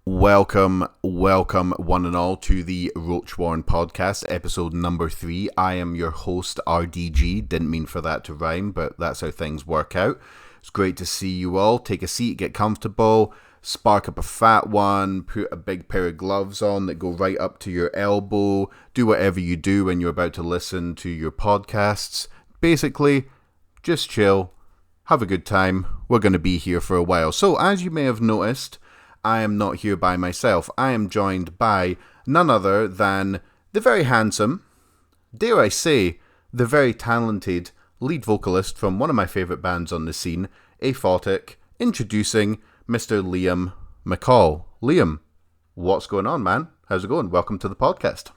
Welcome, one and all, to the Roach Warren podcast, episode number 3. I am your host, RDG. Didn't mean for that to rhyme, but that's how things work out. It's great to see you all. Take a seat, get comfortable, spark up a fat one, put a big pair of gloves on that go right up to your elbow. Do whatever you do when you're about to listen to your podcasts. Basically, just chill, have a good time. We're going to be here for a while. So, as you may have noticed, I am not here by myself. I am joined by none other than the very handsome, dare I say, the very talented lead vocalist from one of my favourite bands on the scene, Aphotic, introducing Mr. Liam McCall. Liam, what's going on, man? How's it going? Welcome to the podcast.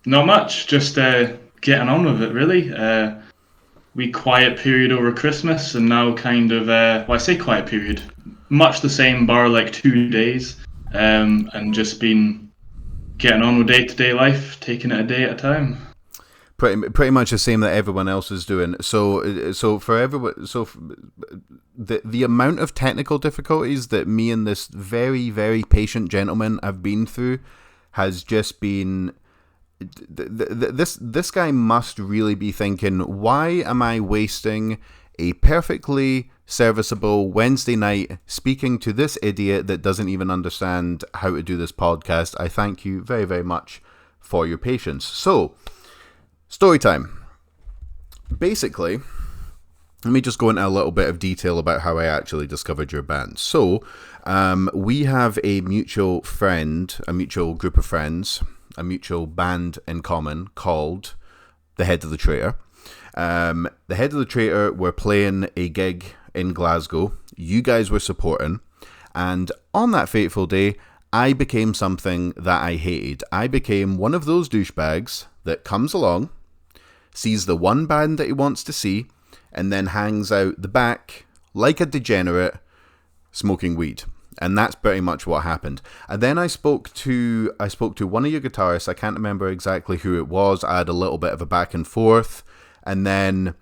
Not much. Just getting on with it, really. We quiet period over Christmas, and now kind of, I say quiet period, much the same, bar like 2 days, and just been getting on with day-to-day life, taking it a day at a time. Pretty much the same that everyone else is doing. So for everyone, the amount of technical difficulties that me and this very, very patient gentleman have been through has just been. This guy must really be thinking, why am I wasting a perfectly serviceable Wednesday night speaking to this idiot that doesn't even understand how to do this podcast? I thank you very, very much for your patience. So, story time. Basically, let me just go into a little bit of detail about how I actually discovered your band. So, we have a mutual friend, a mutual group of friends, a mutual band in common called The Head of the Traitor. The Head of the Traitor were playing a gig in Glasgow. You guys were supporting. And on that fateful day, I became something that I hated. I became one of those douchebags that comes along, sees the one band that he wants to see, and then hangs out the back like a degenerate smoking weed. And that's pretty much what happened. And then I spoke to one of your guitarists. I can't remember exactly who it was. I had a little bit of a back and forth. And then,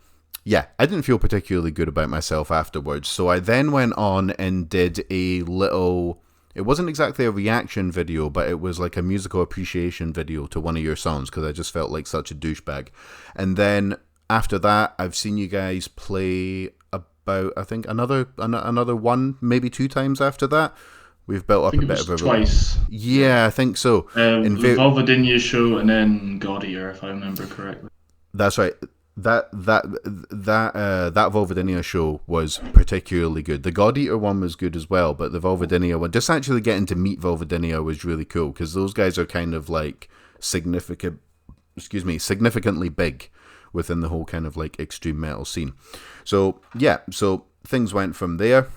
I didn't feel particularly good about myself afterwards. So I then went on and did a little, it wasn't exactly a reaction video, but it was like a musical appreciation video to one of your songs, because I just felt like such a douchebag. And then after that, I've seen you guys play about, I think, another one, maybe 2 times after that. We've built up a bit of a... twice. Yeah, I think so. The Volvadinia show and then God Eater, if I remember correctly. That's right. That Volvadinia show was particularly good. The God Eater one was good as well, but the Volvadinia one, just actually getting to meet Volvadinia was really cool, because those guys are kind of like significantly big within the whole kind of like extreme metal scene. So things went from there.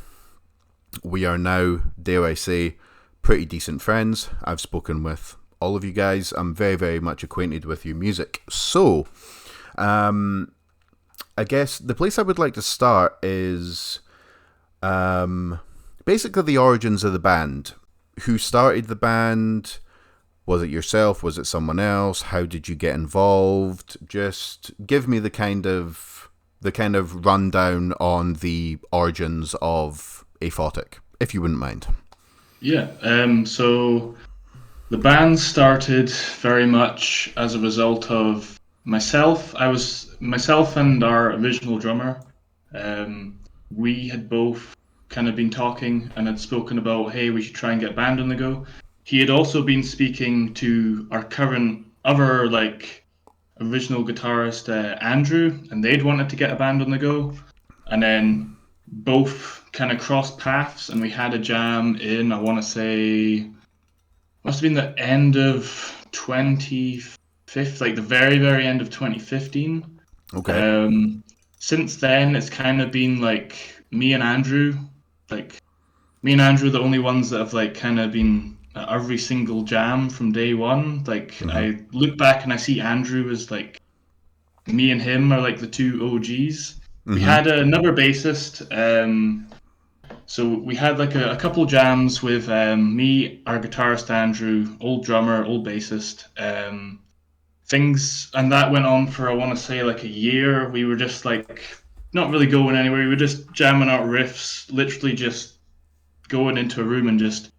We are now, dare I say, pretty decent friends. I've spoken with all of you guys. I'm very, very much acquainted with your music. So, I guess the place I would like to start is basically the origins of the band. Who started the band? Was it yourself? Was it someone else? How did you get involved? Just give me the kind of rundown on the origins of Aphotic, if you wouldn't mind. Yeah. So the band started very much as a result of myself. Myself and our original drummer. We had both kind of been talking and had spoken about, hey, we should try and get a band on the go. He had also been speaking to our current other original guitarist, Andrew, and they'd wanted to get a band on the go. And then both kind of crossed paths, and we had a jam in, I want to say, must have been the end of 2015, like the very, very end of 2015. Okay. Since then, it's kind of been me and Andrew, the only ones that have kind of been at every single jam from day one. I look back and I see Andrew as me and him are the 2 OGs. We had another bassist. So we had a couple jams with me, our guitarist Andrew, old drummer, old bassist. Things, and that went on for, I want to say, a year. We were just not really going anywhere. We were just jamming out riffs, literally just going into a room and just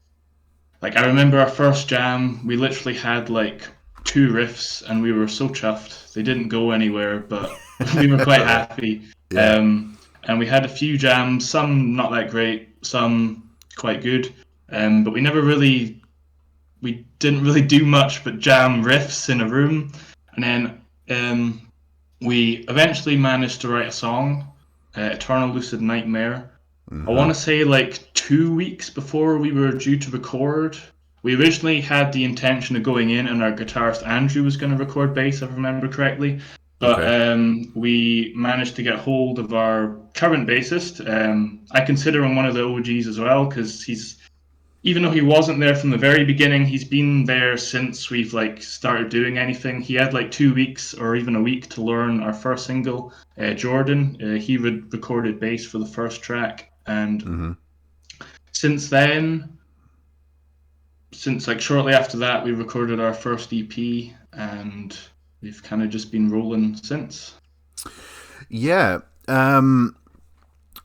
like I remember our first jam, we literally had like two riffs and we were so chuffed. They didn't go anywhere, but we were quite happy. Yeah. And we had a few jams, some not that great, some quite good. But we didn't really do much but jam riffs in a room. And then we eventually managed to write a song, Eternal Lucid Nightmare. I Mm-hmm. want to say like 2 weeks before we were due to record. We originally had the intention of going in, and our guitarist Andrew was going to record bass, if I remember correctly. But Okay. we managed to get hold of our current bassist. I consider him one of the OGs as well because he's even though he wasn't there from the very beginning, he's been there since we've like started doing anything. He had like 2 weeks or even a week to learn our first single, Jordan. He recorded bass for the first track, and Mm-hmm. since then, since like shortly after that, we recorded our first EP, and we've kind of just been rolling since. Yeah.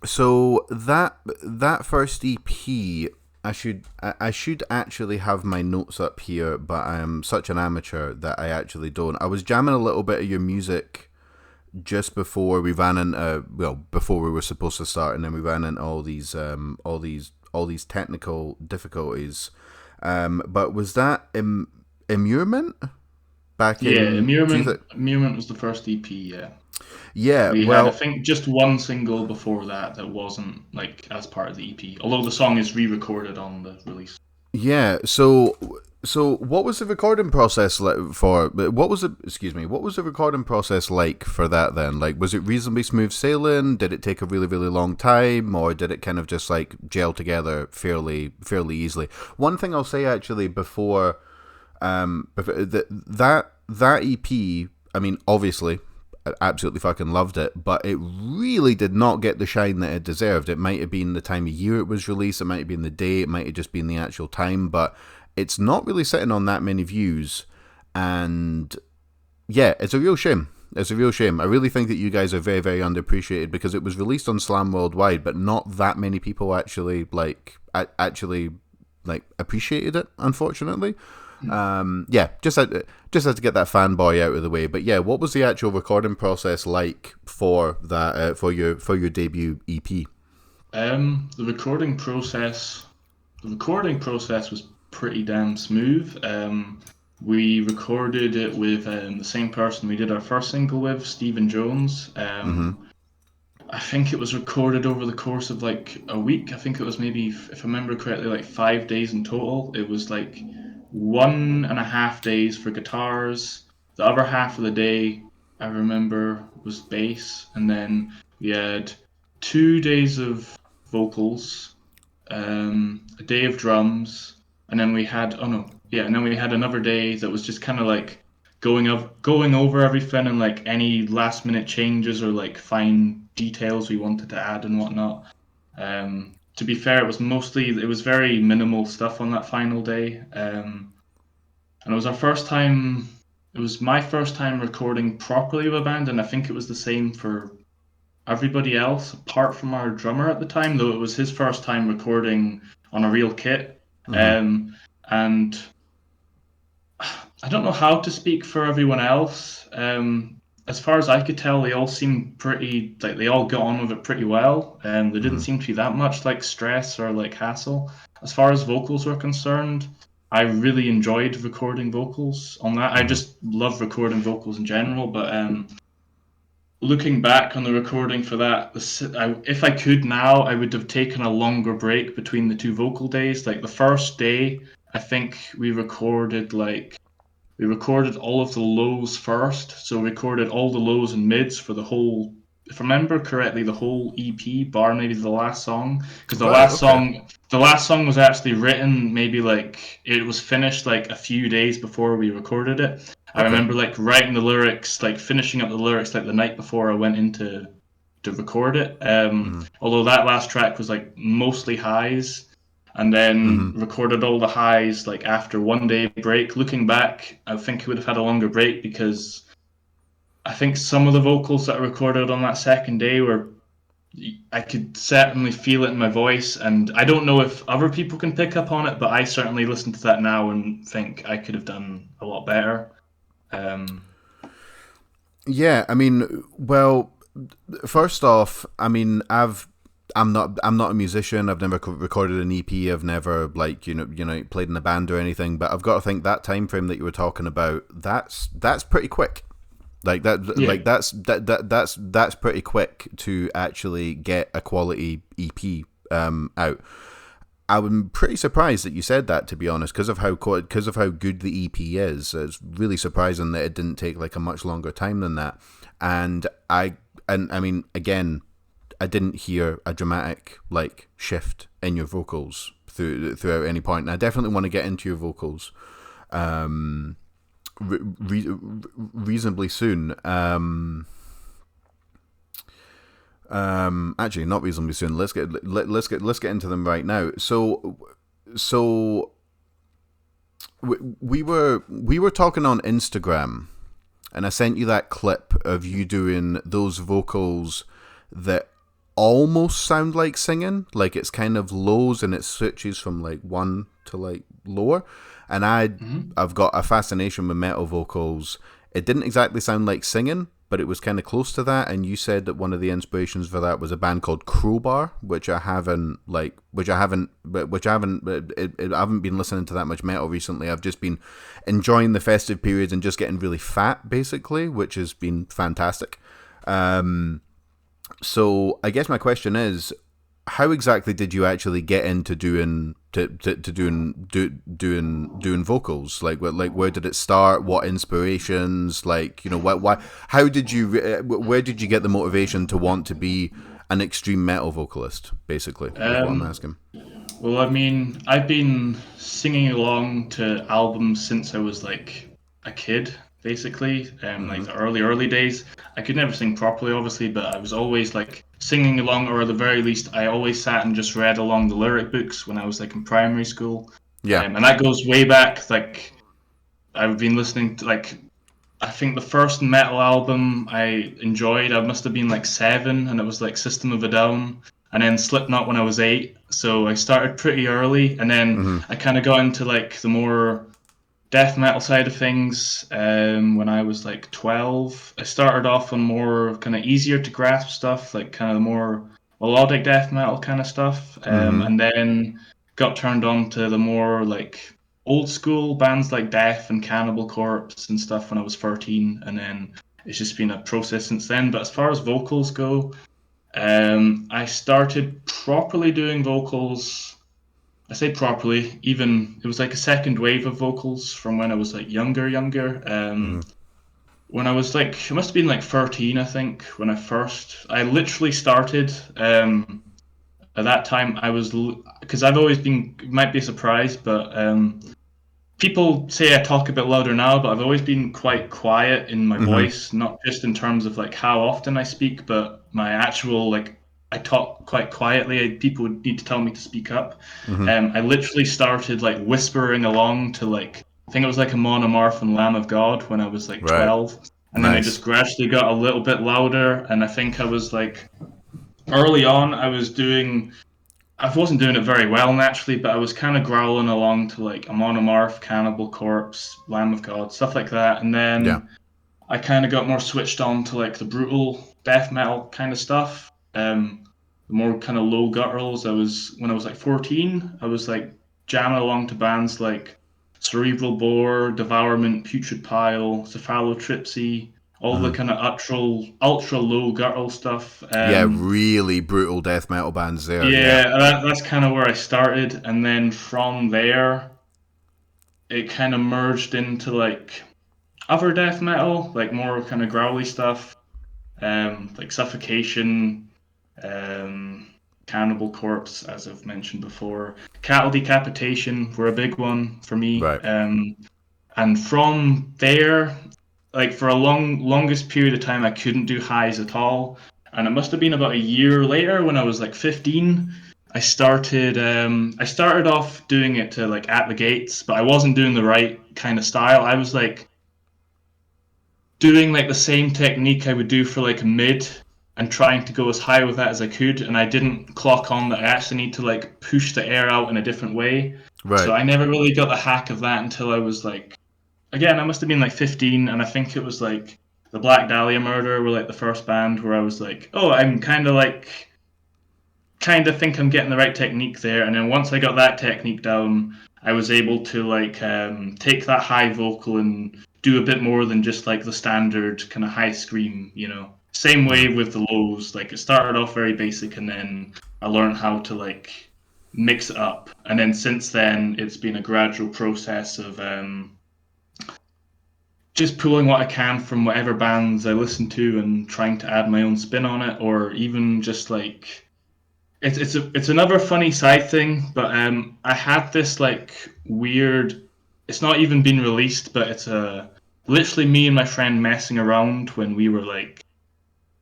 So that first EP, I should actually have my notes up here, but I am such an amateur that I actually don't. I was jamming a little bit of your music just before we ran into, well, before we were supposed to start, and then we ran into all these technical difficulties. But was that Immurement back Yeah, in Immurement was the first EP. Yeah. Yeah, We had, I well, think, just one single before that that wasn't like as part of the EP. Although the song is re-recorded on the release. yeah. So what was the recording process like for? What was the excuse me? What was the recording process like for that then? Like, was it reasonably smooth sailing? Did it take a really long time, or did it kind of just like gel together fairly easily? One thing I'll say actually before that EP, I mean, obviously, I absolutely fucking loved it, but it really did not get the shine that it deserved. It might have been the time of year it was released, it might have been the day, it might have just been the actual time, but it's not really sitting on that many views, and yeah, it's a real shame. It's a real shame. I really think that you guys are very underappreciated because it was released on Slam Worldwide, but not that many people actually like appreciated it. Unfortunately, yeah, just had to get that fanboy out of the way. But yeah, what was the actual recording process like for that for your debut EP? The recording process was pretty damn smooth. We recorded it with the same person we did our first single with, Stephen Jones. Mm-hmm. I think it was recorded over the course of like a week. I think it was maybe, if I remember correctly, like 5 days in total. It was like 1.5 days for guitars. The other half of the day, I remember, was bass. And then we had 2 days of vocals, a day of drums, and then we had, oh no, yeah, and then we had another day that was just kind of like going over everything and like any last minute changes or like fine details we wanted to add and whatnot. To be fair, it was very minimal stuff on that final day. And it was our first time, it was my first time recording properly with a band, and I think it was the same for everybody else apart from our drummer at the time, though it was his first time recording on a real kit. Mm-hmm. And I don't know how to speak for everyone else. As far as I could tell, they all seemed pretty like they all got on with it pretty well. There didn't Mm-hmm. seem to be that much like stress or like hassle. As far as vocals were concerned, I really enjoyed recording vocals on that. I Mm-hmm. just love recording vocals in general, but looking back on the recording for that, if I could now, I would have taken a longer break between the two vocal days. Like the first day, I think we recorded all of the lows first. So we recorded all the lows and mids for the whole, if I remember correctly, the whole EP, bar maybe the last song. Because Right. Okay. the last song was actually written maybe like it was finished like a few days before we recorded it. I Okay. remember like writing the lyrics, like finishing up the lyrics like the night before I went into to record it. Mm-hmm. Although that last track was like mostly highs, and Mm-hmm. then recorded all the highs like after 1 day break. Looking back, I think we would have had a longer break because I think some of the vocals that I recorded on that second day were I could certainly feel it in my voice, and I don't know if other people can pick up on it, but I certainly listen to that now and think I could have done a lot better. Um, Yeah, I mean, well, first off, I mean, I'm not a musician. I've never recorded an EP. I've never like played in a band or anything. But I've got to think that time frame that you were talking about, that's pretty quick. Like yeah. that's pretty quick to actually get a quality EP out. I'm pretty surprised that you said that, to be honest, because of how good the EP is. It's really surprising that it didn't take like a much longer time than that. And I mean, again, I didn't hear a dramatic like shift in your vocals throughout any point. And I definitely want to get into your vocals reasonably soon. Actually, not reasonably soon. Let's get into them right now. So we were talking on Instagram, and I sent you that clip of you doing those vocals that almost sound like singing, like it's kind of lows and it switches from like one to like lower. And I've got a fascination with metal vocals. It didn't exactly sound like singing, but it was kind of close to that. And you said that one of the inspirations for that was a band called Crowbar, I haven't been listening to that much metal recently. I've just been enjoying the festive periods and just getting really fat, basically, which has been fantastic. So I guess my question is, how exactly did you actually get into doing vocals? Like where did it start? What inspirations? Like, why? How did you? Where did you get the motivation to want to be an extreme metal vocalist? Basically, is what I'm Um, asking. well, I mean, I've been singing along to albums since I was like a kid, basically. Like the early days. I could never sing properly, obviously, but I was always like singing along, or at the very least, I always sat and just read along the lyric books when I was like in primary school. Yeah. And that goes way back. Like I've been listening to like I think the first metal album I enjoyed, I must have been like 7, and it was like System of a Down, and then Slipknot when I was 8. So I started pretty early, and then Mm-hmm. I kind of got into like the more death metal side of things when I was like 12. I started off on more kind of easier to grasp stuff, like kind of more melodic death metal kind of stuff, Mm-hmm. and then got turned on to the more like old school bands like Death and Cannibal Corpse and stuff when I was 13, and then it's just been a process since then. But as far as vocals go, I started properly doing vocals. I say properly, even it was like a second wave of vocals from when I was like younger. Mm-hmm. When I was like, it must have been like 13, I think, when I literally started. At that time, because I've always been, it might be a surprise, but people say I talk a bit louder now, but I've always been quite quiet in my Mm-hmm. voice, not just in terms of like how often I speak, but my actual like I talk quite quietly. People would need to tell me to speak up. Mm-hmm. I literally started like whispering along to like I think it was like a Monomorph and Lamb of God when I was like Right. 12, and then I Nice. just gradually got a little bit louder. And I think I was like early on, I wasn't doing it very well naturally, but I was kind of growling along to like a Monomorph, Cannibal Corpse, Lamb of God, stuff like that. And Yeah. then I kind of got more switched on to like the brutal death metal kind of stuff. The more kind of low gutturals. When I was like 14, I was like jamming along to bands like Cerebral Bore, Devourment, Putrid Pile, Cephalotripsy, all the Mm-hmm. kind of ultra low guttural stuff. Yeah. Really brutal death metal bands there. Yeah. Yeah, that's kind of where I started, and then from there, it kind of merged into like other death metal, like more kind of growly stuff, like Suffocation, um, Cannibal Corpse, as I've mentioned before. Cattle Decapitation were a big one for me, Right. and from there, like for a longest period of time, I couldn't do highs at all, and it must have been about a year later when I was like 15. I started off doing it to like At the Gates, but I wasn't doing the right kind of style. I was like doing like the same technique I would do for like mid and trying to go as high with that as I could, and I didn't clock on that I actually need to like push the air out in a different way. So Right. I never really got the hack of that until I was like, again, I must have been like 15, and I think it was like the Black Dahlia Murder were like the first band where I was like, oh, I'm kind of think I'm getting the right technique there. And then once I got that technique down, I was able to like take that high vocal and do a bit more than just like the standard kind of high scream, you know. Same way with the lows. Like it started off very basic, and then I learned how to like mix it up. And then since then, it's been a gradual process of just pulling what I can from whatever bands I listen to and trying to add my own spin on it, or even just like it's another funny side thing, but I had this like weird. It's not even been released, but it's literally me and my friend messing around when we were like.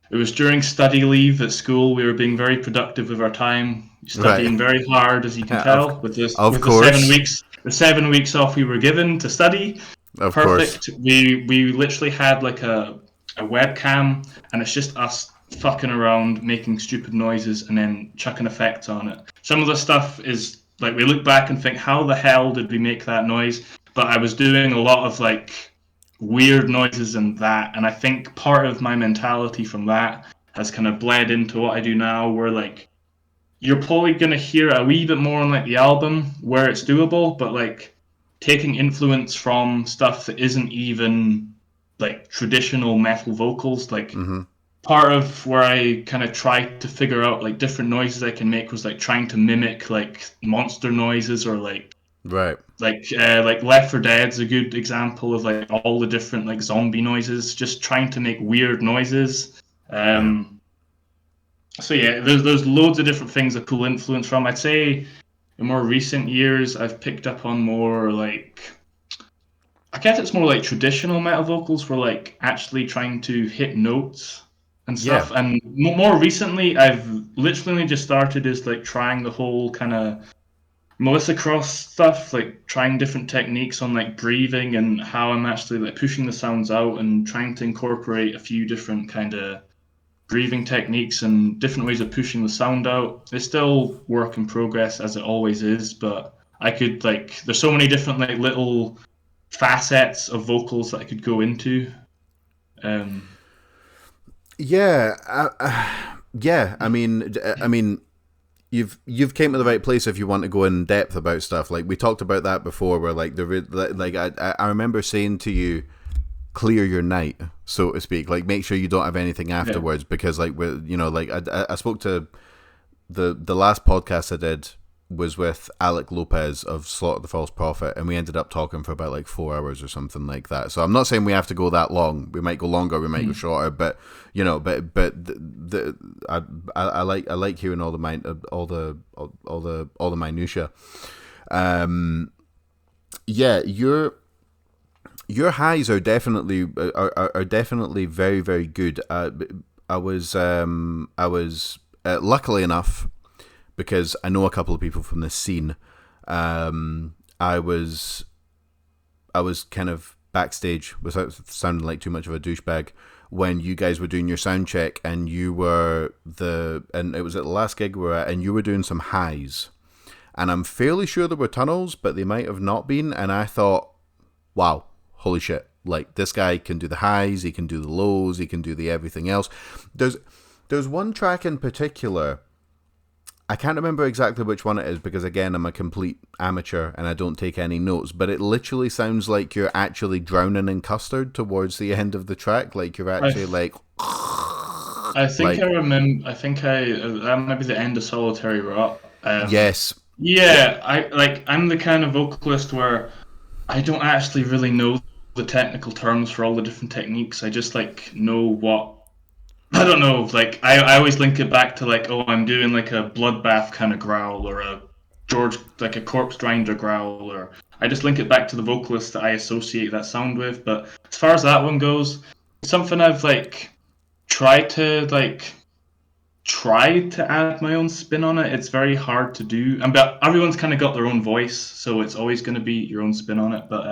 It was during study leave at school. We were being very productive with our time, Right. studying very hard, as you can of tell, with this of with the 7 course. weeks the 7 weeks off we were given to study. Of course. Perfect. We literally had like a webcam, and it's just us fucking around, making stupid noises, and then chucking effects on it. Some of the stuff is like we look back and think, how the hell did we make that noise? But I was doing a lot of like weird noises and that, and I think part of my mentality from that has kind of bled into what I do now, where like you're probably gonna hear a wee bit more on like the album where it's doable, but like taking influence from stuff that isn't even like traditional metal vocals, like Mm-hmm. part of where I kind of tried to figure out like different noises I can make was like trying to mimic like monster noises, or Right. like Left 4 Dead's a good example of like all the different like zombie noises, just trying to make weird noises. Yeah. So yeah, there's loads of different things that pull influence from. I'd say in more recent years, I've picked up on more like I guess it's more like traditional metal vocals, where like actually trying to hit notes and Yeah. stuff. And more recently, I've literally just started is like trying the whole kind of Melissa Cross stuff, like trying different techniques on like breathing and how I'm actually like pushing the sounds out, and trying to incorporate a few different kind of breathing techniques and different ways of pushing the sound out. It's still work in progress as it always is, but I could like there's so many different like little facets of vocals that I could go into. Um, Yeah. Yeah. I mean, you've came to the right place if you want to go in depth about stuff. Like we talked about that before, where like I remember saying to you, clear your night, so to speak. Like make sure you don't have anything yeah, afterwards, because like like I spoke to the last podcast I did was with Alec Lopez of Slaughter the False Prophet, and we ended up talking for about like 4 hours or something like that. So I'm not saying we have to go that long. We might go longer, we might go shorter, but I like hearing all the minutia. Yeah, your highs are definitely very, very good. I was luckily enough, because I know a couple of people from this scene. I was kind of backstage, without sounding like too much of a douchebag, when you guys were doing your sound check, and it was at the last gig we were at, and you were doing some highs, and I'm fairly sure there were tunnels, but they might have not been, and I thought, wow, holy shit, like this guy can do the highs, he can do the lows, he can do the everything else. There's one track in particular, I can't remember exactly which one it is, because again, I'm a complete amateur and I don't take any notes, but it literally sounds like you're actually drowning in custard towards the end of the track, like you're I actually like I think I like remember. I think I that might be the end of Solitary Rot. yes. Yeah, I'm the kind of vocalist where I don't actually really know the technical terms for all the different techniques. I just like know what I don't know. Like I always link it back to like, oh, I'm doing like a bloodbath kind of growl, or a George like a corpse grinder growl, or I just link it back to the vocalist that I associate that sound with. But as far as that one goes, it's something I've like tried to like try to add my own spin on it. It's very hard to do, and but everyone's kind of got their own voice, so it's always going to be your own spin on it. But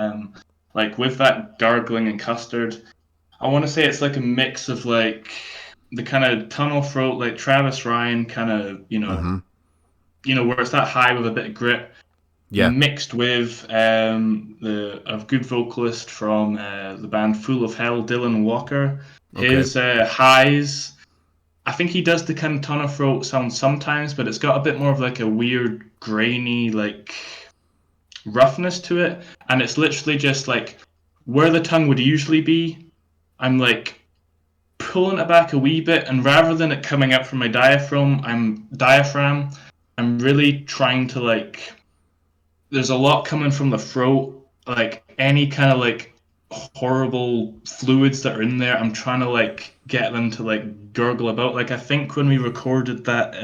like with that gargling and custard, I want to say it's like a mix of like the kind of tunnel throat, like Travis Ryan kind of, Mm-hmm. where it's that high with a bit of grit, Yeah. mixed with the a good vocalist from the band Full of Hell, Dylan Walker. Okay. His highs, I think he does the kind of tunnel throat sound sometimes, but it's got a bit more of like a weird grainy like roughness to it, and it's literally just like where the tongue would usually be. I'm like pulling it back a wee bit, and rather than it coming up from my diaphragm, I'm really trying to like. There's a lot coming from the throat, like any kind of like horrible fluids that are in there. I'm trying to like get them to like gurgle about. Like I think when we recorded that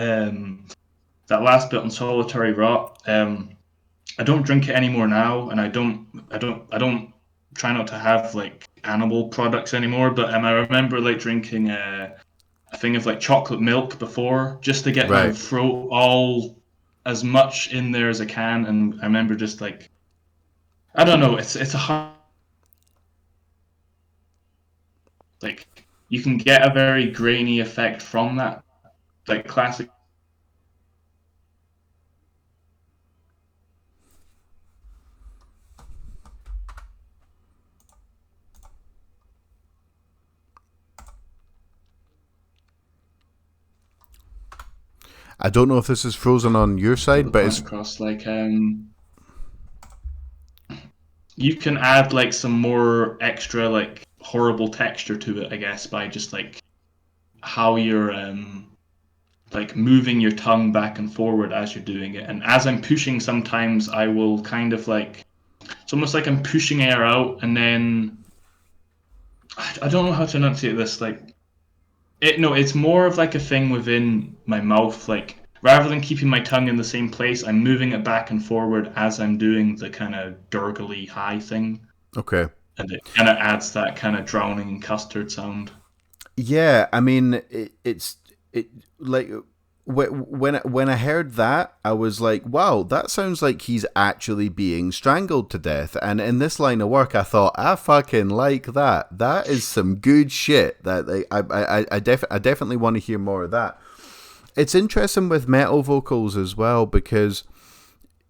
last bit on Solitary Rot, I don't drink it anymore now, and I don't try not to have like animal products anymore. But I remember like drinking a thing of like chocolate milk before, just to get my Right. throat all as much in there as I can. And I remember just like I don't know, it's a hard, like you can get a very grainy effect from that, like classic. I don't know if this is frozen on your Get side, the but point it's across. Like you can add like some more extra like horrible texture to it, I guess, by just like how you're like moving your tongue back and forward as you're doing it. And as I'm pushing, sometimes I will kind of like it's almost like I'm pushing air out, and then I don't know how to enunciate this. Like it's more of like a thing within my mouth. Like rather than keeping my tongue in the same place, I'm moving it back and forward as I'm doing the kind of gurgly high thing, okay. and it kind of adds that kind of drowning custard sound. Yeah, I mean, it's it like when I heard that, I was like, wow, that sounds like he's actually being strangled to death. And in this line of work, I thought, I fucking like that. That is some good shit. That like, I definitely want to hear more of that. It's interesting with metal vocals as well because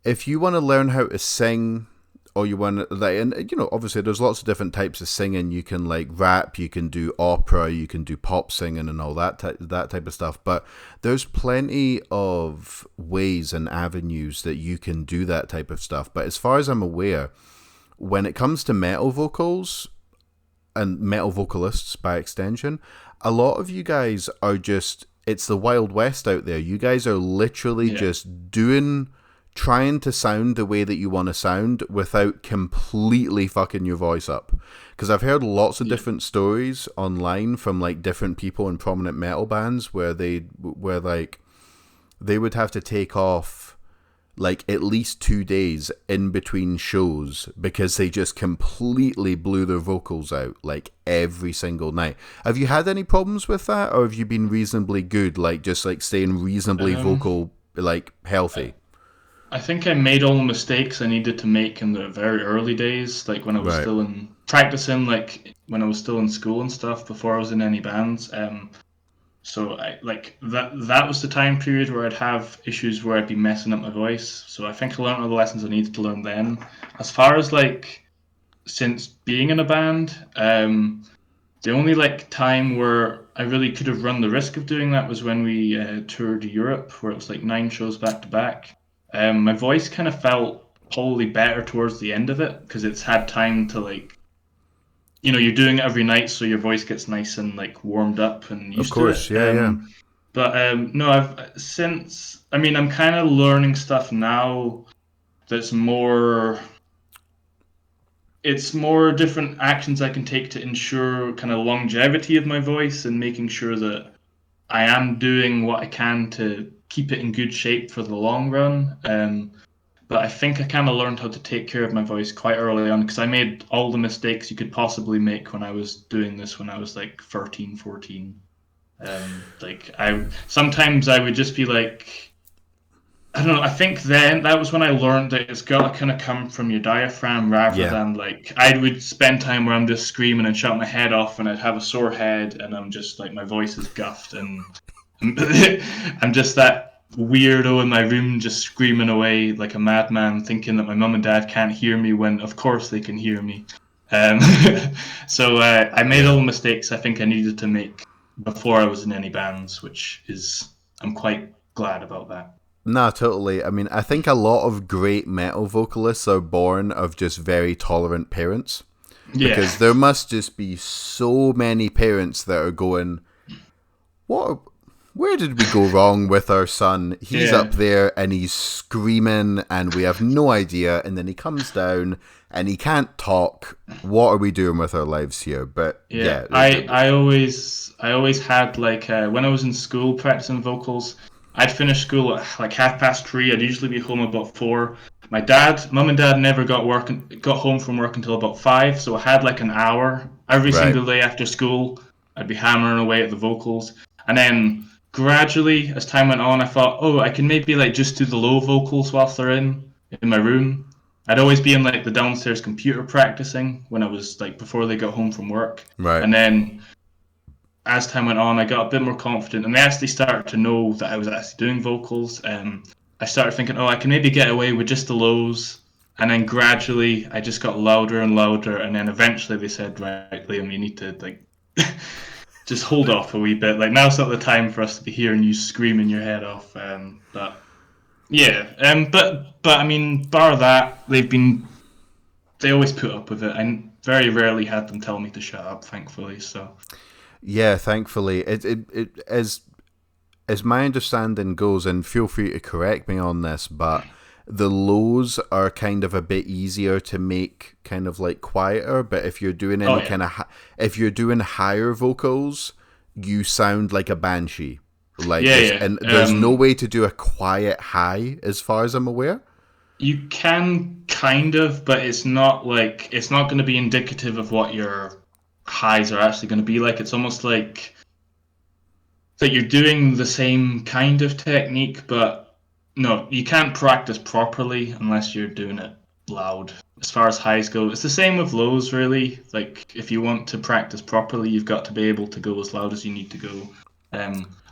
if you want to learn how to sing or you want to like, and you know, obviously there's lots of different types of singing. You can like rap, you can do opera, you can do pop singing and all that type of stuff, but there's plenty of ways and avenues that you can do that type of stuff. But as far as I'm aware, when it comes to metal vocals and metal vocalists by extension, a lot of you guys are just, it's the Wild West out there. You guys are literally Yeah. just trying to sound the way that you want to sound without completely fucking your voice up. Because I've heard lots of Yeah. different stories online from like different people in prominent metal bands where like they would have to take off like at least 2 days in between shows because they just completely blew their vocals out like every single night. Have you had any problems with that, or have you been reasonably good, like just like staying reasonably Um, vocal, like healthy? I think I made all the mistakes I needed to make in the very early days, like when I was Right. still in practicing, like when I was still in school and stuff, before I was in any bands. So I like that was the time period where I'd have issues where I'd be messing up my voice. So I think I learned all the lessons I needed to learn then. As far as like since being in a band, the only like time where I really could have run the risk of doing that was when we toured Europe, where it was like 9 shows back to back. My voice kind of felt probably better towards the end of it because it's had time to like, you're doing it every night, so your voice gets nice and like warmed up and Of used to course, it. yeah, yeah. But no, I've since. I mean, I'm kind of learning stuff now that's more. It's more different actions I can take to ensure kind of longevity of my voice and making sure that I am doing what I can to keep it in good shape for the long run. But I think I kind of learned how to take care of my voice quite early on because I made all the mistakes you could possibly make when I was doing this when I was like 13, 14. Like I sometimes I would just be like I don't know. I think then that was when I learned that it's got to kind of come from your diaphragm rather Yeah. than like I would spend time where I'm just screaming and shut my head off, and I'd have a sore head, and I'm just like my voice is guffed, and I'm just that weirdo in my room just screaming away like a madman, thinking that my mum and dad can't hear me when of course they can hear me. Um, so I made all Yeah. the mistakes I think I needed to make before I was in any bands, which is I'm quite glad about that. Nah, totally. I mean, I think a lot of great metal vocalists are born of just very tolerant parents. Yeah. Because there must just be so many parents that are going, what? Where did we go wrong with our son? He's Yeah. up there and he's screaming, and we have no idea. And then he comes down and he can't talk. What are we doing with our lives here? But Yeah, yeah, I always had like when I was in school practicing vocals, I'd finish school at like 3:30. I'd usually be home about 4. Mum and dad never got home from work until about 5, so I had like an hour every right, single day after school. I'd be hammering away at the vocals, and then gradually, as time went on, I thought, oh, I can maybe like just do the low vocals whilst they're in my room. I'd always be in like the downstairs computer practicing when I was like before they got home from work. right. And then as time went on, I got a bit more confident, and they actually started to know that I was actually doing vocals. I started thinking, oh, I can maybe get away with just the lows. And then gradually, I just got louder and louder, and then eventually they said, right, Liam, you need to like just hold off a wee bit. Like now's not the time for us to be hearing you screaming your head off. But yeah, but I mean, bar that, they always put up with it. I very rarely had them tell me to shut up, thankfully. So Yeah, thankfully, it as my understanding goes, and feel free to correct me on this, but the lows are kind of a bit easier to make kind of like quieter. But if you're doing oh any yeah, kind of if you're doing higher vocals, you sound like a banshee. Like yeah, it's yeah. and there's no way to do a quiet high, as far as I'm aware. You can kind of, but it's not going to be indicative of what your highs are actually going to be like. It's almost like that you're doing the same kind of technique, but no, you can't practice properly unless you're doing it loud. As far as highs go, it's the same with lows, really. Like, if you want to practice properly, you've got to be able to go as loud as you need to go.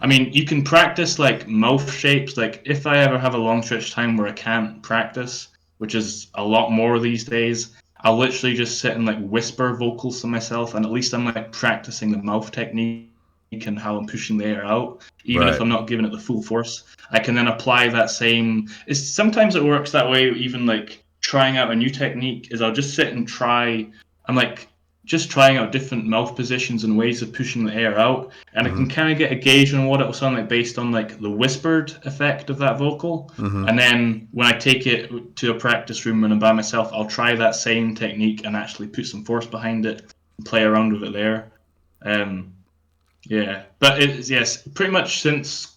I mean, you can practice like mouth shapes. Like, if I ever have a long stretch of time where I can't practice, which is a lot more these days, I'll literally just sit and like whisper vocals to myself, and at least I'm like practicing the mouth technique and how I'm pushing the air out, even if Right. I'm not giving it the full force. I can then apply that same. It's sometimes it works that way. Even like trying out a new technique is I'll just sit and try. I'm like just trying out different mouth positions and ways of pushing the air out, and I Mm-hmm. can kind of get a gauge on what it will sound like based on like the whispered effect of that vocal. Mm-hmm. And then when I take it to a practice room when I'm by myself, I'll try that same technique and actually put some force behind it and play around with it there. Um, yeah, but it's yes, pretty much since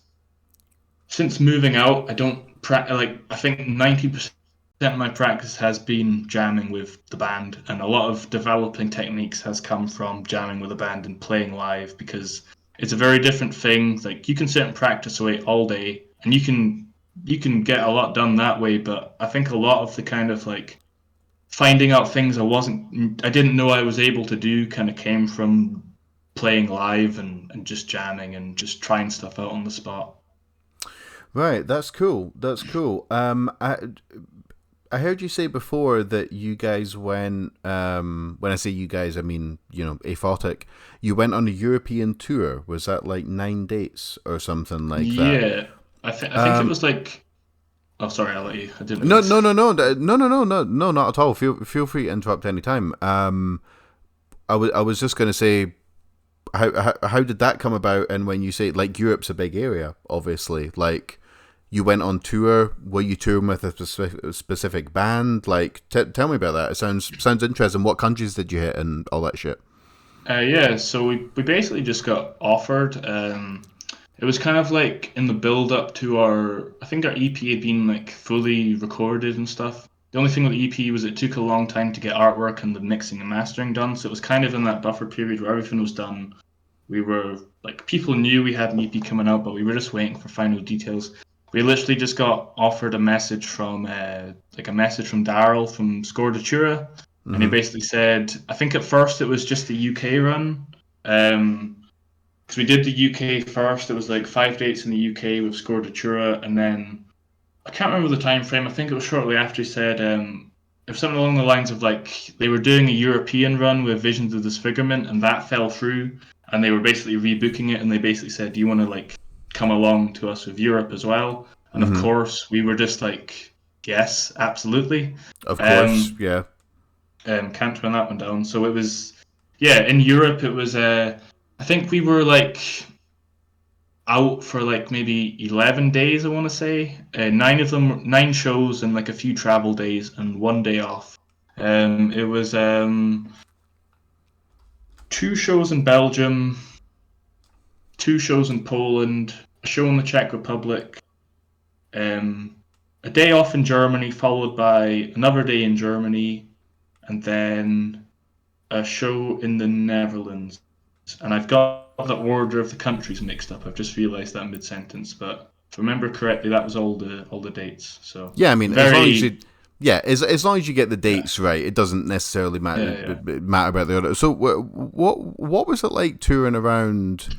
moving out, I don't like. I think 90% of my practice has been jamming with the band, and a lot of developing techniques has come from jamming with the band and playing live because it's a very different thing. Like you can sit and practice away all day, and you can get a lot done that way. But I think a lot of the kind of like finding out things I didn't know I was able to do kind of came from playing live and just jamming and just trying stuff out on the spot. Right. That's cool. That's cool. I heard you say before that you guys went. When I say you guys, I mean Aphotic. You went on a European tour. Was that like 9 dates or something like that? Yeah, I think it Um, was like. Oh, sorry, I'll let you. I didn't mean no, to. no, no, no, no, no, no, no, no, not at all. Feel free to interrupt any time. I was just gonna say, how did that come about? And when you say like Europe's a big area, obviously, like you went on tour. Were you touring with a specific band? Like, tell me about that. It sounds interesting. What countries did you hit and all that shit? Yeah, so we basically just got offered. It was kind of like in the build up to our. I think our EP had been like fully recorded and stuff. The only thing with the EP was it took a long time to get artwork and the mixing and mastering done. So it was kind of in that buffer period where everything was done. We were like people knew we had an EP coming out, but we were just waiting for final details. we literally just got offered a message from Daryl from Scordatura, and he Mm-hmm. basically said, I think at first it was just the UK run. Because we did the UK first, it was like 5 dates in the UK with Scordatura, and then I can't remember the time frame. I think it was shortly after he said it was something along the lines of like they were doing a European run with Visions of Disfigurement, and that fell through, and they were basically rebooking it, and they basically said, "Do you want to like come along to us with Europe as well?" And of Mm-hmm. course, we were just like, "Yes, absolutely." Of course, Um, yeah. can't turn that one down. So it was, yeah, in Europe it was. I think we were like out for like maybe 11 days, I want to say. Nine of them, 9 shows and like a few travel days and 1 day off. It was 2 shows in Belgium, 2 shows in Poland, a show in the Czech Republic, um, a day off in Germany, followed by another day in Germany, and then a show in the Netherlands. And I've got the order of the countries mixed up. I've just realised that mid sentence, but if I remember correctly, that was all the dates. So Yeah, I mean, as long as very you, yeah, as long as you get the yeah dates right, it doesn't necessarily matter yeah matter about the order. So, what was it like touring around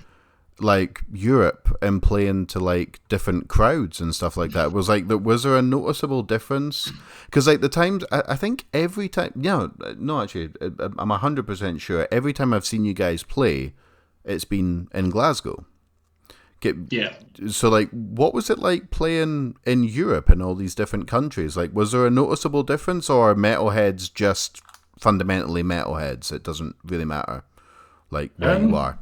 like Europe and playing to like different crowds and stuff like that? Was there a noticeable difference? Because like the times, I think every time, no, actually, I'm 100% sure every time I've seen you guys play, it's been in Glasgow. Get, yeah. so like what was it like playing in Europe in all these different countries? Like was there a noticeable difference, or are metalheads just fundamentally metalheads? It doesn't really matter like where you Um, are.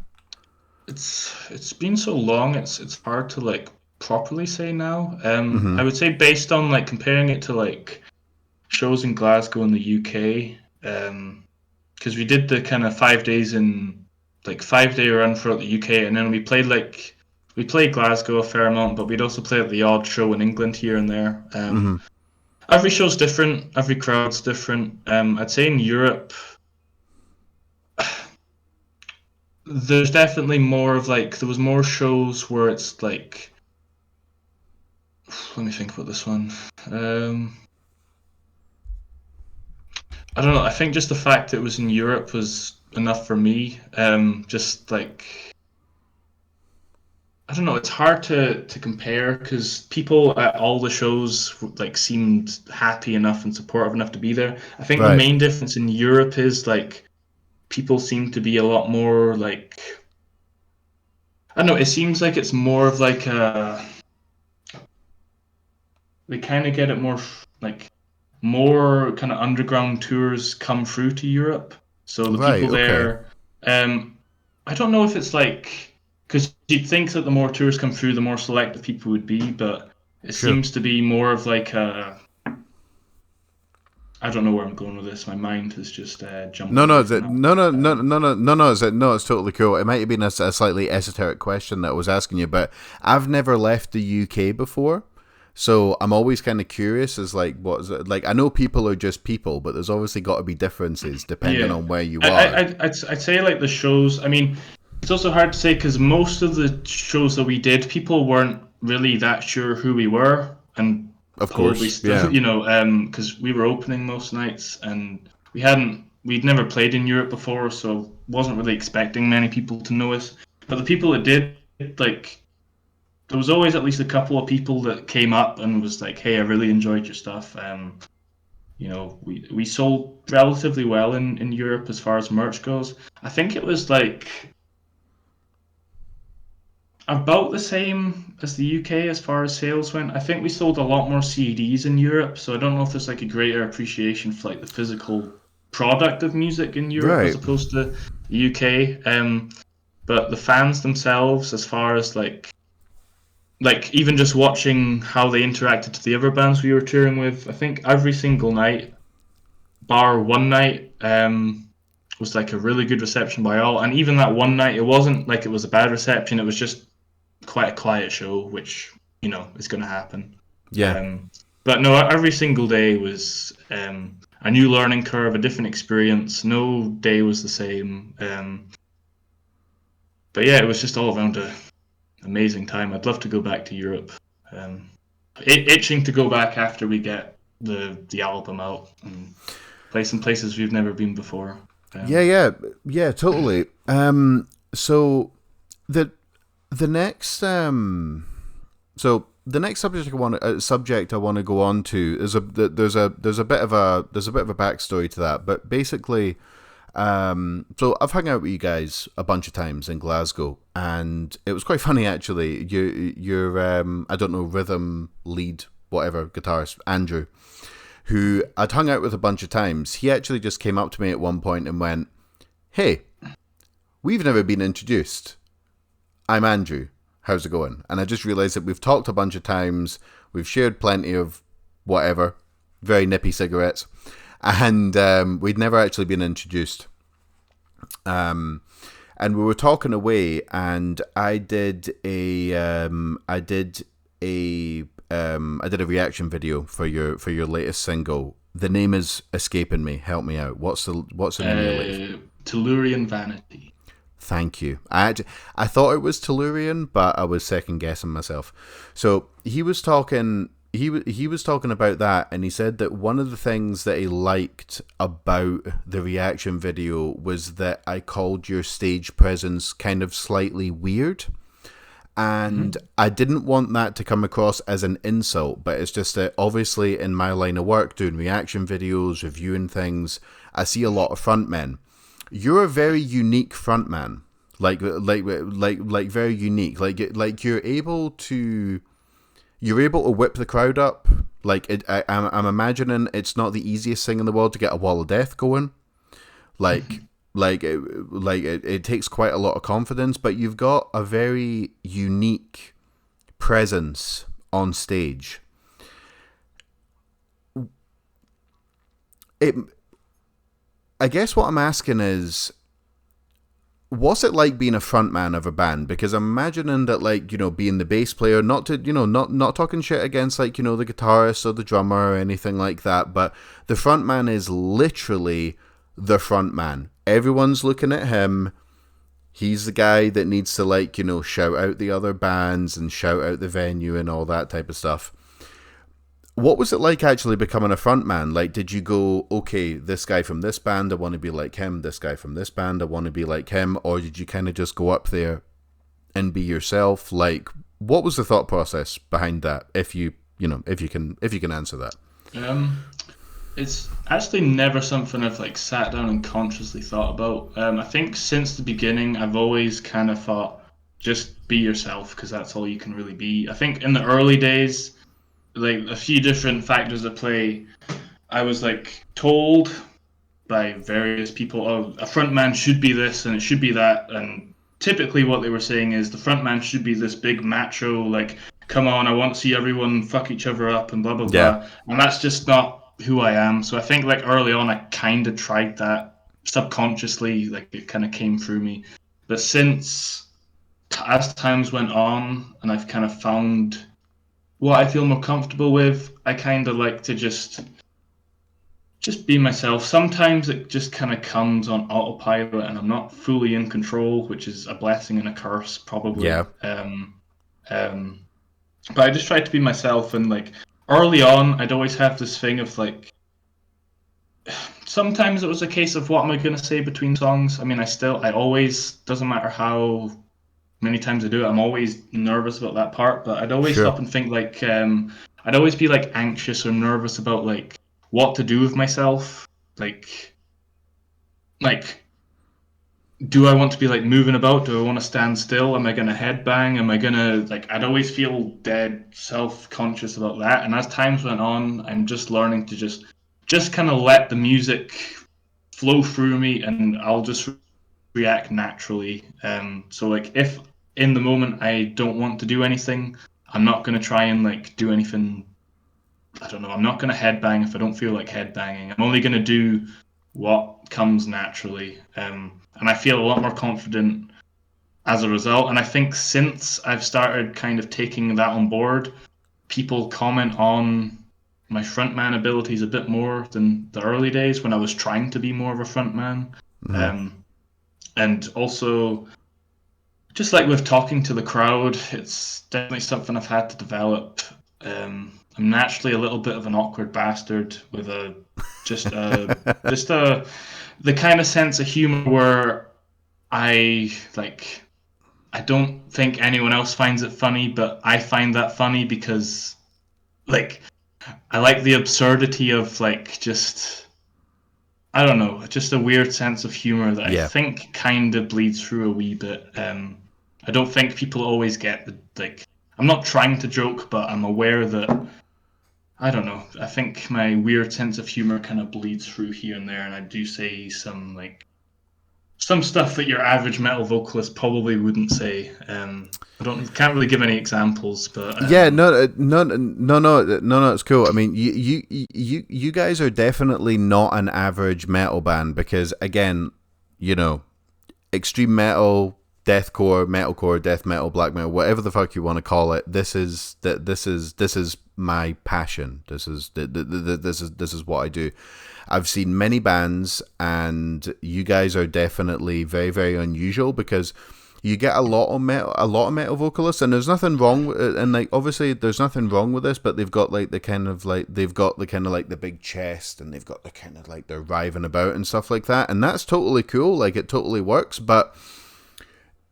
it's been so long. It's hard to like properly say now. I Mm-hmm. would say based on like comparing it to like shows in Glasgow in the UK. Because we did the kind of 5 days in like 5 day run throughout the UK, and then we played Glasgow a fair amount, but we'd also play at the odd show in England here and there. Mm-hmm. Every show's different, every crowd's different. I'd say in Europe, there's definitely more of like there was more shows where it's like, let me think about this one. Um, I don't know. I think just the fact that it was in Europe was enough for me. Just like I don't know. It's hard to compare because people at all the shows like seemed happy enough and supportive enough to be there. I think the Right. main difference in Europe is like people seem to be a lot more like I don't know. It seems like it's more of like they kind of get it more like more kind of underground tours come through to Europe. So the Right. people Okay. there, um, I don't know if it's like because you'd think that the more tours come through, the more selective people would be, but it Sure. seems to be more of like a. I don't know where I'm going with this. My mind has just jumped No, no, away it's from that. no, no, no, no, no, no, no. It's totally cool. It might have been a slightly esoteric question that I was asking you, but I've never left the UK before, so I'm always kind of curious. As like, what is it like? I know people are just people, but there's obviously got to be differences depending Yeah, on where you I, are. I, I'd say like the shows. I mean, it's also hard to say because most of the shows that we did, people weren't really that sure who we were, and Of probably course, still, yeah, because we were opening most nights, and we'd never played in Europe before, so wasn't really expecting many people to know us. But the people that did, like, there was always at least a couple of people that came up and was like, "Hey, I really enjoyed your stuff." We sold relatively well in Europe as far as merch goes. I think it was like about the same as the UK as far as sales went. I think we sold a lot more CDs in Europe, so I don't know if there's like a greater appreciation for like the physical product of music in Europe as right, opposed to the UK. But the fans themselves, as far as like even just watching how they interacted to the other bands we were touring with, I think every single night bar one night was like a really good reception by all. And even that one night, it wasn't like it was a bad reception. It was just quite a quiet show, which is going to happen. yeah, Um, but no, every single day was a new learning curve, a different experience. No day was the same. But yeah, it was just all around a amazing time. I'd love to go back to Europe. itching to go back after we get the album out and play some places we've never been before. Yeah, totally. So the the next so the next subject I want to go on to is there's a bit of a backstory to that, but basically, so I've hung out with you guys a bunch of times in Glasgow, and it was quite funny actually. Your I don't know, rhythm lead, whatever, guitarist Andrew, who I'd hung out with a bunch of times. He actually just came up to me at one point and went, "Hey, we've never been introduced. I'm Andrew. How's it going?" And I just realised that we've talked a bunch of times. We've shared plenty of whatever, very nippy cigarettes, and we'd never actually been introduced. And we were talking away, and I did a reaction video for your latest single. The name is escaping me. Help me out. What's the name of your latest? Tellurian Vanity. Thank you. I thought it was Tellurian, but I was second guessing myself. So he was talking. He was talking about that, and he said that one of the things that he liked about the reaction video was that I called your stage presence kind of slightly weird. And I didn't want that to come across as an insult, but it's just that obviously in my line of work, doing reaction videos, reviewing things, I see a lot of frontmen. You're a very unique frontman, like very unique. Like you're able to whip the crowd up. Like I'm imagining it's not the easiest thing in the world to get a wall of death going. Like. It takes quite a lot of confidence, but you've got a very unique presence on stage. I guess what I'm asking is, what's it like being a frontman of a band? Because I'm imagining that, like, being the bass player, not talking shit against, like, the guitarist or the drummer or anything like that, but the frontman is literally the frontman. Everyone's looking at him. He's the guy that needs to, like, shout out the other bands and shout out the venue and all that type of stuff. What was it like actually becoming a frontman? Like, did you go, okay, this guy from this band, I want to be like him. This guy from this band, I want to be like him. Or did you kind of just go up there and be yourself? Like, what was the thought process behind that? If you can answer that. It's actually never something I've like sat down and consciously thought about. I think since the beginning, I've always kind of thought, just be yourself, because that's all you can really be. I think in the early days, like a few different factors at play, I was like told by various people, oh, a front man should be this and it should be that, and typically what they were saying is the front man should be this big macho, like, come on, I want to see everyone fuck each other up and blah blah blah, and that's just not who I am. So I think like early on I kind of tried that subconsciously, like it kind of came through me. But since as times went on and I've kind of found what I feel more comfortable with, I kind of like to just be myself. Sometimes it just kind of comes on autopilot and I'm not fully in control, which is a blessing and a curse probably. Yeah. But I just try to be myself, and like early on, I'd always have this thing of like, sometimes it was a case of what am I going to say between songs. I mean, I always, doesn't matter how many times I do it, I'm always nervous about that part, but I'd always stop and think like, I'd always be like anxious or nervous about like what to do with myself. Like, do I want to be like moving about? Do I want to stand still? Am I going to headbang? Am I going to like, I'd always feel dead self-conscious about that. And as times went on, I'm just learning to just kind of let the music flow through me and I'll just react naturally. So like if in the moment I don't want to do anything, I'm not going to try and like do anything. I don't know. I'm not going to headbang if I don't feel like headbanging. I'm only going to do what comes naturally. And I feel a lot more confident as a result. And I think since I've started kind of taking that on board, people comment on my frontman abilities a bit more than the early days when I was trying to be more of a frontman. And also, just like with talking to the crowd, it's definitely something I've had to develop. I'm naturally a little bit of an awkward bastard with just a just a the kind of sense of humor where I like I don't think anyone else finds it funny, but I find that funny because like I like the absurdity of like just I don't know, just a weird sense of humor that I Yeah. think kind of bleeds through a wee bit. I don't think people always get the like. I'm not trying to joke, but I'm aware that I don't know. I think my weird sense of humor kind of bleeds through here and there, and I do say some stuff that your average metal vocalist probably wouldn't say. Can't really give any examples, but Yeah, no, it's cool. I mean, you guys are definitely not an average metal band because, again, you know, extreme metal, deathcore, metalcore, death metal, black metal, whatever the fuck you want to call it. This is my passion. This is what I do. I've seen many bands, and you guys are definitely very, very unusual because you get a lot of metal vocalists, and there's nothing wrong with it, and like obviously there's nothing wrong with this, but they've got like the kind of like the big chest, and they've got the kind of like they're writhing about and stuff like that, and that's totally cool. Like it totally works, but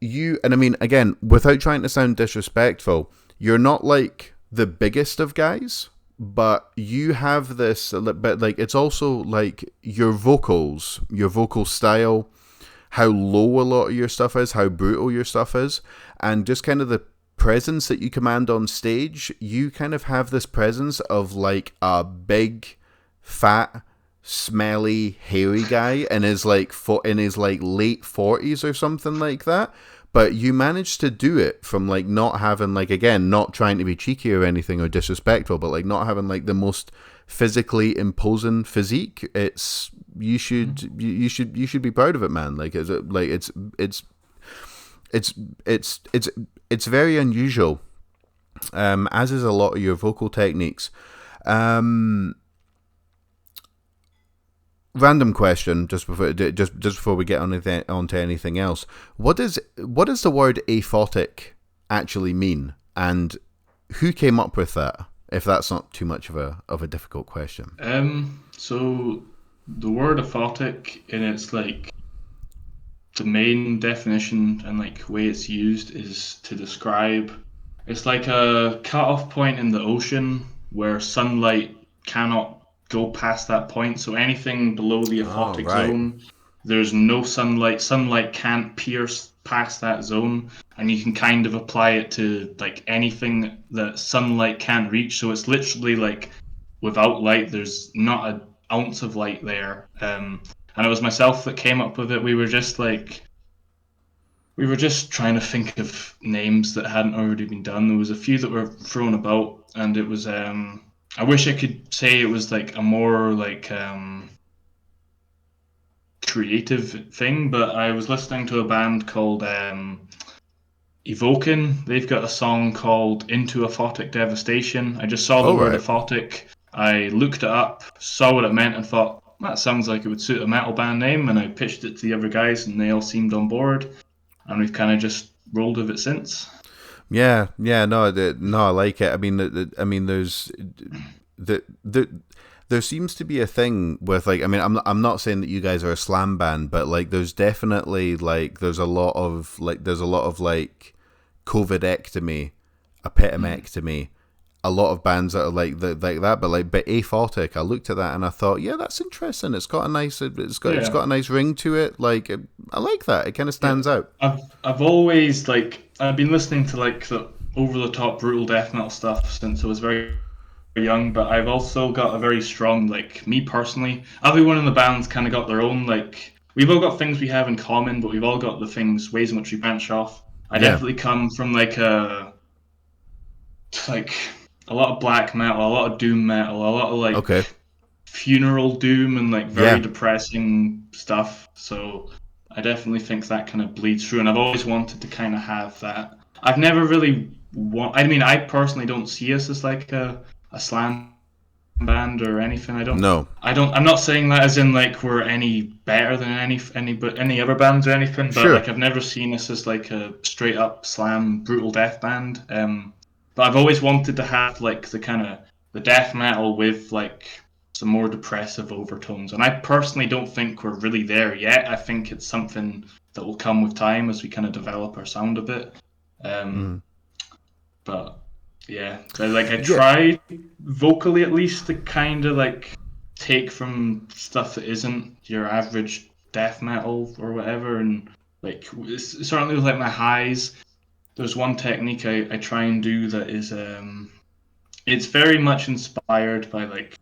and I mean, again, without trying to sound disrespectful, you're not like the biggest of guys, but you have this, but like it's also like your vocal style, how low a lot of your stuff is, how brutal your stuff is, and just kind of the presence that you command on stage. You kind of have this presence of like a big, fat, smelly, hairy guy in his like late 40s or something like that. But you managed to do it from like not having like, again, not trying to be cheeky or anything or disrespectful, but like not having like the most physically imposing physique. You should be proud of it, man. Like it's very unusual, as is a lot of your vocal techniques. Random question, just before we get onto anything else. What does the word aphotic actually mean, and who came up with that? If that's not too much of a difficult question. So the word aphotic in its like the main definition and like way it's used is to describe it's like a cutoff point in the ocean where sunlight cannot go past that point. So anything below the Oh, aphotic right. zone, there's no sunlight. Sunlight can't pierce past that zone, and you can kind of apply it to like anything that sunlight can't reach. So it's literally like without light, there's not an ounce of light there. And it was myself that came up with it. We were just trying to think of names that hadn't already been done. There was a few that were thrown about, and it was. I wish I could say it was like a more like creative thing, but I was listening to a band called Evokin. They've got a song called "Into Aphotic Devastation." I just saw the All word right. aphotic. I looked it up, saw what it meant, and thought that sounds like it would suit a metal band name. And I pitched it to the other guys, and they all seemed on board. And we've kind of just rolled with it since. Yeah, no, I like it. I mean, there's there seems to be a thing with like, I mean, I'm not saying that you guys are a slam band, but like, there's definitely like, there's a lot of like COVIDectomy, epitomectomy. A lot of bands that are like that, but aphotic. I looked at that and I thought, yeah, that's interesting. It's got a nice ring to it. Like I like that. It kind of Yeah. stands out. I've always like I've been listening to like the over the top brutal death metal stuff since I was very young, but I've also got a very strong like me personally. Everyone in the band's kind of got their own like we've all got things we have in common, but we've all got the things ways in which we branch off. I Yeah. definitely come from like a lot of black metal, a lot of doom metal, a lot of Okay. like funeral doom and like very Yeah. depressing stuff. So I definitely think that kind of bleeds through, and I've always wanted to kind of have that. I've never really I mean, I personally don't see us as like a slam band or anything. No. I'm not saying that as in like we're any better than any other bands or anything, but Sure. like I've never seen us as like a straight up slam brutal death band. But I've always wanted to have like the kind of the death metal with like some more depressive overtones. And I personally don't think we're really there yet. I think it's something that will come with time as we kind of develop our sound a bit. But yeah, like I Yeah. try vocally at least to kind of like take from stuff that isn't your average death metal or whatever, and like certainly with like my highs, there's one technique I try and do that is it's very much inspired by like,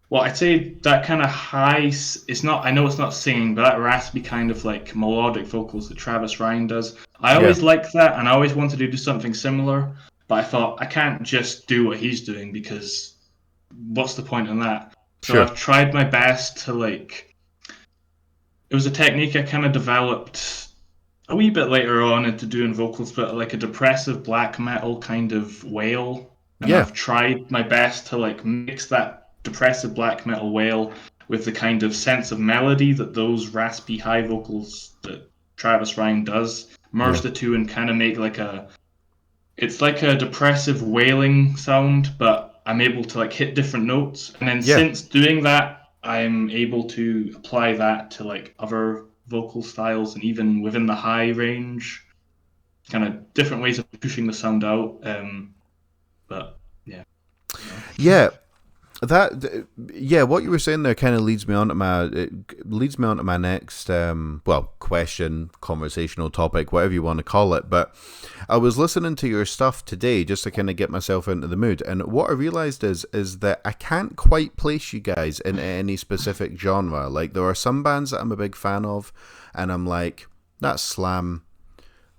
well, I'd say that kind of high. It's not. I know it's not singing, but that raspy kind of like melodic vocals that Travis Ryan does. I Yeah. always liked that, and I always wanted to do something similar. But I thought I can't just do what he's doing because what's the point in that? So Sure. I've tried my best to like. It was a technique I kind of developed a wee bit later on into doing vocals, but like a depressive black metal kind of wail. And Yeah. I've tried my best to like mix that depressive black metal wail with the kind of sense of melody that those raspy high vocals that Travis Ryan does. Merge Yeah. the two and kind of make like a it's like a depressive wailing sound, but I'm able to like hit different notes. And then Yeah. since doing that, I'm able to apply that to like other vocal styles and even within the high range, kind of different ways of pushing the sound out. But yeah, you know. Yeah. That yeah, what you were saying there kind of leads me on to my next question, conversational topic, whatever you want to call it. But I was listening to your stuff today just to kind of get myself into the mood, and what I realized is that I can't quite place you guys in any specific genre. Like there are some bands that I'm a big fan of, and I'm like, that's slam,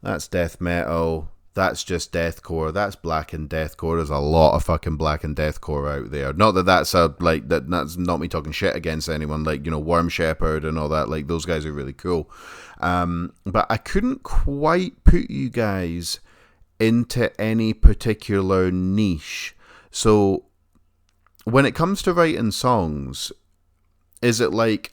that's death metal, that's just deathcore, that's black and deathcore. There's a lot of fucking black and deathcore out there. Not that that's a like that's not me talking shit against anyone, like, you know, Worm Shepherd and all that. Like those guys are really cool. But I couldn't quite put you guys into any particular niche. So when it comes to writing songs, is it like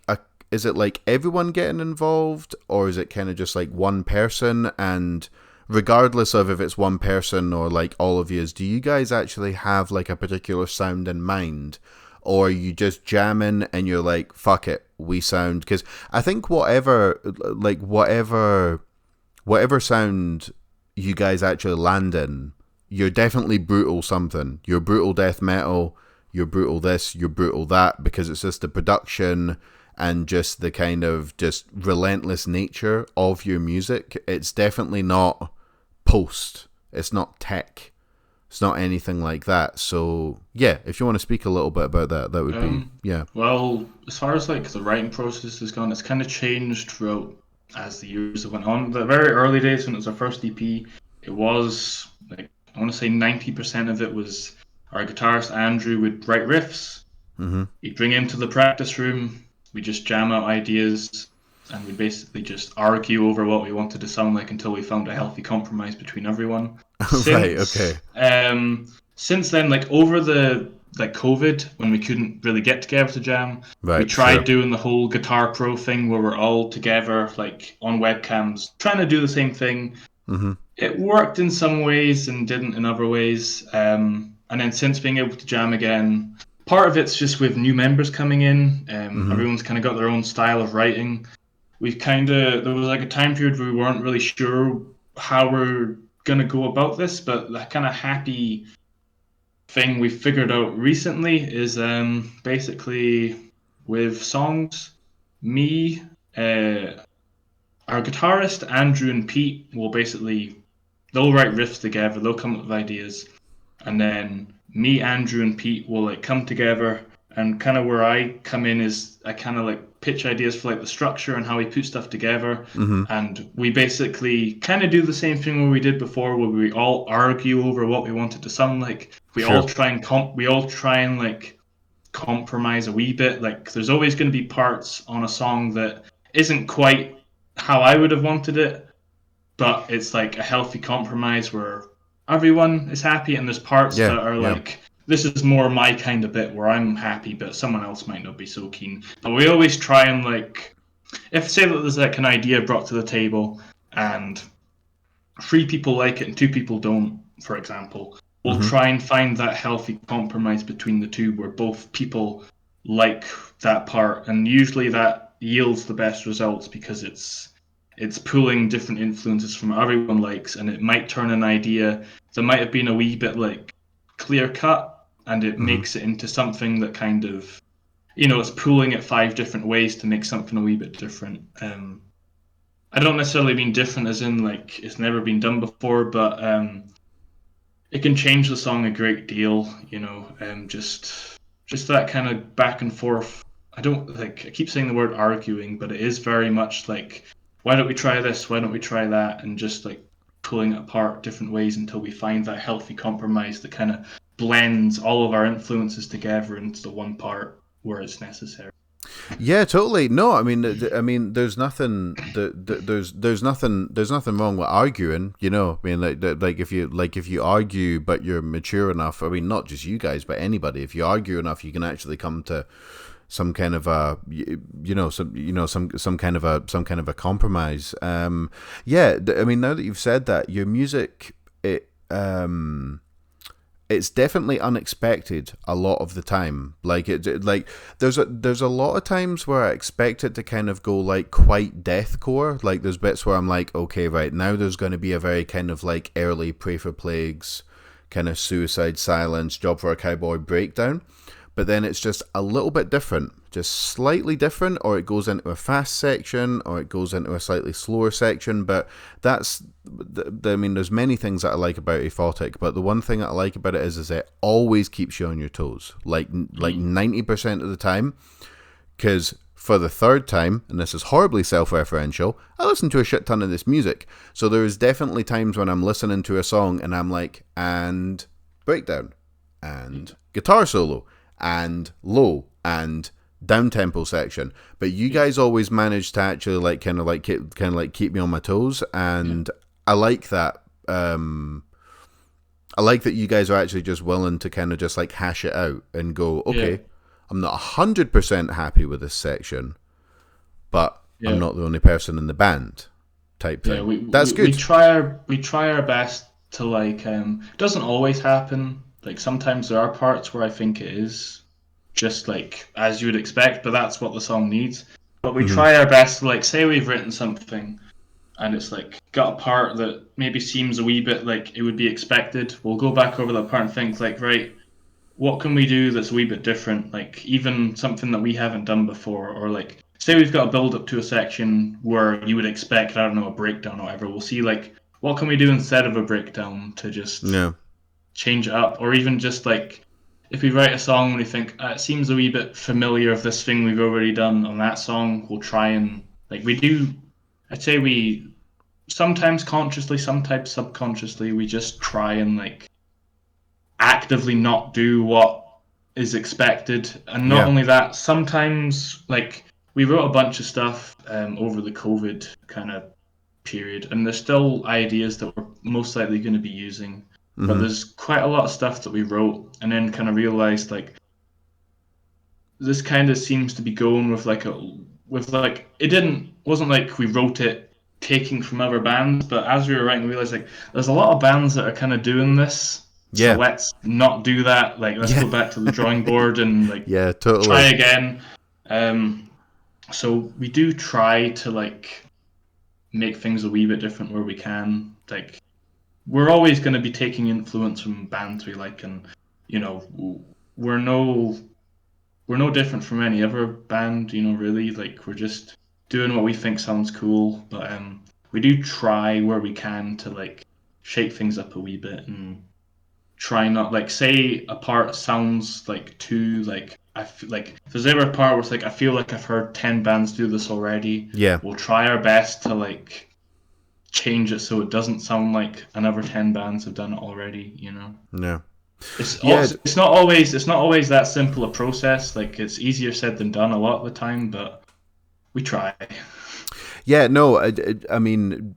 everyone getting involved, or is it kind of just like one person? And regardless of if it's one person or like all of yous, do you guys actually have like a particular sound in mind, or are you just jamming and you're like, fuck it, we sound? Because I think whatever sound you guys actually land in, you're definitely brutal something. You're brutal death metal, you're brutal this, you're brutal that, because it's just the production and just the kind of just relentless nature of your music. It's definitely not post, it's not tech, it's not anything like that. So yeah, if you want to speak a little bit about that, that would be, yeah. Well, as far as like the writing process has gone, it's kind of changed throughout as the years went on. The very early days when it was our first EP, it was like I want to say 90% of it was our guitarist Andrew would write riffs. He'd bring him to the practice room. We just jam out ideas, and we basically just argue over what we wanted to sound like until we found a healthy compromise between everyone. Right, okay. Since then, like over the like COVID, when we couldn't really get together to jam, we Right, tried sure. doing the whole Guitar Pro thing where we're all together, like on webcams, trying to do the same thing. It worked in some ways and didn't in other ways. And then since being able to jam again, part of it's just with new members coming in. Everyone's kind of got their own style of writing. There was like a time period where we weren't really sure how we're gonna go about this, but the kind of happy thing we figured out recently is basically with songs, me, our guitarist Andrew and Pete will basically they'll write riffs together, they'll come up with ideas, and then me, Andrew, and Pete will like come together. And kind of where I come in is I kind of like pitch ideas for like the structure and how we put stuff together. And we basically kind of do the same thing where we did before, where we all argue over what we want it to sound like. We all Sure. try and like compromise a wee bit. Like there's always going to be parts on a song that isn't quite how I would have wanted it, but it's like a healthy compromise where everyone is happy, and there's parts Yeah, that are yeah. like this is more my kind of bit where I'm happy, but someone else might not be so keen. But we always try and like, if say that there's like an idea brought to the table, and 3 people like it and 2 people don't, for example, we'll try and find that healthy compromise between the two where both people like that part, and usually that yields the best results because it's pulling different influences from everyone likes, and it might turn an idea that might have been a wee bit like clear cut, and it makes it into something that kind of, it's pulling it 5 different ways to make something a wee bit different. I don't necessarily mean different as in like it's never been done before, but it can change the song a great deal, just that kind of back and forth. I keep saying the word arguing, but it is very much like, why don't we try this? Why don't we try that? And just like pulling it apart different ways until we find that healthy compromise that kind of blends all of our influences together into the one part where it's necessary. Yeah, totally. No, I mean, there's nothing, there's nothing wrong with arguing. I mean, if you argue, but you're mature enough. I mean, not just you guys, but anybody. If you argue enough, you can actually come to some kind of a, some kind of a compromise. Yeah, I mean, now that you've said that, your music, it's definitely unexpected a lot of the time. Like there's a lot of times where I expect it to kind of go like quite deathcore. Like there's bits where I'm like, okay, right now there's going to be a very kind of like early Pray for Plagues, kind of Suicide Silence, Job for a Cowboy breakdown. But then it's just a little bit different, just slightly different, or it goes into a fast section, or it goes into a slightly slower section. But I mean, there's many things that I like about Aphotic, but the one thing that I like about it is it always keeps you on your toes, like 90% of the time. Because for the third time, and this is horribly self-referential, I listen to a shit ton of this music. So there's definitely times when I'm listening to a song and I'm like, and breakdown, and guitar solo, and low, and down tempo section, but you guys always manage to actually keep me on my toes, and I like that. I like that you guys are actually just willing to kind of just like hash it out and go, okay, I'm not 100% happy with this section, but I'm not the only person in the band, type thing. That's good. We try our best to like. It doesn't always happen. Like sometimes there are parts where I think it is just like as you would expect, but that's what the song needs. But we try our best to like, say we've written something and it's like got a part that maybe seems a wee bit like it would be expected. We'll go back over that part and think like, right, what can we do that's a wee bit different? Like even something that we haven't done before, or like say we've got a build up to a section where you would expect, I don't know, a breakdown or whatever. We'll see like what can we do instead of a breakdown to just change it up, or even just like if we write a song and we think it seems a wee bit familiar of this thing we've already done on that song, we'll try and like I'd say we sometimes consciously, sometimes subconsciously, we just try and like actively not do what is expected. And not only that, sometimes like we wrote a bunch of stuff over the COVID kind of period, and there's still ideas that we're most likely going to be using. But there's quite a lot of stuff that we wrote and then kind of realized like this kind of seems to be going with wasn't like we wrote it taking from other bands, but as we were writing we realized like there's a lot of bands that are kind of doing this. So let's not do that. Like let's go back to the drawing board and like totally try again. So we do try to like make things a wee bit different where we can. Like we're always going to be taking influence from bands we like, and we're no different from any other band. Really, like we're just doing what we think sounds cool. But we do try where we can to like shake things up a wee bit and try not like say a part sounds like too like like if there's ever a part where it's like I feel like I've heard 10 bands do this already. We'll try our best to like change it so it doesn't sound like another 10 bands have done it already. It's not always that simple a process. Like it's easier said than done a lot of the time, but we try. I mean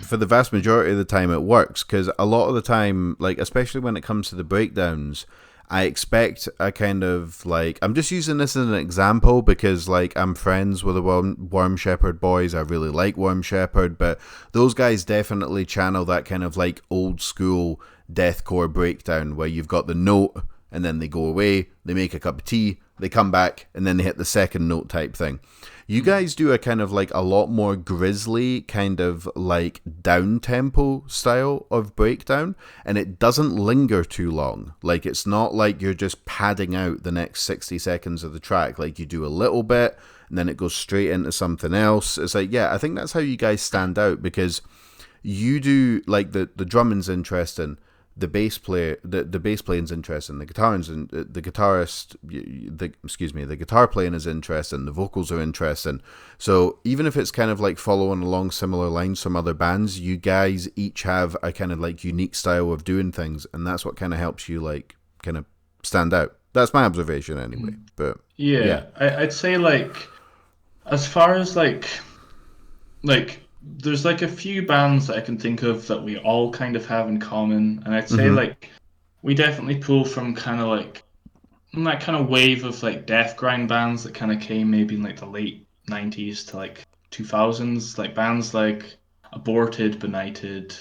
for the vast majority of the time it works, because a lot of the time, like especially when it comes to the breakdowns, I expect a kind of like, I'm just using this as an example because like I'm friends with the Worm Shepherd boys. I really like Worm Shepherd, but those guys definitely channel that kind of like old school deathcore breakdown where you've got the note and then they go away, they make a cup of tea, they come back, and then they hit the second note type thing. You guys do a kind of like a lot more grisly kind of like down tempo style of breakdown, and it doesn't linger too long. Like, it's not like you're just padding out the next 60 seconds of the track. Like, you do a little bit and then it goes straight into something else. It's like, yeah, I think that's how you guys stand out, because you do like the drumming's interesting, the bass player, the bass playing's interesting, the guitar playing is interesting, the vocals are interesting. So even if it's kind of like following along similar lines from other bands, you guys each have a kind of like unique style of doing things, and that's what kind of helps you like kind of stand out. That's my observation anyway. But yeah. I'd say like, as far as like there's like a few bands that I can think of that we all kind of have in common, and I'd say like we definitely pull from kind of like that kind of wave of like death grind bands that kind of came maybe in like the late 90s to like 2000s, like bands like Aborted, Benighted,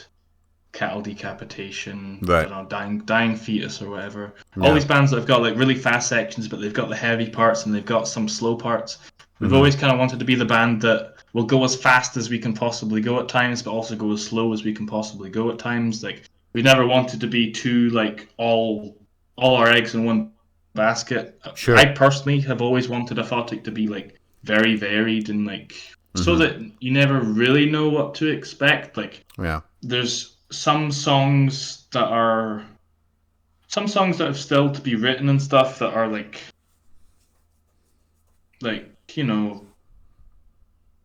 Cattle Decapitation, I right, don't know, Dying Fetus or whatever. All yeah, these bands that have got like really fast sections, but they've got the heavy parts and they've got some slow parts. We've always kind of wanted to be the band that will go as fast as we can possibly go at times, but also go as slow as we can possibly go at times. Like, we never wanted to be too like all our eggs in one basket. I sure, personally have always wanted Aphotic to be like very varied and like so that you never really know what to expect. Like, yeah, there's some songs that have still to be written and stuff that are like you know,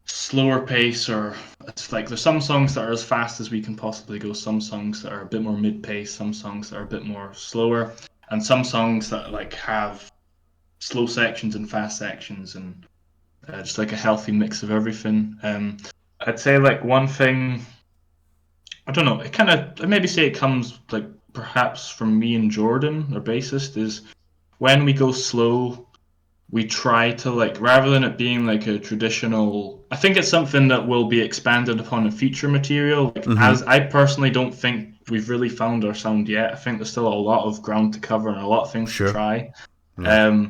slower pace, or it's like there's some songs that are as fast as we can possibly go, some songs that are a bit more mid-pace, some songs that are a bit more slower, and some songs that like have slow sections and fast sections, and just like a healthy mix of everything. I'd say like one thing, I don't know, I'd maybe say it comes like perhaps from me and Jordan, our bassist, is when we go slow, we try to like, rather than it being like a traditional, I think it's something that will be expanded upon in future material. Like, as I personally don't think we've really found our sound yet. I think there's still a lot of ground to cover and a lot of things to sure, try. yeah,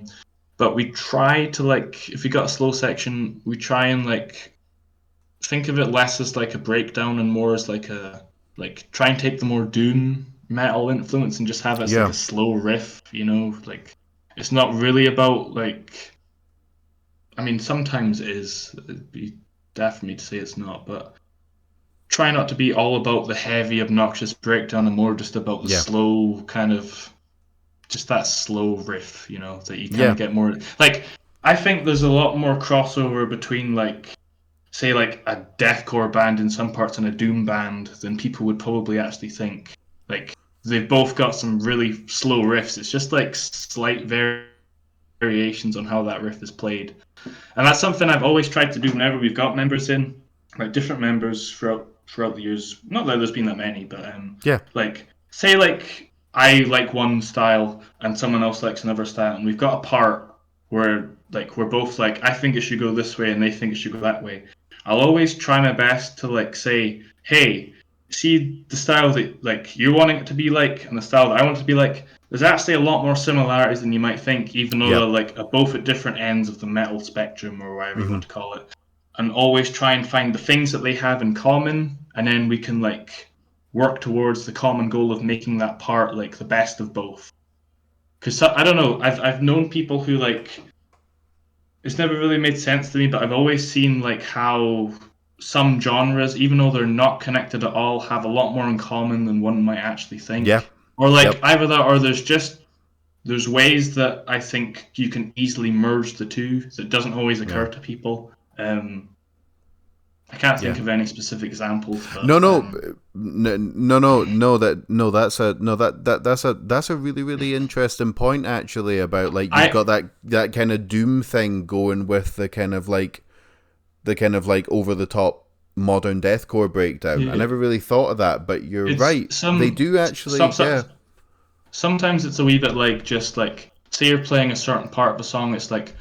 But we try to like, if we got a slow section, we try and like think of it less as like a breakdown and more as like try and take the more doom metal influence and just have it as like yeah, a slow riff, you know, like it's not really about like, I mean, sometimes it is. It'd be daft for me to say it's not, but try not to be all about the heavy, obnoxious breakdown and more just about the yeah, slow kind of, just that slow riff, you know, that you kind yeah, of get more. Like, I think there's a lot more crossover between, like, say, like a deathcore band in some parts and a doom band than people would probably actually think. Like, they've both got some really slow riffs. It's just like slight variations on how that riff is played. And that's something I've always tried to do whenever we've got members in, like different members throughout the years. Not that there's been that many, but yeah, like say like I like one style and someone else likes another style, and we've got a part where like we're both like, I think it should go this way and they think it should go that way. I'll always try my best to like say, hey, see the style that like you're wanting it to be like and the style that I want it to be like, there's actually a lot more similarities than you might think, even though yeah, they're like both at different ends of the metal spectrum or whatever you want to call it. And always try and find the things that they have in common, and then we can like work towards the common goal of making that part like the best of both. Because I don't know, I've known people who like, it's never really made sense to me, but I've always seen like how some genres, even though they're not connected at all, have a lot more in common than one might actually yeah, think. Or like yep, either that, or there's ways that I think you can easily merge the two that doesn't always yeah. occur to people. I can't Yeah. think of any specific examples, No, but no, no. That's a really really interesting point actually about like you've I got that kind of doom thing going with the kind of like over the top modern deathcore breakdown. I yeah, never really thought of that, but you're it's right. They do actually, yeah, sometimes it's a wee bit like, just like say you're playing a certain part of a song, it's like,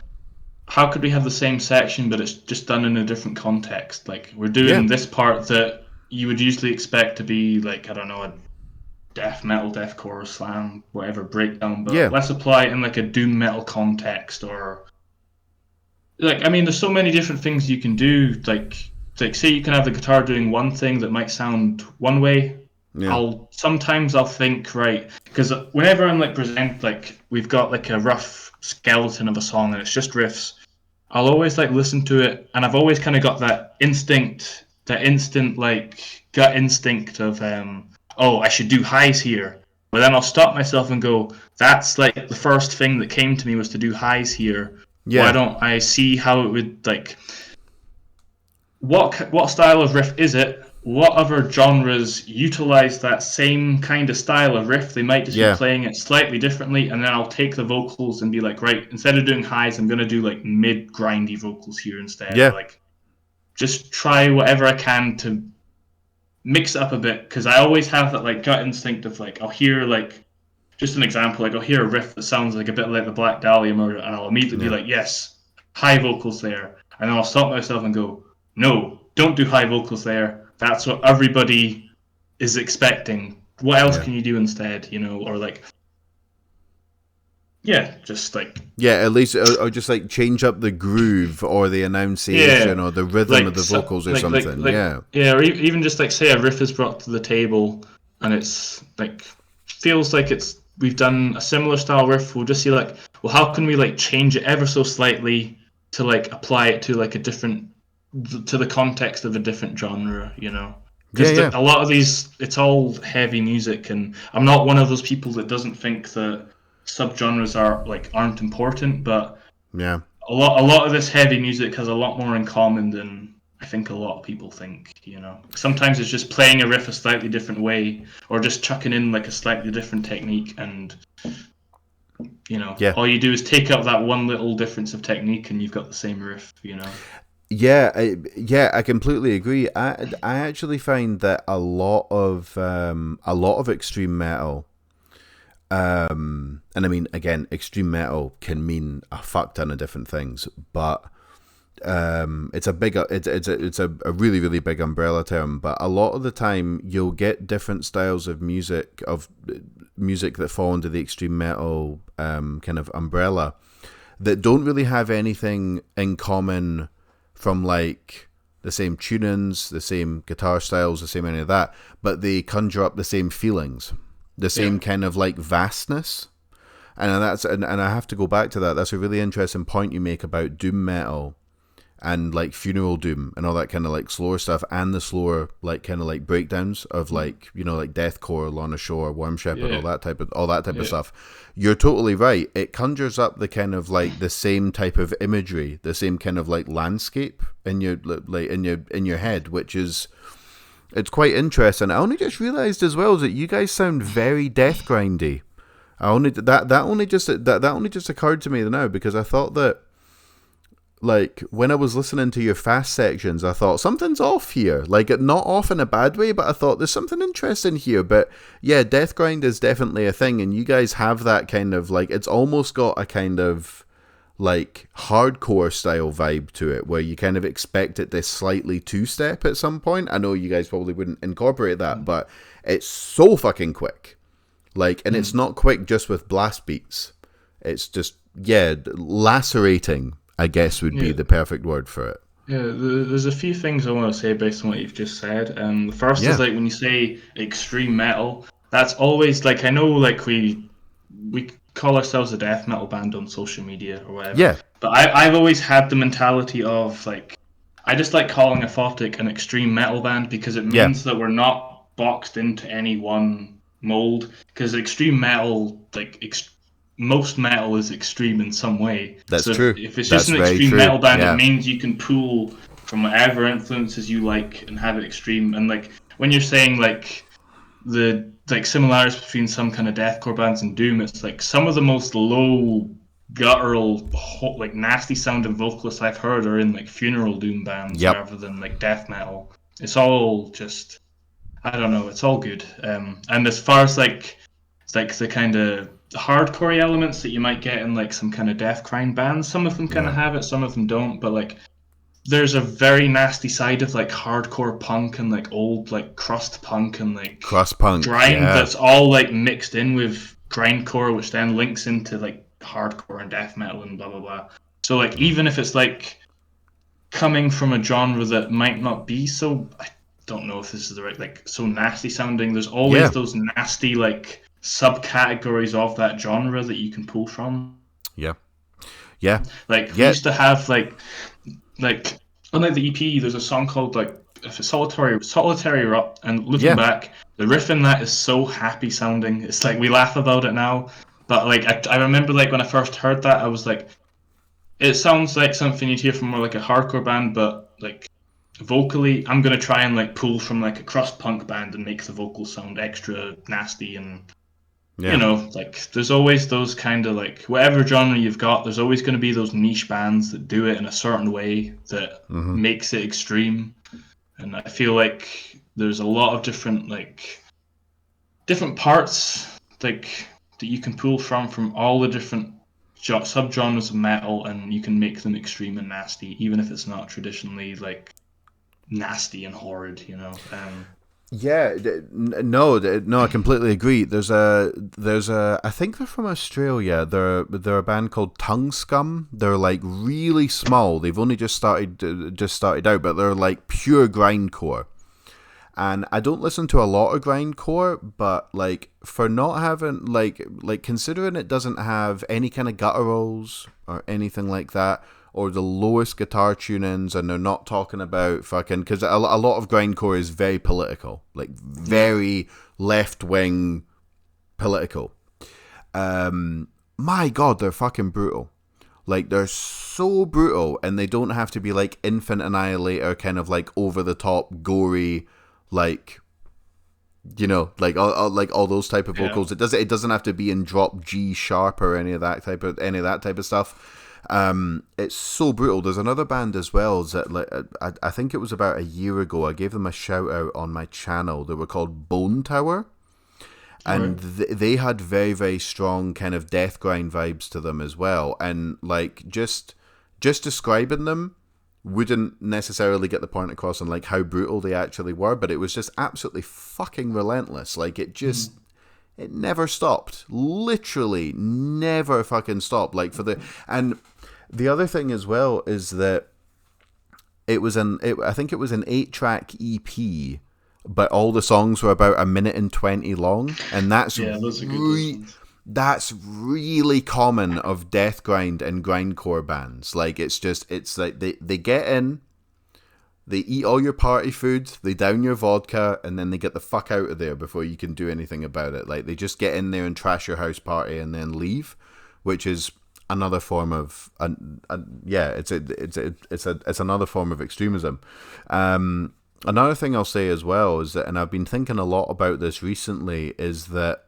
how could we have the same section but it's just done in a different context? Like, we're yeah, doing this part that you would usually expect to be like, I don't know, death metal, deathcore, slam, whatever breakdown, but Yeah, let's apply it in like a doom metal context, or like, I mean, there's so many different things you can do. Like say you can have the guitar doing one thing that might sound one way. yeah, I'll think, right, because whenever I'm like present, like we've got like a rough skeleton of a song and it's just riffs. I'll always like listen to it, and I've always kind of got that instinct, that instant like gut instinct of oh, I should do highs here. But then I'll stop myself and go, that's like the first thing that came to me was to do highs here. Why yeah, don't I see how it would like what style of riff is it? What other genres utilize that same kind of style of riff? They might just be yeah, playing it slightly differently, and then I'll take the vocals and be like, right, instead of doing highs, I'm gonna do like mid grindy vocals here instead, or yeah, like just try whatever I can to mix it up a bit. Because I always have that like gut instinct of like I'll hear like just an example, like I'll hear a riff that sounds like a bit like the Black Dahlia murder, and I'll immediately be yeah, like, yes, high vocals there. And then I'll stop myself and go, no, don't do high vocals there. That's what everybody is expecting. What else yeah. can you do instead, you know? Or like, yeah, just like, Yeah, at least, or just like change up the groove or the enunciation yeah, or the rhythm of like, the vocals or like, something. Yeah, yeah, or even just like say a riff is brought to the table and it's like, feels like we've done a similar style riff. We'll just see like, well, how can we like change it ever so slightly to like apply it to like a different, to the context of a different genre, you know? yeah, Because yeah, a lot of these, it's all heavy music, and I'm not one of those people that doesn't think that subgenres aren't important, but yeah. a lot of this heavy music has a lot more in common than I think a lot of people think, you know. Sometimes it's just playing a riff a slightly different way, or just chucking in like a slightly different technique, and you know, Yeah, all you do is take out that one little difference of technique and you've got the same riff, you know. yeah, I completely agree. I actually find that a lot of extreme metal, and I mean again, extreme metal can mean a fuck ton of different things, but it's a big, it's a really really big umbrella term. But a lot of the time, you'll get different styles of music that fall under the extreme metal kind of umbrella that don't really have anything in common from like the same tunings, the same guitar styles, the same any of that, but they conjure up the same feelings, the Yeah. same kind of like vastness. And I have to go back to that. That's a really interesting point you make about doom metal and like funeral doom and all that kind of like slower stuff, and the slower like kind of like breakdowns of like, you know, like deathcore, Lorna Shore, Worm Shepherd, Yeah. all that type of Yeah. stuff. You're totally right. It conjures up the kind of like the same type of imagery, the same kind of like landscape in your like in your head, which is, it's quite interesting. I only just realized as well that you guys sound very death grindy. I only that only just occurred to me now, because I thought that, like, when I was listening to your fast sections, I thought something's off here. Like, not off in a bad way, but I thought there's something interesting here. But yeah, death grind is definitely a thing, and you guys have that kind of like, it's almost got a kind of like hardcore style vibe to it, where you kind of expect it to slightly two-step at some point. I know you guys probably wouldn't incorporate that, but it's so fucking quick. Like, and it's not quick just with blast beats. It's just, yeah, lacerating, I guess, would be Yeah. the perfect word for it. Yeah, there's a few things I want to say based on what you've just said. The first is Yeah, like when you say extreme metal, that's always like, I know like we call ourselves a death metal band on social media or whatever, yeah, but I've always had the mentality of like, I just like calling Aphotic an extreme metal band because it yeah. means that we're not boxed into any one mold. Because extreme metal, like most metal is extreme in some way. That's So true. if it's just That's an very extreme true. metal band, it Yeah, means you can pull from whatever influences you like and have it extreme. And like when you're saying like the like similarities between some kind of deathcore bands and doom, it's like some of the most low guttural like nasty sounding vocalists I've heard are in like funeral doom bands yep, rather than like death metal. It's all just, I don't know, it's all good. And as far as like it's like the kind of hardcore elements that you might get in like some kind of death grind bands, some of them kind of yeah, have it, some of them don't. But like there's a very nasty side of like hardcore punk and like old like crust punk and like Crust punk, grind yeah. that's all like mixed in with grindcore, which then links into like hardcore and death metal and blah blah blah. So like even if it's like coming from a genre that might not be so, I don't know if this is the right, like so nasty sounding, there's always Yeah, those nasty like subcategories of that genre that you can pull from. yeah, yeah, Like we yeah, used to have like on like the EP, there's a song called like if it's solitary Rut, and looking yeah. back, the riff in that is so happy sounding. It's like we laugh about it now, but like I remember like when I first heard that, I was like, it sounds like something you'd hear from more like a hardcore band, but like vocally, I'm gonna try and like pull from like a crust punk band and make the vocals sound extra nasty and Yeah. like there's always those kind of like whatever genre you've got, there's always going to be those niche bands that do it in a certain way that Mm-hmm. makes it extreme. And I feel like there's a lot of different parts like that you can pull from all the different subgenres of metal, and you can make them extreme and nasty, even if it's not traditionally like nasty and horrid. Yeah, no, I completely agree. There's a, I think they're from Australia. They're a band called Tongue Scum. They're like really small. They've only just started out, but they're like pure grindcore. And I don't listen to a lot of grindcore, but like for not having like considering it doesn't have any kind of gutturals or anything like that, or the lowest guitar tunings, and they're not talking about fucking, because a lot of grindcore is very political, like very left wing political. My God, they're fucking brutal. Like they're so brutal, and they don't have to be like Infant Annihilator, kind of like over the top, gory, like like all those type of Yeah. vocals. It doesn't have to be in drop G sharp or any of that type of stuff. It's so brutal. There's another band as well that like I think it was about a year ago. I gave them a shout out on my channel. They were called Bone Tower, and they had very very strong kind of death grind vibes to them as well. And like just describing them wouldn't necessarily get the point across on like how brutal they actually were, but it was just absolutely fucking relentless. Like it never stopped. Literally never fucking stopped. Like and the other thing as well is that I think it was an 8-track EP, but all the songs were about 1:20 long, and that's Yeah, those are good. Those ones. that's really common of death grind and grindcore bands. Like it's like they get in, they eat all your party food, they down your vodka, and then they get the fuck out of there before you can do anything about it. Like they just get in there and trash your house party and then leave, which is another form of it's another form of extremism. Another thing I'll say as well is that, and I've been thinking a lot about this recently, is that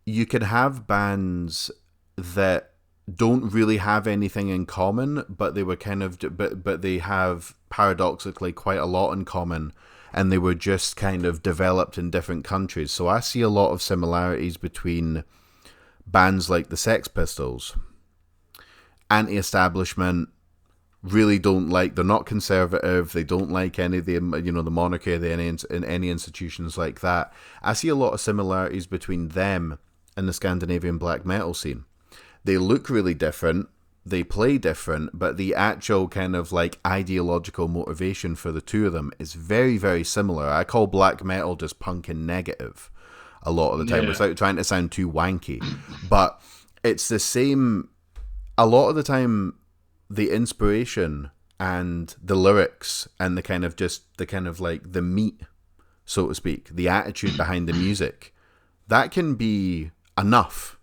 you can have bands that don't really have anything in common, but they were kind of, but they have paradoxically quite a lot in common, and they were just kind of developed in different countries. So I see a lot of similarities between bands like the Sex Pistols, anti-establishment, really don't like, they're not conservative, they don't like any of the the monarchy, any institutions like that. I see a lot of similarities between them and the Scandinavian black metal scene. They look really different, they play different, but the actual kind of like ideological motivation for the two of them is very, very similar. I call black metal just punk and negative a lot of the time, without trying to sound too wanky. But it's the same. A lot of the time, the inspiration and the lyrics and the kind of like the meat, so to speak, the attitude behind the music, that can be enough,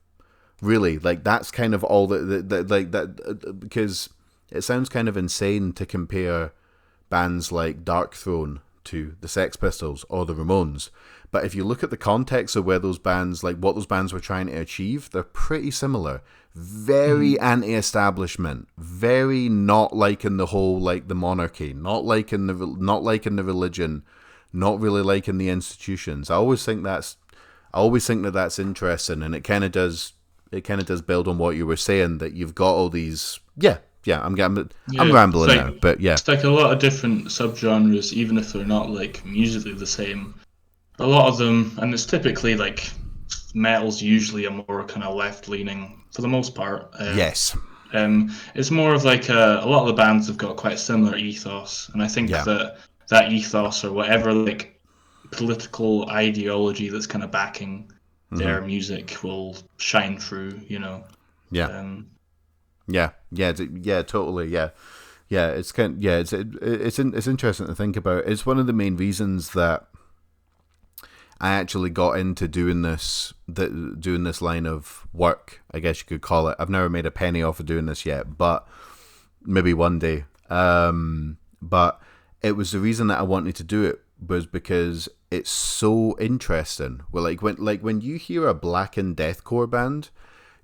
really. Like that's kind of all that because it sounds kind of insane to compare bands like Dark Throne to the Sex Pistols or the Ramones, but if you look at the context of where those bands, like what those bands were trying to achieve, they're pretty similar. Very anti-establishment, very not liking the whole, like the monarchy, not liking the religion, not really liking the institutions. I always think that that's interesting, and it kind of does build on what you were saying, that you've got all these yeah, I'm Yeah, rambling now, but yeah. it's like a lot of different subgenres, even if they're not like musically the same. A lot of them, and it's typically like metal's usually a more kind of left leaning for the most part. Yes. It's more of like a lot of the bands have got quite a similar ethos, and I think Yeah. that ethos or whatever like political ideology that's kind of backing their music will shine through. Yeah. Um, Yeah, totally. Yeah. Yeah, it's interesting to think about. It's one of the main reasons that I actually got into doing this line of work, I guess you could call it. I've never made a penny off of doing this yet, but maybe one day. But it was the reason that I wanted to do it was because it's so interesting. Well, when you hear a blackened deathcore band,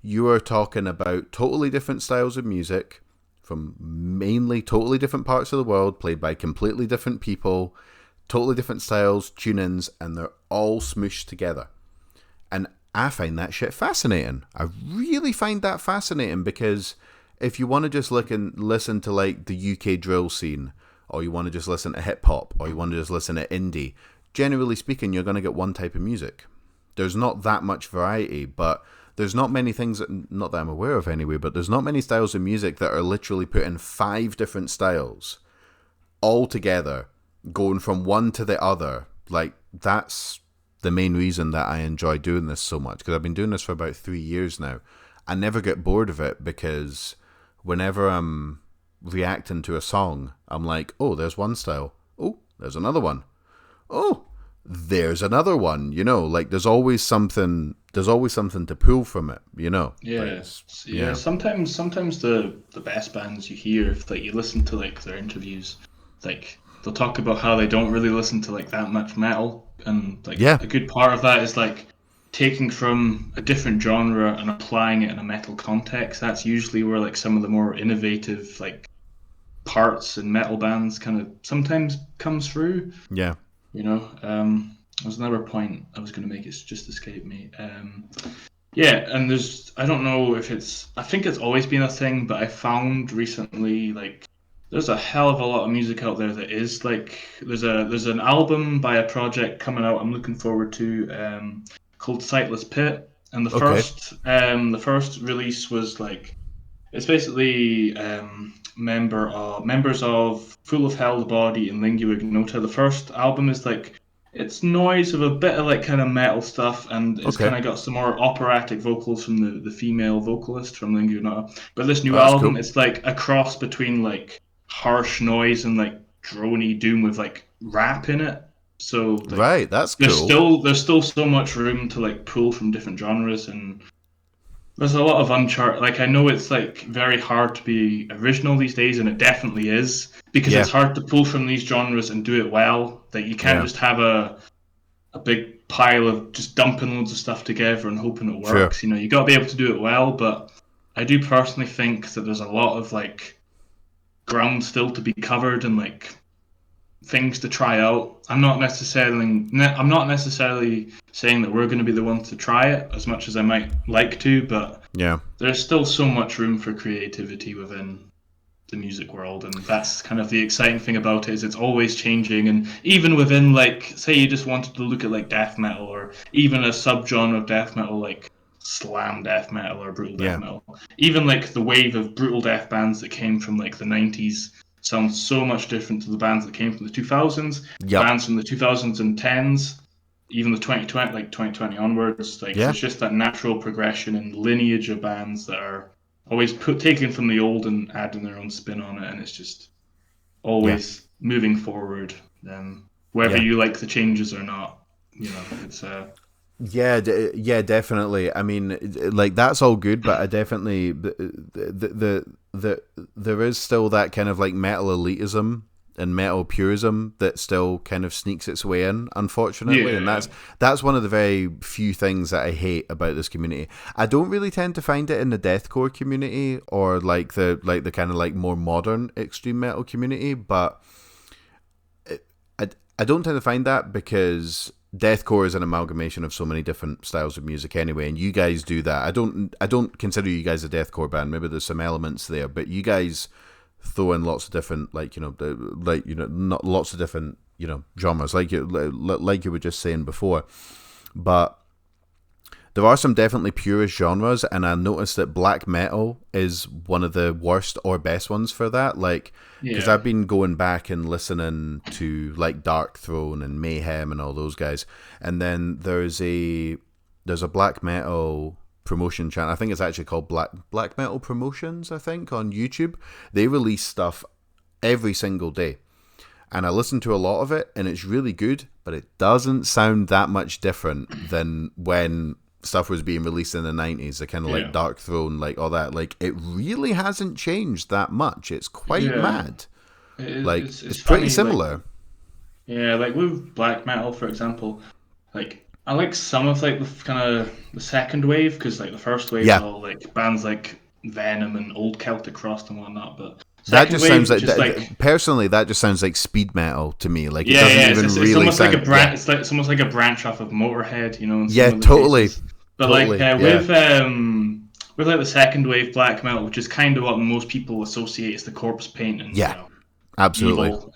you are talking about totally different styles of music from mainly totally different parts of the world, played by completely different people, totally different styles, tune-ins, and they're all smooshed together. And I find that shit fascinating. I really find that fascinating because if you want to just listen to like the UK drill scene, or you want to just listen to hip hop, or you want to just listen to indie, generally speaking, you're going to get one type of music. There's not that much variety, but there's not many things, not that I'm aware of anyway, but there's not many styles of music that are literally put in 5 different styles all together, going from one to the other. Like, that's the main reason that I enjoy doing this so much, because I've been doing this for about 3 years now. I never get bored of it because whenever I'm reacting to a song, I'm like, oh, there's one style. Oh, there's another one. Oh, there's another one. Like there's always something to pull from it. Yeah, yeah. Sometimes the best bands you hear, if like you listen to like their interviews, like they'll talk about how they don't really listen to like that much metal, and like Yeah, a good part of that is like taking from a different genre and applying it in a metal context. That's usually where like some of the more innovative like parts in metal bands kind of sometimes comes through. yeah. There's another point I was going to make. It's just escaped me. Yeah, and I don't know if I think it's always been a thing, but I found recently, like, there's a hell of a lot of music out there that is, like, there's an album by a project coming out I'm looking forward to, called Sightless Pit, and Okay. the first release was, like, it's basically members of Full of Hell, the Body, and Lingua Ignota. The first album is like it's noise of a bit of like kind of metal stuff, and it's Okay. kind of got some more operatic vocals from the female vocalist from Lingua Ignota. But this new Oh, that's album, cool. it's like a cross between like harsh noise and like drony doom with like rap in it. So like Right, that's cool. there's still so much room to like pull from different genres, and there's a lot of uncharted. Like I know it's like very hard to be original these days, and it definitely is because Yeah, it's hard to pull from these genres and do it well. That you can't yeah. just have a big pile of just dumping loads of stuff together and hoping it Sure. works. You got to be able to do it well. But I do personally think that there's a lot of like ground still to be covered and like things to try out. I'm not necessarily saying that we're going to be the ones to try it as much as I might like to, but Yeah. there's still so much room for creativity within the music world, and that's kind of the exciting thing about it is it's always changing. And even within like say you just wanted to look at like death metal or even a subgenre of death metal like slam death metal or brutal death Yeah. metal, even like the wave of brutal death bands that came from like the 90s sounds so much different to the bands that came from the 2000s, Yep. bands from the 2010s, even the 2020, like 2020 onwards. Like Yeah. there's just that natural progression and lineage of bands that are always taken from the old and adding their own spin on it, and it's just Yeah. always moving forward. Whether Yeah. you like the changes or not, it's Yeah, definitely. I mean, like that's all good, but I definitely there is still that kind of like metal elitism and metal purism that still kind of sneaks its way in, unfortunately, and yeah, that's one of the very few things that I hate about this community. I don't really tend to find it in the deathcore community or like the kind of like more modern extreme metal community, but I don't tend to find that because deathcore is an amalgamation of so many different styles of music anyway, and you guys do that. I don't consider you guys a deathcore band. Maybe there's some elements there, but you guys throw in lots of different, not lots of different, genres, like you were just saying before. But there are some definitely purist genres, and I noticed that black metal is one of the worst or best ones for that. Like, because I've been going back and listening to like Dark Throne and Mayhem and all those guys, and then there's a black metal promotion channel. I think it's actually called Black Metal Promotions, I think, on YouTube. They release stuff every single day, and I listen to a lot of it, and it's really good, but it doesn't sound that much different than when stuff was being released in the 90s, the kind of like Dark Throne, like all that. Like, it really hasn't changed that much. It's quite mad. It's pretty similar. Like with black metal, for example, like I like some of like the kind of the second wave, because like the first wave is all like bands like Venom and Old Celtic Frost and whatnot, but that just sounds like personally, that just sounds like speed metal to me. Like, it doesn't even really almost sound. Like a branch. It's almost like a branch off of Motorhead, In Totally. Cases. But with like the second wave black metal, which is kind of what most people associate as the corpse paint and absolutely. Evil.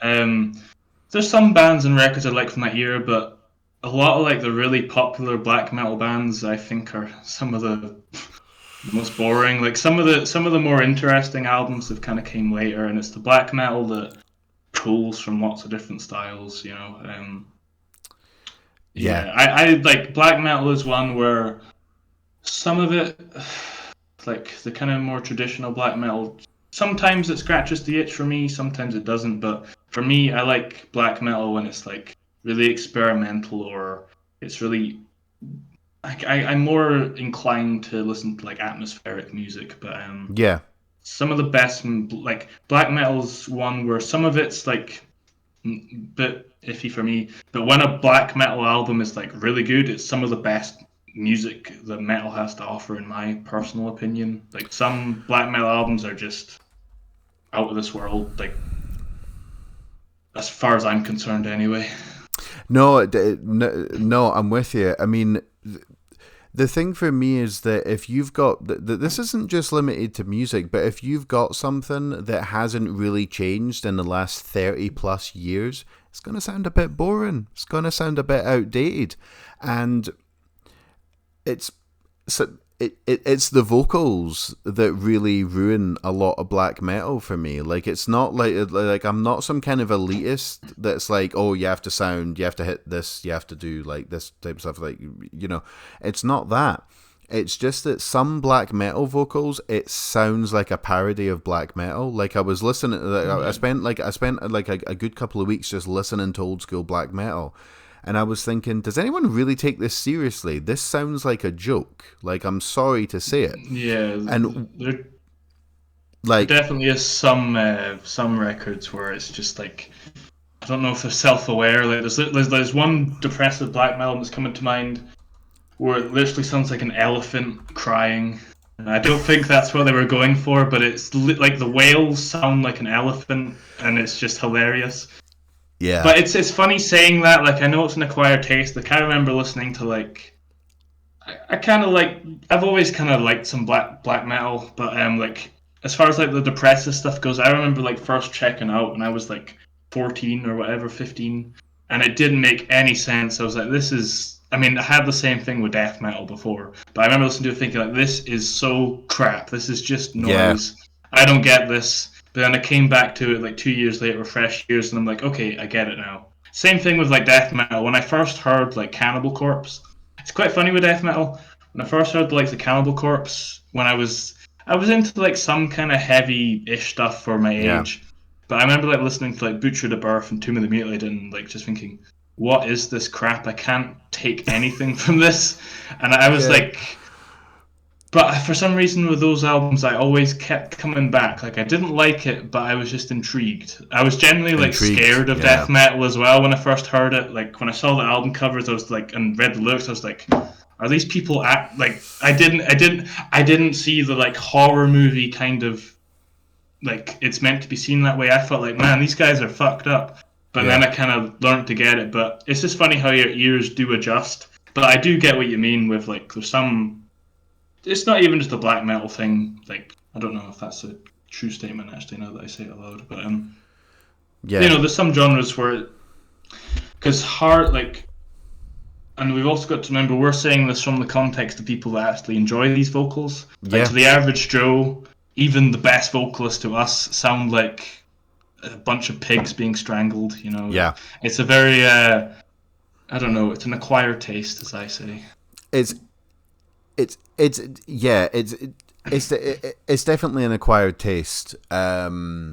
There's some bands and records I like from that era, but a lot of like the really popular black metal bands I think are some of the most boring. Like some of the more interesting albums have kind of came later, and it's the black metal that pulls from lots of different styles. I like black metal is one where some of it, like the kind of more traditional black metal, sometimes it scratches the itch for me, sometimes it doesn't. But for me, I like black metal when it's like really experimental, or it's really. I'm more inclined to listen to like atmospheric music, but some of the best, like black metal's one where some of it's like a bit iffy for me, but when a black metal album is like really good, it's some of the best music that metal has to offer, in my personal opinion. Like some black metal albums are just out of this world, like as far as I'm concerned anyway. No, I'm with you. I mean, the thing for me is that if you've got this isn't just limited to music, but if you've got something that hasn't really changed in the last 30 plus years, it's going to sound a bit boring. It's going to sound a bit outdated, and it's the vocals that really ruin a lot of black metal for me. Like, it's not like I'm not some kind of elitist that's like, oh, you have to hit this, you have to do like this type of stuff. Like, it's not that. It's just that some black metal vocals, it sounds like a parody of black metal. Like, I was listening, I spent a good couple of weeks just listening to old school black metal. And I was thinking, does anyone really take this seriously? This sounds like a joke. Like, I'm sorry to say it. Yeah, and there definitely is some records where it's just like, I don't know if they're self-aware. Like, there's one depressive black metal that's coming to mind where it literally sounds like an elephant crying. And I don't think that's what they were going for, but it's like the wails sound like an elephant, and it's just hilarious. Yeah. But it's funny saying that. Like, I know it's an acquired taste. Like, I remember listening to like, I kind of like, I've always kind of liked some black metal, but like as far as like the depressive stuff goes, I remember like first checking out when I was like 14 or whatever, 15, and it didn't make any sense. I was like, this is. I mean, I had the same thing with death metal before, but I remember listening to it thinking like, this is so crap. This is just noise. Yeah. I don't get this. But then I came back to it like 2 years later, fresh ears, and I'm like, okay, I get it now. Same thing with like death metal. When I first heard like Cannibal Corpse, it's quite funny with death metal. When I first heard like the Cannibal Corpse, when I was into like some kind of heavy-ish stuff for my age, but I remember like listening to like Butcher the Birth and Tomb of the Mutilated, and like just thinking, what is this crap? I can't take anything from this. And I was like. But for some reason with those albums, I always kept coming back. Like, I didn't like it, but I was just intrigued. I was generally like scared of death metal as well when I first heard it. Like, when I saw the album covers, I was like, and read the lyrics, I was like, are these people act like? I didn't see the like horror movie kind of like it's meant to be seen that way. I felt like, man, these guys are fucked up. but Yeah. then I kind of learned to get it. But it's just funny how your ears do adjust. But I do get what you mean with like there's some. It's not even just a black metal thing. Like I don't know if that's a true statement actually. Now that I say it aloud, but Yeah. there's some genres where because hard like. And we've also got to remember we're saying this from the context of people that actually enjoy these vocals. Like Yeah. to the average Joe, even the best vocalists to us sound like a bunch of pigs being strangled. Yeah. It's a very I don't know. It's an acquired taste, as I say. It's it's yeah. It's definitely an acquired taste. Right.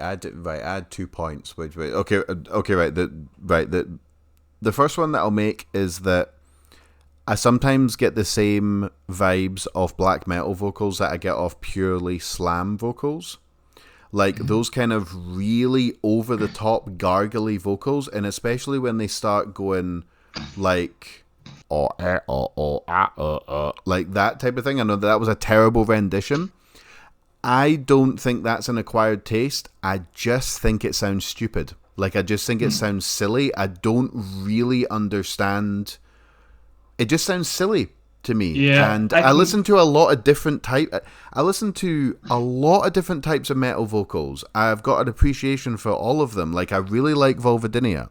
Add 2 points. Wait. Okay. Okay. Right. The first one that I'll make is that I sometimes get the same vibes of black metal vocals that I get off purely slam vocals. Like those kind of really over the top gargly vocals, and especially when they start going like like that type of thing. I know that was a terrible rendition. I don't think that's an acquired taste. I just think it sounds stupid. Like, I just think it sounds silly. I don't really understand. It just sounds silly to me. Yeah, And I listen to a lot of different I listen to a lot of different types of metal vocals. I've got an appreciation for all of them. Like, I really like Vulvodynia.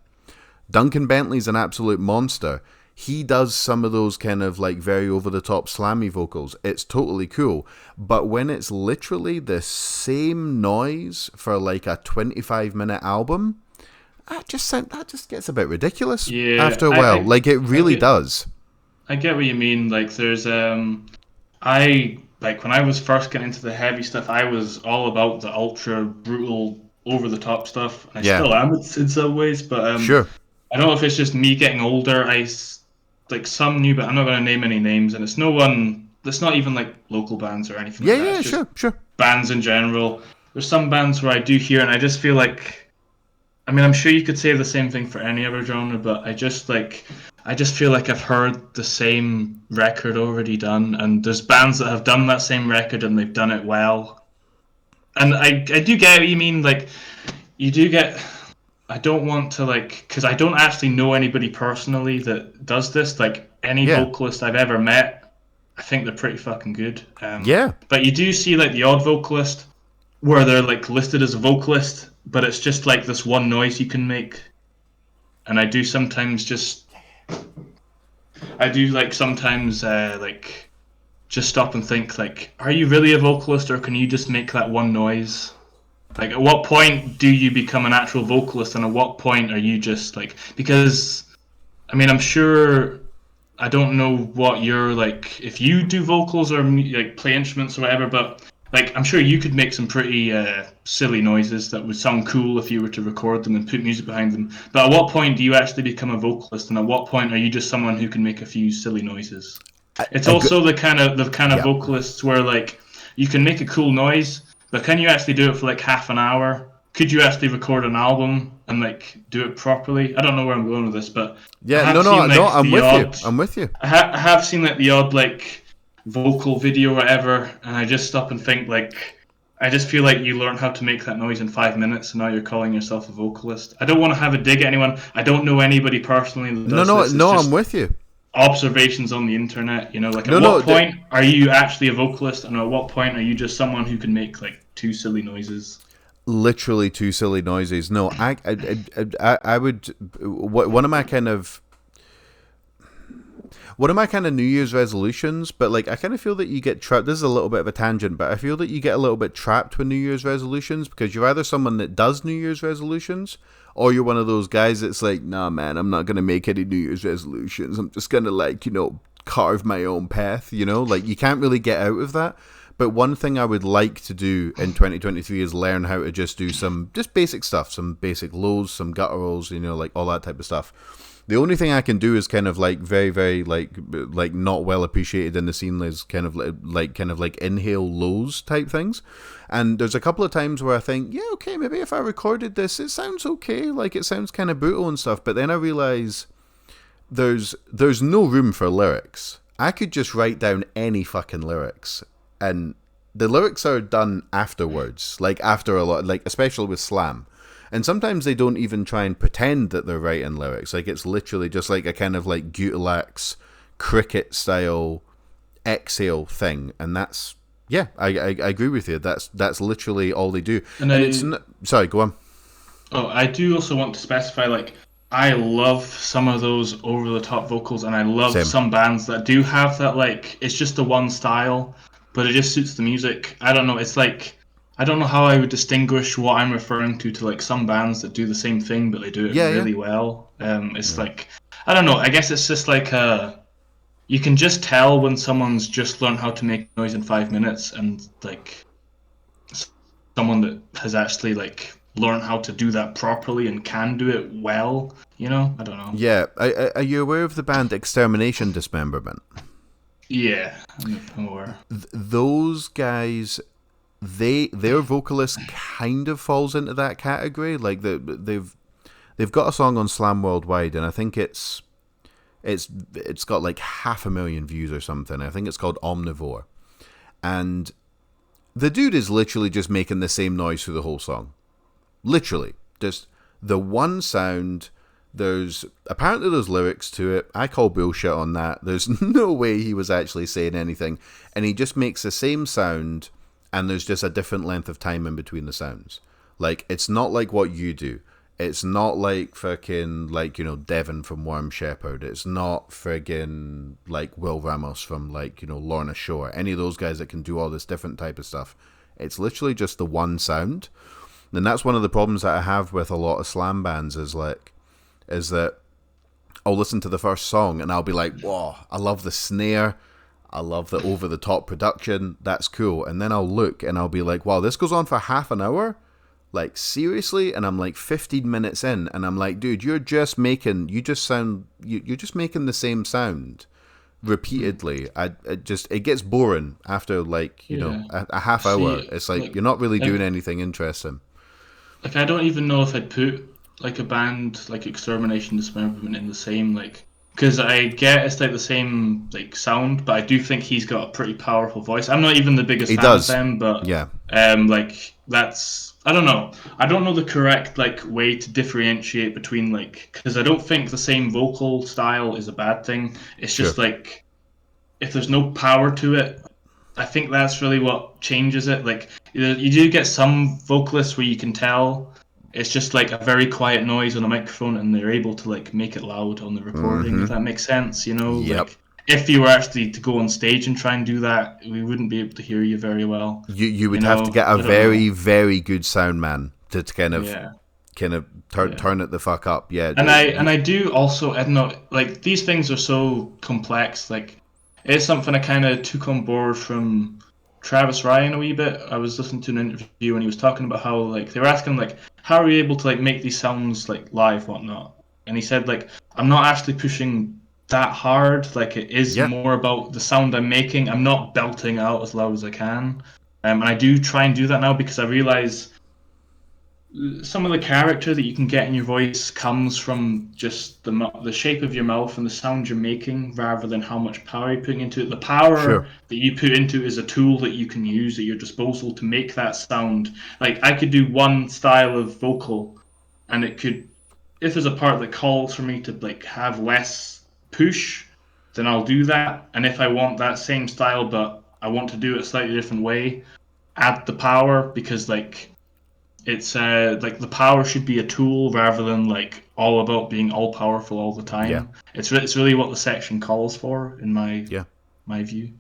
Duncan Bentley's an absolute monster. He does some of those kind of like very over the top slammy vocals. It's totally cool. But when it's literally the same noise for like a 25-minute album, that just gets a bit ridiculous after a while. Like it really does. I get what you mean. Like there's I like when I was first getting into the heavy stuff, I was all about the ultra brutal over the top stuff. I still am in some ways, but Sure. I don't know if it's just me getting older. Like some new, but I'm not going to name any names, and it's no one. It's not even like local bands or anything. Like that. It's just Sure. bands in general. There's some bands where I do hear, and I just feel like. I mean, I'm sure you could say the same thing for any other genre, but I just feel like I've heard the same record already done, and there's bands that have done that same record and they've done it well. And I do get what you mean. Like, you do get. I don't want to because I don't actually know anybody personally that does this. Like any vocalist I've ever met, I think they're pretty fucking good. But you do see like the odd vocalist where they're like listed as a vocalist, but it's just like this one noise you can make. And I do sometimes just stop and think like, are you really a vocalist or can you just make that one noise? Like, at what point do you become an actual vocalist, and at what point are you just like? Because, I mean, I'm sure I don't know what you're like if you do vocals or like play instruments or whatever, but like I'm sure you could make some pretty silly noises that would sound cool if you were to record them and put music behind them. But at what point do you actually become a vocalist, and at what point are you just someone who can make a few silly noises? It's also the kind of vocalists where like you can make a cool noise. But can you actually do it for like half an hour? Could you actually record an album and like do it properly? I don't know where I'm going with this, but I'm with you. I have seen like the odd like vocal video or whatever, and I just stop and think like I just feel like you learn how to make that noise in 5 minutes, and now you're calling yourself a vocalist. I don't want to have a dig at anyone. I don't know anybody personally that does this. I'm with you. Observations on the internet, like at what point are you actually a vocalist, and at what point are you just someone who can make like two silly noises? Literally two silly noises. No, I would. One of my kind of New Year's resolutions, but like I kind of feel that you get trapped. This is a little bit of a tangent, but I feel that you get a little bit trapped with New Year's resolutions because you're either someone that does New Year's resolutions, or you're one of those guys that's like, nah, man, I'm not gonna make any New Year's resolutions. I'm just gonna carve my own path. Like you can't really get out of that. But one thing I would like to do in 2023 is learn how to just do some just basic stuff, some basic lows, some gutturals, like all that type of stuff. The only thing I can do is kind of like very, very like not well appreciated in the scene is kind of like inhale lows type things. And there's a couple of times where I think, yeah, okay, maybe if I recorded this, it sounds okay. Like it sounds kind of brutal and stuff. But then I realize there's no room for lyrics. I could just write down any fucking lyrics, and the lyrics are done afterwards, like after a lot, like especially with slam. And sometimes they don't even try and pretend that they're writing lyrics. Like, it's literally just like a kind of like Gutalax cricket style exhale thing, and that's I agree with you. That's literally all they do. And it's sorry, go on. Oh, I do also want to specify, like, I love some of those over the top vocals, and I love Same. some bands that do have that, like, it's just the one style, but it just suits the music. I don't know, it's like, I don't know how I would distinguish what I'm referring to like some bands that do the same thing, but they do it really well. It's like, I don't know, I guess it's just like you can just tell when someone's just learned how to make noise in 5 minutes, and like someone that has actually like learned how to do that properly and can do it well. You know, I don't know. Yeah, are you aware of the band Extermination Dismemberment? Yeah, I'm aware. Those guys, their vocalist kind of falls into that category. Like they've got a song on Slam Worldwide, and I think it's got like 500,000 views or something. I think it's called Omnivore, and the dude is literally just making the same noise through the whole song. Literally, just the one sound. There's lyrics to it. I call bullshit on that. There's no way he was actually saying anything, and he just makes the same sound, and there's just a different length of time in between the sounds. Like, it's not like what you do. It's not like fucking, like, you know, Devin from Worm Shepherd. It's not friggin' like Will Ramos from, like, you know, Lorna Shore. Any of those guys that can do all this different type of stuff. It's literally just the one sound. And that's one of the problems that I have with a lot of slam bands is that I'll listen to the first song and I'll be like, whoa, I love the snare. I love the over-the-top production. That's cool. And then I'll look and I'll be like, wow, this goes on for half an hour? Like, seriously? And I'm like 15 minutes in and I'm like, dude, you're just making the same sound repeatedly. It gets boring after, like, you know, a half hour. It's like you're not really doing anything interesting. Like, I don't even know if I'd put like a band like Extermination Dismemberment in the same, like, because I get it's like the same like sound, but I do think he's got a pretty powerful voice. I'm not even the biggest fan of them, but yeah, like that's, I don't know. I don't know the correct like way to differentiate between, like, because I don't think the same vocal style is a bad thing. It's just like if there's no power to it, I think that's really what changes it. Like, you do get some vocalists where you can tell it's just like a very quiet noise on a microphone, and they're able to like make it loud on the recording. If that makes sense, you know. Yep. Like, if you were actually to go on stage and try and do that, we wouldn't be able to hear you very well. You would have to get a very, very good sound man to kind of turn it the fuck up. Yeah. And I do also, I don't know, like, these things are so complex. Like, it's something I kind of took on board from Travis Ryan a wee bit. I was listening to an interview and he was talking about how, like, they were asking, like, how are you able to, like, make these sounds, like, live, whatnot? And he said, like, I'm not actually pushing that hard. Like, it is more about the sound I'm making. I'm not belting out as loud as I can. And I do try and do that now because I realize some of the character that you can get in your voice comes from just the shape of your mouth and the sound you're making, rather than how much power you're putting into it. The power that you put into it is a tool that you can use at your disposal to make that sound. Like, I could do one style of vocal, and it could, if there's a part that calls for me to like have less push, then I'll do that. And if I want that same style but I want to do it a slightly different way, add the power, because like, it's like the power should be a tool rather than like all about being all powerful all the time. Yeah. It's really what the section calls for in my view.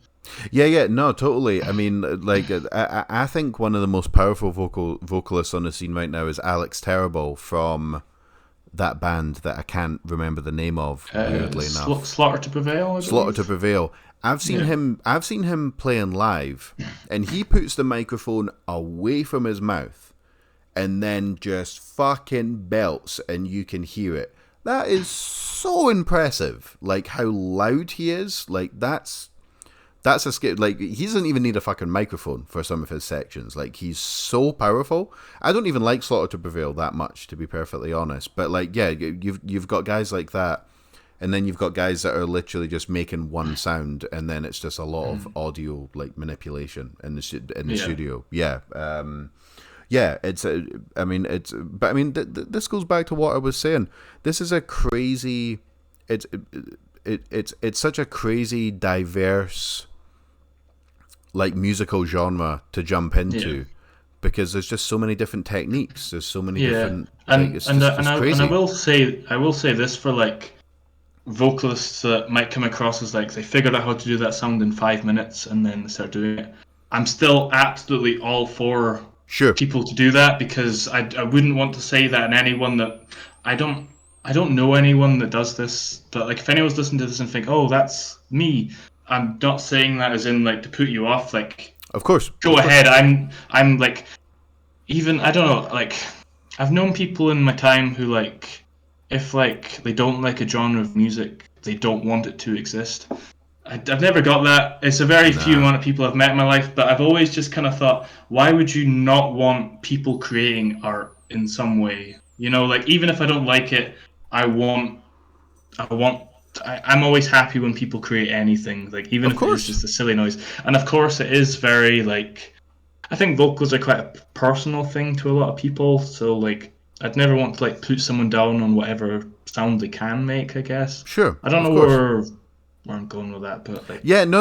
Yeah, no, totally. I mean, like, I think one of the most powerful vocalists on the scene right now is Alex Terrible from that band that I can't remember the name of. Weirdly enough, Slaughter to Prevail. Slaughter to Prevail. I've seen him playing live, and he puts the microphone away from his mouth and then just fucking belts, and you can hear it. That is so impressive. Like, how loud he is. Like, that's a skill. Like, he doesn't even need a fucking microphone for some of his sections. Like, he's so powerful. I don't even like Slaughter to Prevail that much, to be perfectly honest. But like, yeah, you've got guys like that, and then you've got guys that are literally just making one sound, and then it's just a lot of audio like manipulation in the studio. Yeah. Yeah, I mean, but I mean, this goes back to what I was saying. This is a crazy. It's it's such a crazy, diverse, like, musical genre to jump Yeah. into, because there's just so many different techniques. There's so many Yeah, different, like, and it's just it's and I crazy. will say this for like vocalists that might come across as like they figured out how to do that sound in 5 minutes and then they start doing it. I'm still absolutely all for Sure, people to do that because I wouldn't want to say that in anyone that I don't I don't know anyone that does this. But like if anyone's listening to this and think, oh, that's me, I'm not saying that as in like to put you off. Like of course, go of course. ahead. I'm like even I don't know like I've known people in my time who like if like they don't like a genre of music they don't want it to exist. I've never got that. It's a very few Nah, amount of people I've met in my life, but I've always just kind of thought, why would you not want people creating art in some way? You know, like even if I don't like it, I want, I want, I'm always happy when people create anything, like even of if it is course. just a silly noise. And of course, it is very like I think vocals are quite a personal thing to a lot of people. So like, I'd never want to like put someone down on whatever sound they can make. I guess Sure, I don't of know course. where I'm going with that, but like. Yeah, no.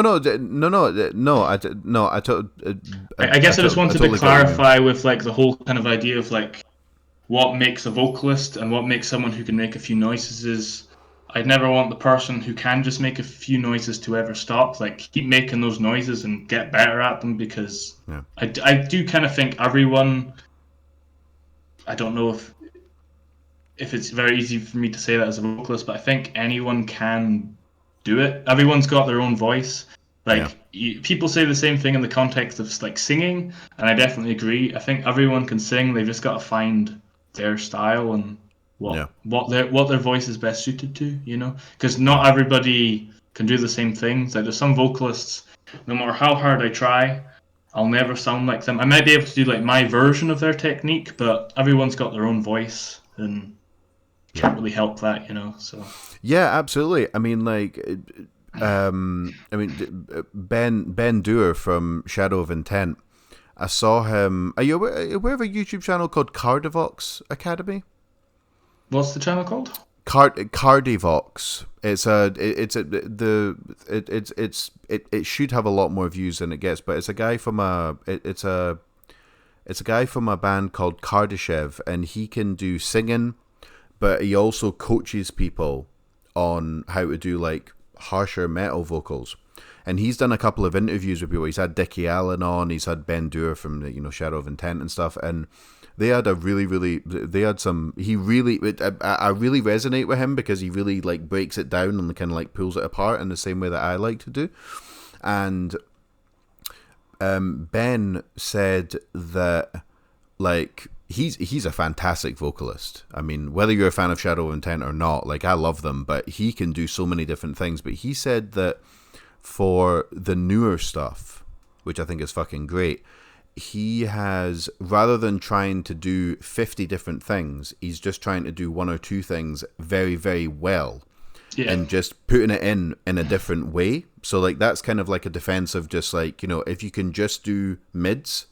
I guess I just I wanted to totally get what you mean. clarify with like the whole kind of idea of like what makes a vocalist and what makes someone who can make a few noises is I'd never want the person who can just make a few noises to ever stop. Like keep making those noises and get better at them because Yeah, I do kind of think everyone. I don't know if it's very easy for me to say that as a vocalist, but I think anyone can do it. Everyone's got their own voice. yeah, Like people say the same thing in the context of like singing, and I definitely agree. I think everyone can sing. They've just got to find their style and yeah, what their voice is best suited to. You know, because yeah. not everybody can do the same things. Like there's some vocalists, no matter how hard I try, I'll never sound like them. I might be able to do like my version of their technique, but everyone's got their own voice, and Yeah. can't really help that, you know. So Yeah, absolutely. I mean, like, Ben Doer from Shadow of Intent. I saw him. Are you aware of a YouTube channel called Cardivox Academy? what's the channel called? Cardivox. It should have a lot more views than it gets, but it's a guy from it's a guy from a band called Kardashev, and he can do singing, but he also coaches people on how to do like harsher metal vocals. And he's done a couple of interviews with people. He's had Dickie Allen on. He's had Ben Doer from Shadow of Intent and stuff. And they had a they had some. I really resonate with him because he really like breaks it down and kind of like pulls it apart in the same way that I like to do. And Ben said that like he's a fantastic vocalist. I mean, whether you're a fan of Shadow of Intent or not, like I love them, but he can do so many different things. But he said that for the newer stuff, which I think is fucking great, he has, rather than trying to do 50 different things, he's just trying to do one or two things very, very well Yeah, and just putting it in a different way. So like that's kind of like a defense of just like, if you can just do mids,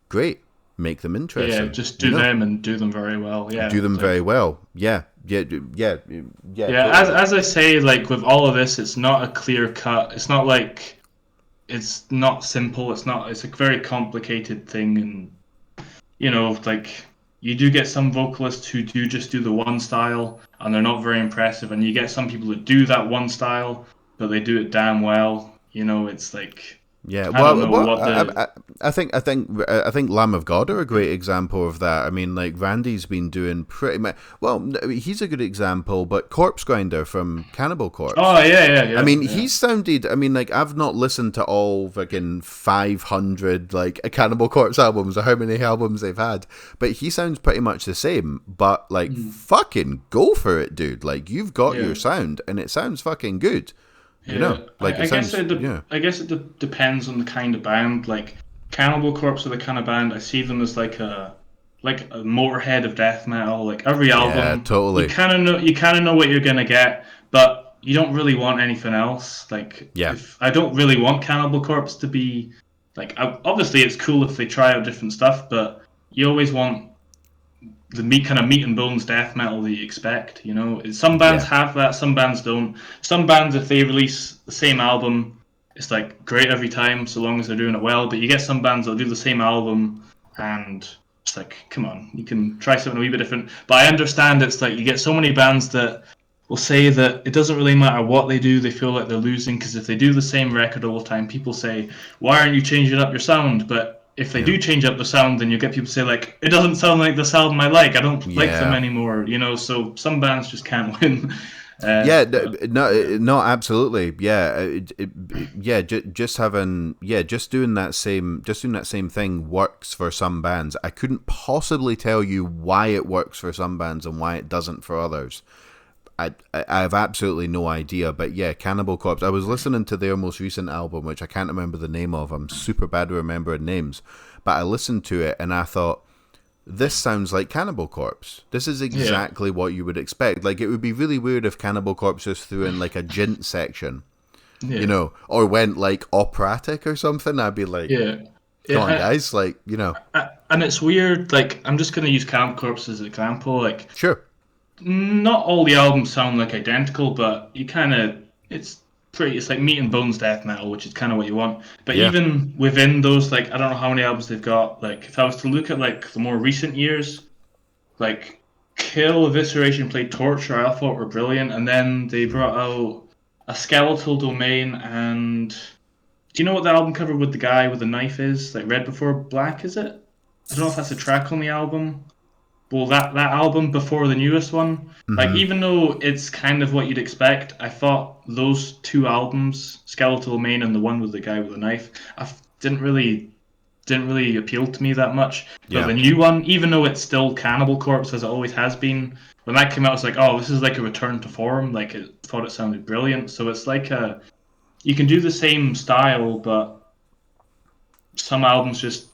great, make them yeah, interesting, just do them and do them very well. do Yeah, them very like well. Yeah, yeah. totally. As I say, like with all of this, it's not a clear cut. It's not like it's not simple. It's not. It's a very complicated thing, and like you do get some vocalists who do just do the one style, and they're not very impressive, and you get some people that do that one style, but they do it damn well. It's like Yeah, I don't well, know what the I think Lamb of God are a great example of that. I mean, like Randy's been doing pretty much. Well, he's a good example, but Corpse Grinder from Cannibal Corpse. Oh yeah, I yeah, mean, yeah. he sounded. I mean, like I've not listened to all fucking 500 like Cannibal Corpse albums or how many albums they've had, but he sounds pretty much the same. But like, fucking go for it, dude! Like you've got Yeah. your sound, and it sounds fucking good. Yeah, Like I it guess sounds. Yeah. I guess it depends on the kind of band. Like Cannibal Corpse are the kind of band I see them as like a Motorhead of death metal. Like every Yeah, album, totally. you kind of know what you're gonna get, but you don't really want anything else. Like Yeah. if I don't really want Cannibal Corpse to be like obviously it's cool if they try out different stuff, but you always want the meat and bones death metal that you expect. You know, some bands Yeah. have that, some bands don't. Some bands, if they release the same album, it's like great every time, so long as they're doing it well. But you get some bands that'll do the same album, and it's like, come on, you can try something a wee bit different. But I understand it's like you get so many bands that will say that it doesn't really matter what they do, they feel like they're losing because if they do the same record all the time, people say, why aren't you changing up your sound? But if they Yeah. do change up the sound, then you get people say like, it doesn't sound like this album I like. I don't like them Yeah. anymore. You know, so some bands just can't win. Yeah, But no, yeah, no, absolutely. Yeah, yeah, just having, yeah, just doing that same thing works for some bands. I couldn't possibly tell you why it works for some bands and why it doesn't for others. I have absolutely no idea. But yeah, Cannibal Corpse. I was listening to their most recent album, which I can't remember the name of. I'm super bad at remembering names. But I listened to it and I thought, this sounds like Cannibal Corpse. This is yeah, exactly what you would expect. Like, it would be really weird if Cannibal Corpse just threw in like a Jint section, yeah, or went like operatic or something. I'd be like, yeah. come on, Yeah, guys, like, and it's weird. Like, I'm just gonna use Camp Corpse as an example. Like, sure, not all the albums sound like identical, but you kind of it's pretty. It's like meat and bones death metal, which is kind of what you want. But yeah, even within those, like I don't know how many albums they've got. Like if I was to look at like the more recent years, like Kill, Evisceration, Played Torture, I thought were brilliant, and then they brought out a Skeletal Domain and. Do you know what the album cover with the guy with the knife is? Like Red Before Black, is it? I don't know if that's a track on the album. Well, that album before the newest one, like mm-hmm, even though it's kind of what you'd expect, I thought those two albums, Skeletal Main and the one with the guy with the knife, didn't really appeal to me that much. But yeah, the new one, even though it's still Cannibal Corpse as it always has been, when that came out, it's like, oh, this is like a return to form. Like it thought it sounded brilliant. So it's like you can do the same style, but some albums just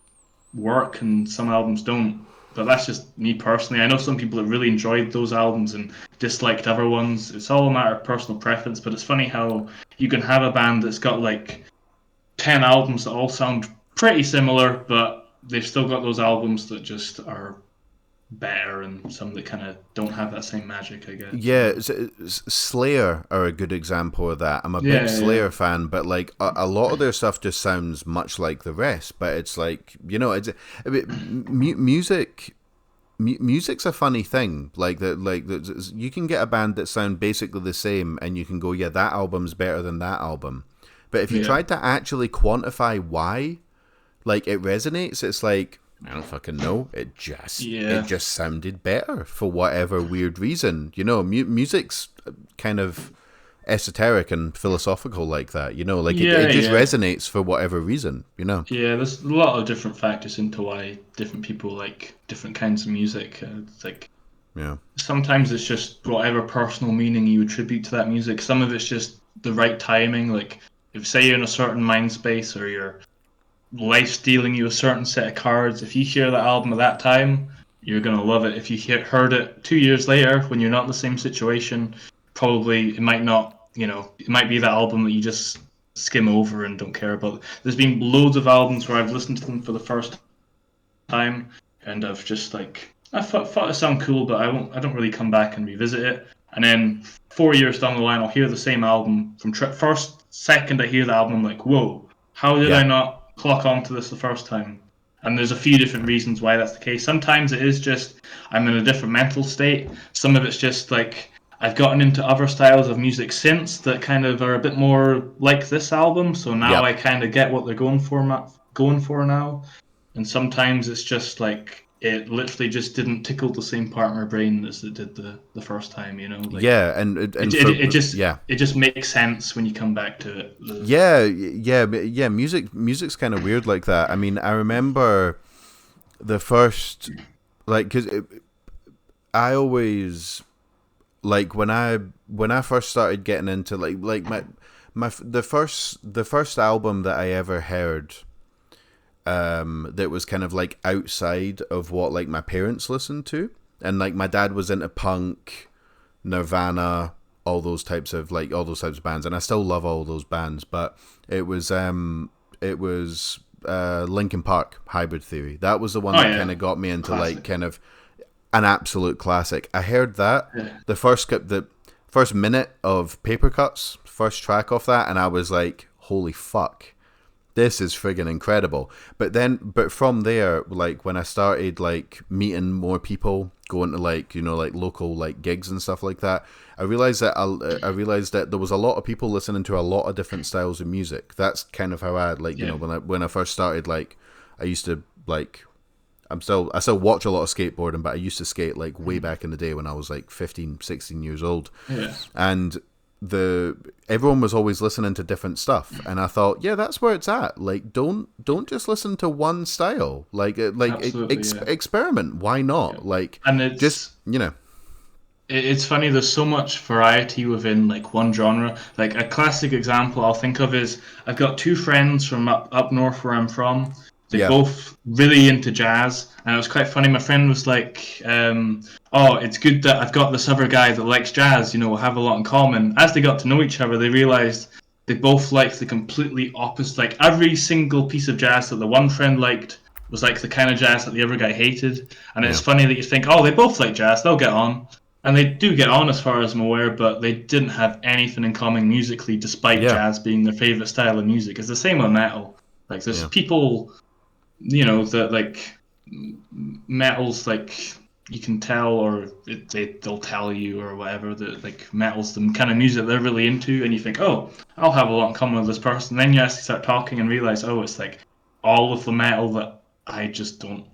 work and some albums don't. But that's just me personally. I know some people that really enjoyed those albums and disliked other ones. It's all a matter of personal preference, but it's funny how you can have a band that's got like 10 albums that all sound pretty similar, but they've still got those albums that just are better and some that kind of don't have that same magic, I guess, you yeah. know. Slayer are a good example of that. I'm a big Yeah, yeah. Slayer fan, but like a lot of their stuff just sounds much like the rest. But it's like, it's music. Music's a funny thing. You can get a band that sound basically the same, and you can go, yeah, that album's better than that album. But if you Yeah. tried to actually quantify why, like, it resonates, it's like, I don't fucking know. It Yeah. just sounded better for whatever weird reason. Music's kind of esoteric and philosophical like that. Like it Yeah, just yeah. resonates for whatever reason. Yeah, there's a lot of different factors into why different people like different kinds of music. It's like Yeah. sometimes it's just whatever personal meaning you attribute to that music. Some of it's just the right timing. Like if say you're in a certain mind space or your life's dealing you a certain set of cards, if you hear that album at that time, you're gonna love it. If you heard it 2 years later when you're not in the same situation, probably it might not. It might be that album that you just skim over and don't care about. There's been loads of albums where I've listened to them for the first time and I've just like I thought it sounded cool, but I don't really come back and revisit it. And then 4 years down the line, I'll hear the same album from first second I hear the album, I'm like, whoa, how did I Yeah. not clock onto this the first time? And there's a few different reasons why that's the case. Sometimes it is just I'm in a different mental state. Some of it's just like I've gotten into other styles of music since that kind of are a bit more like this album. So now I Yep. kind of get what they're going for now. And sometimes it's just like it literally just didn't tickle the same part of my brain as it did the first time. Like Yeah. And it it, for it just yeah. it just makes sense when you come back to it. Yeah. Music's kind of weird like that. I mean, I remember the first, like, because I always, like, when I first started getting into like the first album that I ever heard, that was kind of like outside of what like my parents listened to, and like my dad was into punk, Nirvana, all those types of bands, and I still love all those bands, but it was Linkin Park Hybrid Theory. That was the one Oh that kind yeah, of got me into like classic. kind of an absolute classic. I heard that Yeah. the first minute of Paper Cuts, first track off that, and I was like, holy fuck, this is friggin' incredible. But from there, like when I started like meeting more people, going to like like local like gigs and stuff like that, I realized that there was a lot of people listening to a lot of different styles of music. That's kind of how I like Yeah. when I first started, like I used to like I still watch a lot of skateboarding, but I used to skate like way back in the day when I was like 15, 16 years old. Yeah. And the everyone was always listening to different stuff, and I thought, yeah, that's where it's at. Like don't just listen to one style. Absolutely. Yeah. Experiment. Why Yeah. not? Like And just it's funny. There's so much variety within like one genre. Like a classic example I'll think of is I've got two friends from up north where I'm from. They yeah, both really into jazz, and it was quite funny. My friend was like, "Oh, it's good that I've got this other guy that likes jazz. You know, we'll have a lot in common." As they got to know each other, they realized they both liked the completely opposite. Like every single piece of jazz that the one friend liked was like the kind of jazz that the other guy hated. And it's yeah, funny that you think, "Oh, they both like jazz. They'll get on." And they do get on as far as I'm aware, but they didn't have anything in common musically, despite yeah, jazz being their favorite style of music. It's the same with metal. Like there's yeah, people, that like metals, like you can tell, or they'll tell you or whatever that like metal's the kind of music they're really into, and you think, oh, I'll have a lot in common with this person. Then you actually start talking and realize, oh, it's like all of the metal that I just don't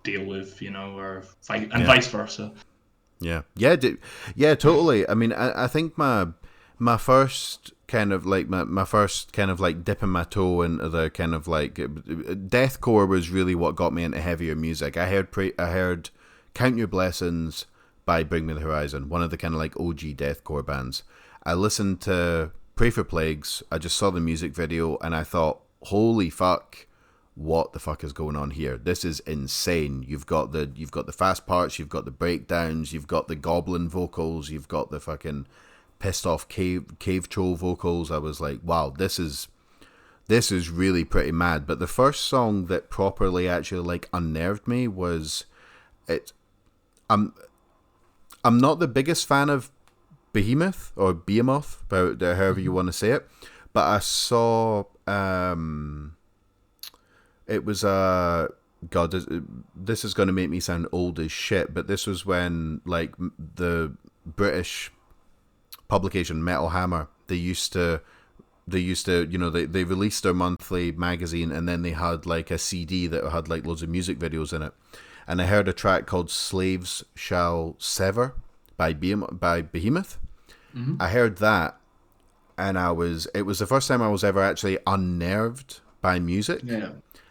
deal with, and yeah. vice versa. Yeah, totally. I mean, I think my first kind of like my first kind of like dipping my toe into the kind of like deathcore was really what got me into heavier music. I heard Count Your Blessings by Bring Me the Horizon, one of the kind of like OG deathcore bands. I listened to Pray for Plagues. I just saw the music video and I thought, holy fuck, what the fuck is going on here? This is insane. You've got the fast parts, you've got the breakdowns, you've got the goblin vocals, you've got the fucking pissed off cave troll vocals. I was like, wow, this is really pretty mad. But the first song that properly actually like unnerved me was it. I'm I'm not the biggest fan of Behemoth or Behemoth, however you want to say it, but I saw it was God. This is going to make me sound old as shit, but this was when like the British publication Metal Hammer they released their monthly magazine, and then they had like a CD that had like loads of music videos in it, and I heard a track called Slaves Shall Sever by Behemoth. Hmm. I heard that, and it was the first time I was ever actually unnerved by music. Yeah.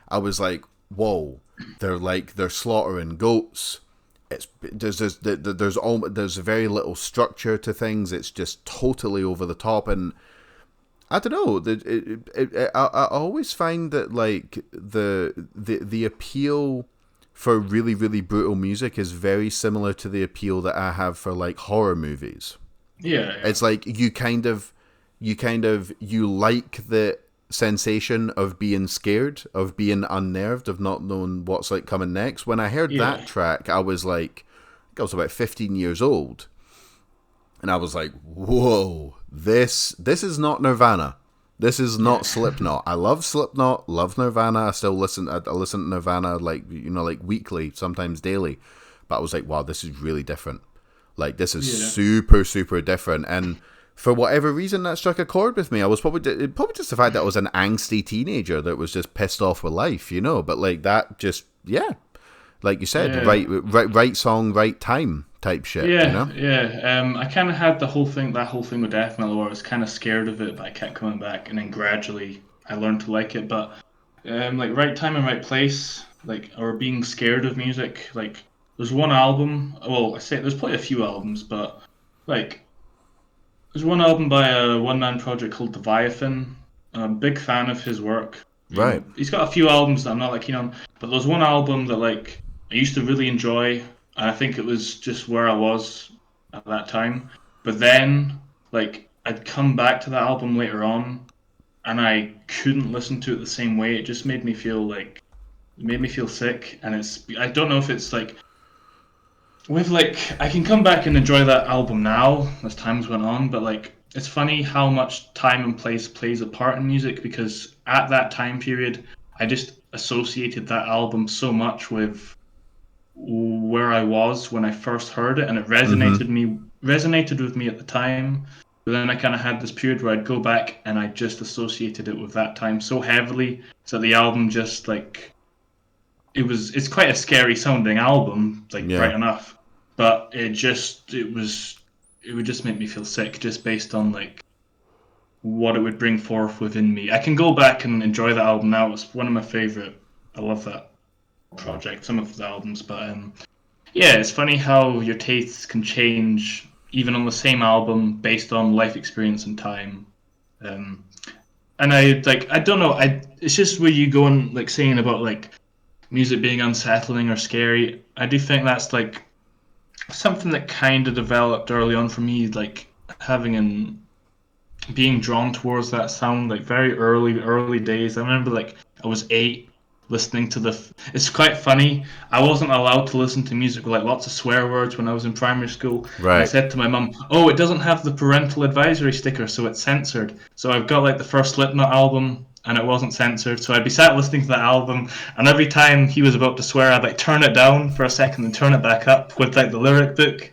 I was like, whoa, they're slaughtering goats. There's very little structure to things. It's just totally over the top, and I don't know. I always find that like the appeal for really really brutal music is very similar to the appeal that I have for like horror movies. Yeah, yeah. It's like you like the sensation of being scared, of being unnerved, of not knowing what's like coming next. When I heard that Yeah. track, I was like, I was about 15 years old, and I was like, whoa, this is not Nirvana. This is Yeah. not Slipknot. I love Slipknot, love Nirvana. I still listen. I listen to Nirvana like like weekly, sometimes daily. But I was like, wow, this is really different. Like this is Yeah. super super different. And for whatever reason, that struck a chord with me. I was probably just the fact that I was an angsty teenager that was just pissed off with life, But like that, just yeah, like you said, Yeah. right song, right time type shit. Yeah, yeah. I kind of had that whole thing with death metal, where I was kind of scared of it, but I kept coming back, and then gradually I learned to like it. But like right time and right place, like or being scared of music. Like there's one album. Well, I say there's probably a few albums, but like there's one album by a one man project called Leviathan. I'm a big fan of his work. Right. He's got a few albums that I'm not like keen on, but there's one album that like I used to really enjoy, and I think it was just where I was at that time. But then, like, I'd come back to that album later on, and I couldn't listen to it the same way. It just made me feel like it made me feel sick, and I don't know if it's like with like I can come back and enjoy that album now as times went on, but like it's funny how much time and place plays a part in music because at that time period I just associated that album so much with where I was when I first heard it, and it Mm-hmm. resonated with me at the time. But then I kind of had this period where I'd go back and I just associated it with that time so heavily, so the album just like it's quite a scary sounding album, like Yeah. right enough, but it would just make me feel sick just based on like what it would bring forth within me. I can go back and enjoy that album now. It's one of my favorite. I love that project, some of the albums, but yeah, it's funny how your tastes can change even on the same album based on life experience and time. Um, and I don't know, it's just where you go on like saying about like music being unsettling or scary. I do think that's like something that kind of developed early on for me, like having an being drawn towards that sound like very early days. I remember like I was 8 listening to it's quite funny. I wasn't allowed to listen to music with like lots of swear words when I was in primary school, and I Right. said to my mum, "Oh, it doesn't have the parental advisory sticker, so it's censored." So I've got like the first Slipknot album and it wasn't censored, so I'd be sat listening to that album, and every time he was about to swear, I'd like turn it down for a second and turn it back up with like the lyric book,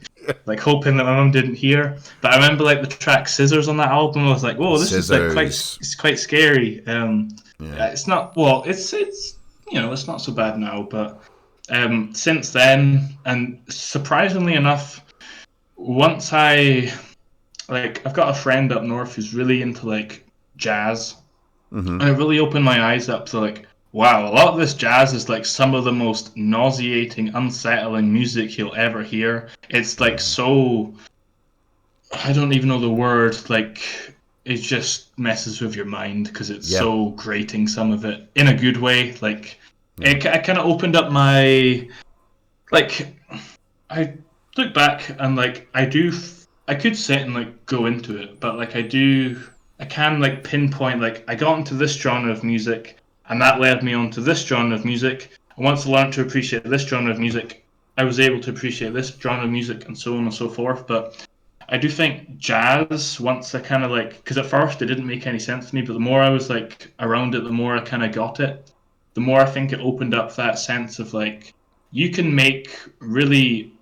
like hoping that my mum didn't hear. But I remember like the track "Scissors" on that album. I was like, "Whoa, this is like Scissors. it's quite scary." Yeah. It's not well. It's it's not so bad now, but since then, and surprisingly enough, once I've got a friend up north who's really into like jazz, Mm-hmm. and it really opened my eyes up to like, wow, a lot of this jazz is like some of the most nauseating, unsettling music you'll ever hear. It's like so I don't even know the word. Like it just messes with your mind because it's Yeah. so grating. Some of it in a good way. Like Yeah. it kind of opened up my like. I look back and like I could sit and like go into it, but like I can like pinpoint like I got into this genre of music and that led me on to this genre of music. And once I learned to appreciate this genre of music, I was able to appreciate this genre of music and so on and so forth. But I do think jazz, once I kind of like, because at first it didn't make any sense to me, but the more I was like around it, the more I kind of got it. The more I think it opened up that sense of like, you can make really,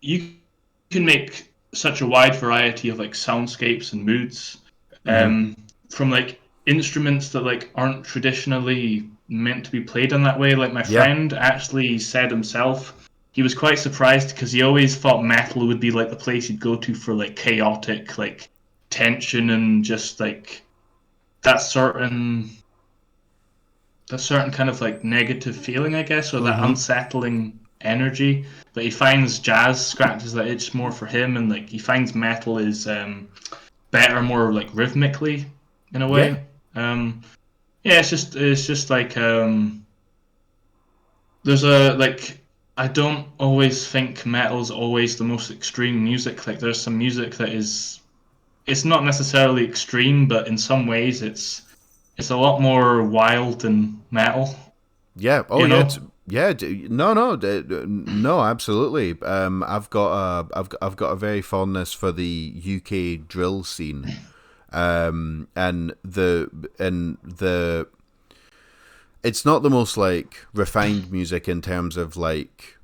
you can make such a wide variety of like soundscapes and moods, Mm-hmm. um, from like instruments that like aren't traditionally meant to be played in that way. Like my Yeah. friend actually said himself, he was quite surprised because he always thought metal would be like the place he'd go to for like chaotic, like tension and just like that certain that certain kind of like negative feeling, I guess, or that Mm-hmm. unsettling energy. But he finds jazz scratches that itch more for him, and like he finds metal is better, more like rhythmically in a Yeah. way. Yeah, it's just like there's a like I don't always think metal's always the most extreme music. Like there's some music that is it's not necessarily extreme, but in some ways it's a lot more wild than metal. Yeah. Oh, You yeah. know? Yeah. No, no, no. Absolutely. I've got a very fondness for the UK drill scene. And the it's not the most like refined music in terms of like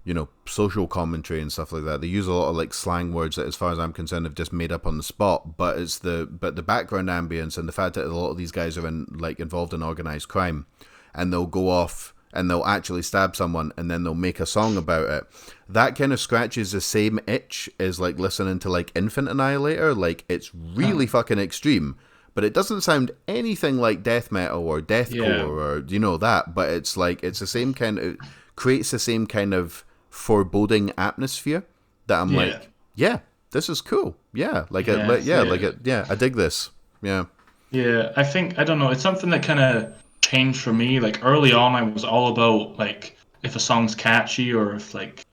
social commentary and stuff like that. They use a lot of like slang words that, as far as I'm concerned, have just made up on the spot. But the background ambience and the fact that a lot of these guys are involved in organized crime, and they'll go off and they'll actually stab someone and then they'll make a song about it. That kind of scratches the same itch as like listening to like Infant Annihilator. Like it's really fucking extreme, but it doesn't sound anything like death metal or deathcore Yeah, or that. But it's like it's the same kind of creates the same kind of foreboding atmosphere that I'm yeah, like, yeah, this is cool. Yeah, yeah, yeah, yeah, I dig this. Yeah. yeah. I think I don't know. It's something that kind of changed for me. Like early on, I was all about like if a song's catchy or if like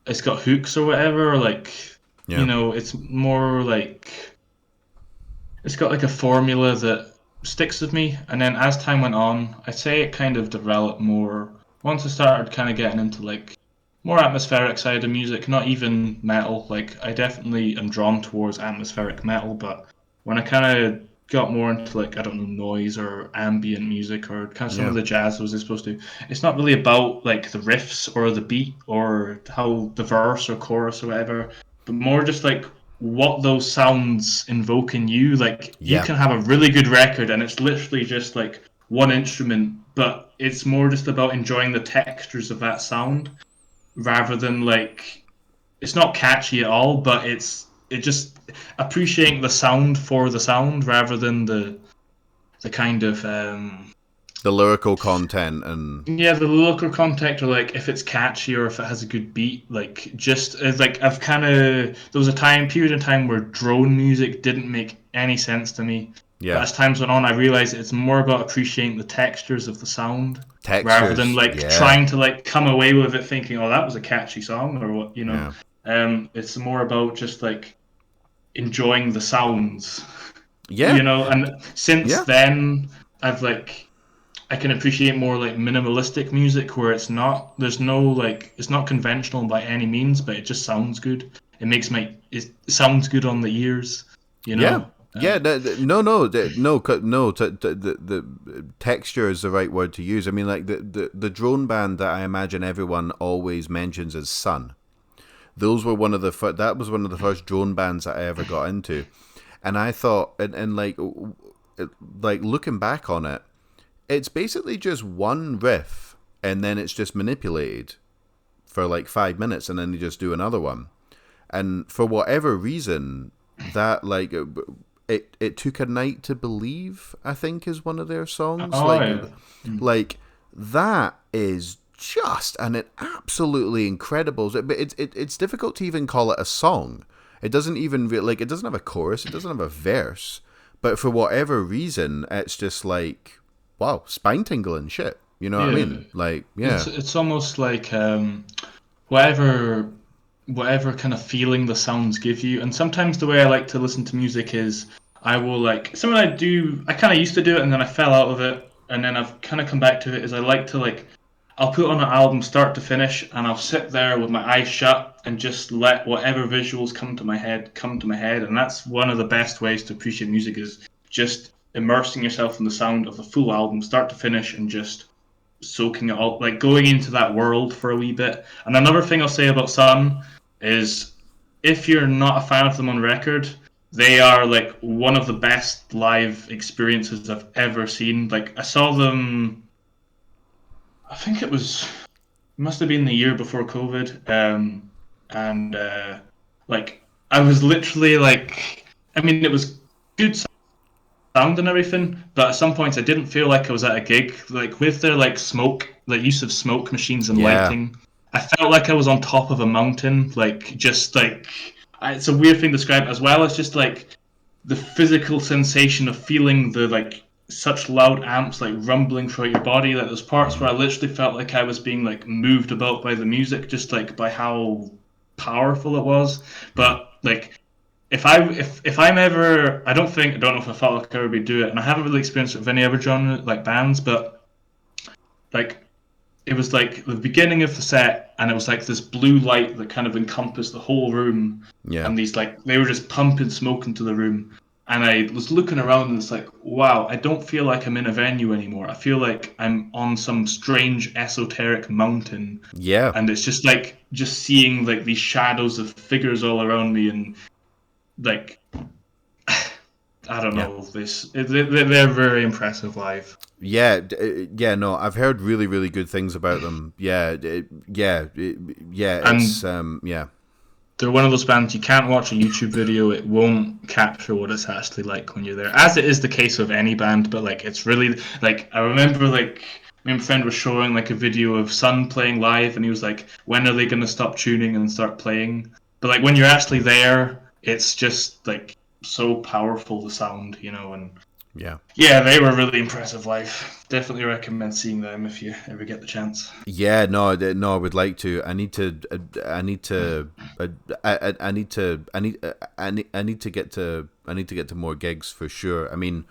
it's got hooks or whatever. Or, like Yeah. it's more like it's got like a formula that sticks with me. And then as time went on, I'd say it kind of developed more. Once I started kind of getting into like more atmospheric side of music, not even metal. Like I definitely am drawn towards atmospheric metal, but when I kind of got more into like I don't know noise or ambient music or kind of some of Yeah. the jazz was supposed to, it's not really about like the riffs or the beat or how the verse or chorus or whatever, but more just like what those sounds invoke in you. Like you Yeah. can have a really good record and it's literally just like one instrument, but it's more just about enjoying the textures of that sound rather than like it's not catchy at all, but it just appreciating the sound for the sound rather than the kind of The lyrical content and yeah, the local context or like if it's catchy or if it has a good beat, like just it's like I've kind of there was a period in time where drone music didn't make any sense to me, but yeah. as times went on, I realized it's more about appreciating the textures of the sound rather than Textures. like Yeah. trying to like come away with it thinking, oh, that was a catchy song or what, you know. Yeah. It's more about just like enjoying the sounds, Yeah. you know. And since Yeah. then, I've like I can appreciate more like minimalistic music where there's no like it's not conventional by any means, but it just sounds good. It sounds good on the ears, you Yeah. know. Yeah, the texture is the right word to use. I mean, like the drone band that I imagine everyone always mentions is Sun. Those were that was one of the first drone bands that I ever got into, and I thought, and like looking back on it, it's basically just one riff, and then it's just manipulated for like 5 minutes, and then you just do another one. And for whatever reason, that like it took a night to believe, I think, is one of their songs. Oh yeah. Like that is just an absolutely incredible. But it's difficult to even call it a song. It doesn't even like it doesn't have a chorus. It doesn't have a verse. But for whatever reason, it's just like wow, spine tingling shit. You know what I Yeah. mean? Like yeah, It's almost like whatever whatever kind of feeling the sounds give you. And sometimes the way I like to listen to music is I will like something I kind of used to do it and then I fell out of it and then I've kind of come back to it is I like to like I'll put on an album start to finish and I'll sit there with my eyes shut and just let whatever visuals come to my head, and that's one of the best ways to appreciate music is just immersing yourself in the sound of the full album start to finish and just soaking it all, like going into that world for a wee bit. And another thing I'll say about Sun is if you're not a fan of them on record, they are like one of the best live experiences I've ever seen. Like I saw them, I think must have been the year before COVID, and like I was literally like, I mean, it was good sound and everything, but at some points I didn't feel like I was at a gig. Like with their like smoke, like use of smoke machines and yeah, lighting, I felt like I was on top of a mountain. Like just like it's a weird thing to describe, as well as just like the physical sensation of feeling the like such loud amps like rumbling throughout your body. Like there's parts mm-hmm. where I literally felt like I was being like moved about by the music, just like by how powerful it was. Yeah, But like if I'm ever I don't know if I felt like I would do it, and I haven't really experienced it with any other genre like bands, but like it was like the beginning of the set, and it was like this blue light that kind of encompassed the whole room, yeah, and these like they were just pumping smoke into the room, and I was looking around, and it's like wow, I don't feel like I'm in a venue anymore. I feel like I'm on some strange esoteric mountain, yeah. and it's just like just seeing like these shadows of figures all around me, and like I don't Yeah. know. They're very impressive live, Yeah, yeah, no, I've heard really, really good things about them. Yeah, yeah, it's and yeah, they're one of those bands you can't watch a YouTube video. It won't capture what it's actually like when you're there, as it is the case of any band. But like, it's really like I remember like me and my friend was showing like a video of Sun playing live, and he was like, "When are they gonna stop tuning and start playing?" But like when you're actually there, it's just like so powerful the sound, you know, and yeah, yeah, they were really impressive live. Definitely recommend seeing them if you ever get the chance. yeah. No, no, I would like to. I need to. I need to. I need to. I need. I need to get to. I need to get to more gigs for sure. I mean,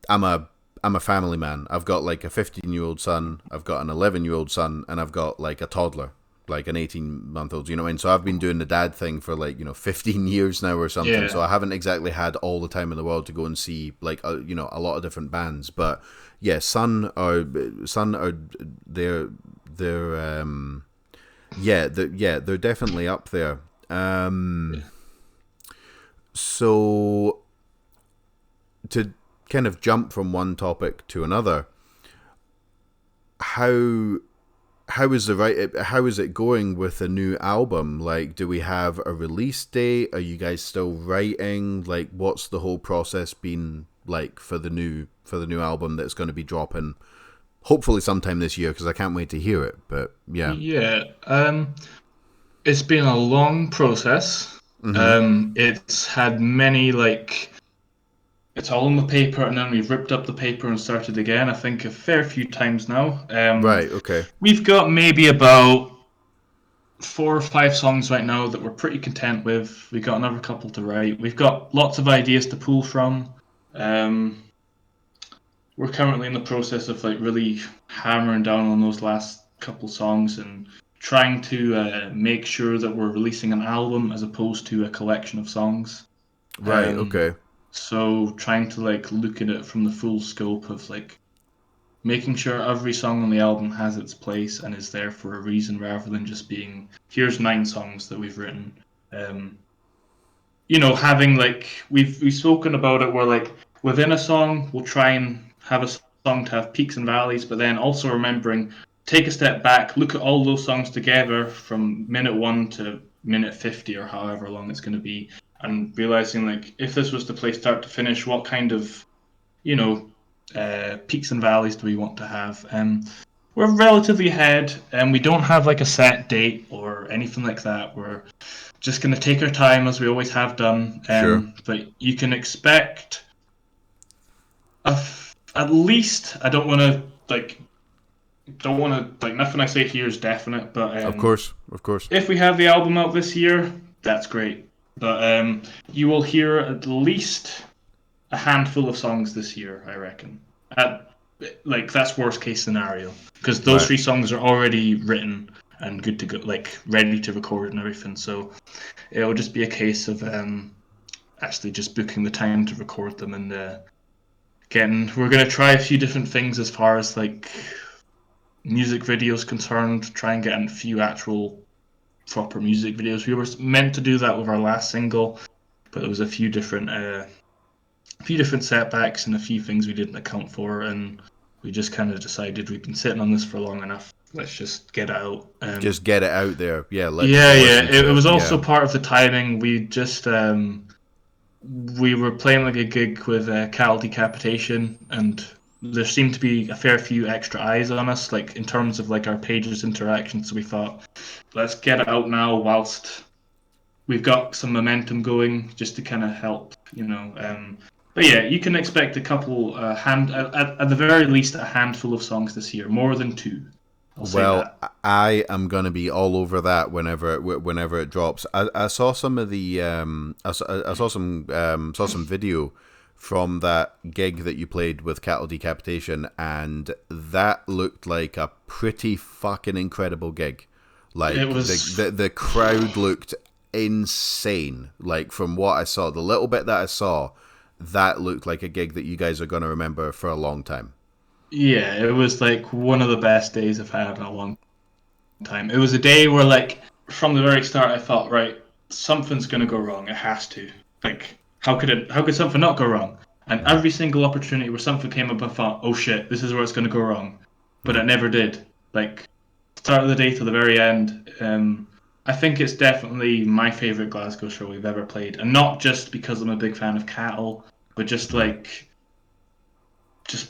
I'm a I'm a family man. I've got like a 15-year-old son, I've got an 11-year-old son, and I've got like a toddler, like an 18-month-old. You know, and so I've been doing the dad thing for like 15 years now or something. So Yeah. I haven't exactly had all the time in the world to go and see like a lot of different bands. But yeah, son are they're they're definitely up there. Yeah. So to kind of jump from one topic to another, how how is it going with the new album? Like, do we have a release date? Are you guys still writing? Like, what's the whole process been like for the new album that's going to be dropping hopefully sometime this year? Because I can't wait to hear it. But yeah. Yeah. It's been a long process. Mm-hmm. It's had many it's all on the paper, and then we've ripped up the paper and started again. I think a fair few times now. Right. Okay. We've got maybe about 4 or 5 songs right now that we're pretty content with. We got another couple to write. We've got lots of ideas to pull from. Um, we're currently in the process of like really hammering down on those last couple songs and trying to make sure that we're releasing an album as opposed to a collection of songs. Right. Um, Okay. so trying to like look at it from the full scope of like making sure every song on the album has its place and is there for a reason rather than just being here's 9 songs that we've written. Um, having like we've spoken about it where like within a song we'll try and have a song to have peaks and valleys, but then also remembering take a step back, look at all those songs together from minute 1 to minute 50 or however long it's going to be, and realizing like if this was to play start to finish, what kind of you know peaks and valleys do we want to have? We're relatively ahead, and we don't have like a set date or anything like that. We're just going to take our time as we always have done. Sure. But you can expect at least I don't want to like nothing I say here is definite, but Of course. Of course. if we have the album out this year, that's great. But you will hear at least a handful of songs this year, I reckon. At like that's worst case scenario because those Right. 3 songs are already written and good to go, like ready to record and everything. So it'll just be a case of actually just booking the time to record them and getting. We're gonna try a few different things as far as like music videos concerned. Try and get a few actual proper music videos. We were meant to do that with our last single, but there was a few different setbacks and a few things we didn't account for, and we just kind of decided we've been sitting on this for long enough. Let's just get it out. Just get it out there. Yeah. Let Yeah, people yeah. listen It to it. was also Yeah. part of the timing. We were playing like a gig with Cattle Decapitation, and there seemed to be a fair few extra eyes on us, like in terms of like our pages interaction. So we thought, let's get it out now whilst we've got some momentum going, just to kind of help. But yeah, you can expect a couple at the very least a handful of songs this year, more than 2. I'll say Well, that. I am gonna be all over that whenever it drops. I saw some of the I saw some video from that gig that you played with Cattle Decapitation, and that looked like a pretty fucking incredible gig. It Like was the crowd looked insane. Like from what I saw, the little bit that I saw, that looked like a gig that you guys are gonna remember for a long time. Yeah, it was like one of the best days I've had in a long time. It was a day where like from the very start I thought, right, something's gonna go wrong. It has to. Like, how could something not go wrong? And every single opportunity where something came up I thought, oh shit, this is where it's gonna go wrong. But it never did. Like start of the day to the very end. I think it's definitely my favorite Glasgow show we've ever played. And not just because I'm a big fan of Cattle, but just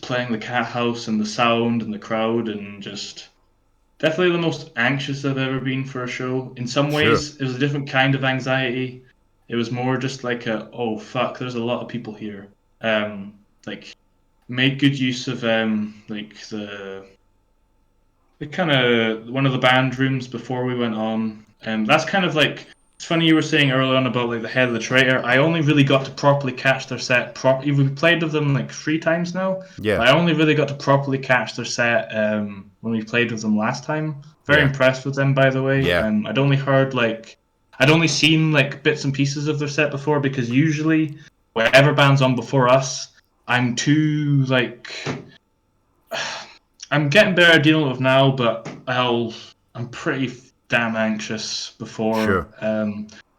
playing the cat house and the sound and the crowd and just definitely the most anxious I've ever been for a show. In some Sure. ways, it was a different kind of anxiety. It was more just like oh fuck, there's a lot of people here. Like made good use of like the kind of one of the band rooms before we went on. That's kind of like It's funny you were saying earlier on about like the head of the traitor. I only really got to properly catch their set. We played with them like 3 times now, Yeah, but I only really got to properly catch their set when we played with them last time. Very yeah, impressed with them, by the way. yeah, I'd only seen like bits and pieces of their set before because usually whatever band's on before us, I'm too like I'm getting better at dealing with now, but I'm pretty damn anxious sure. before.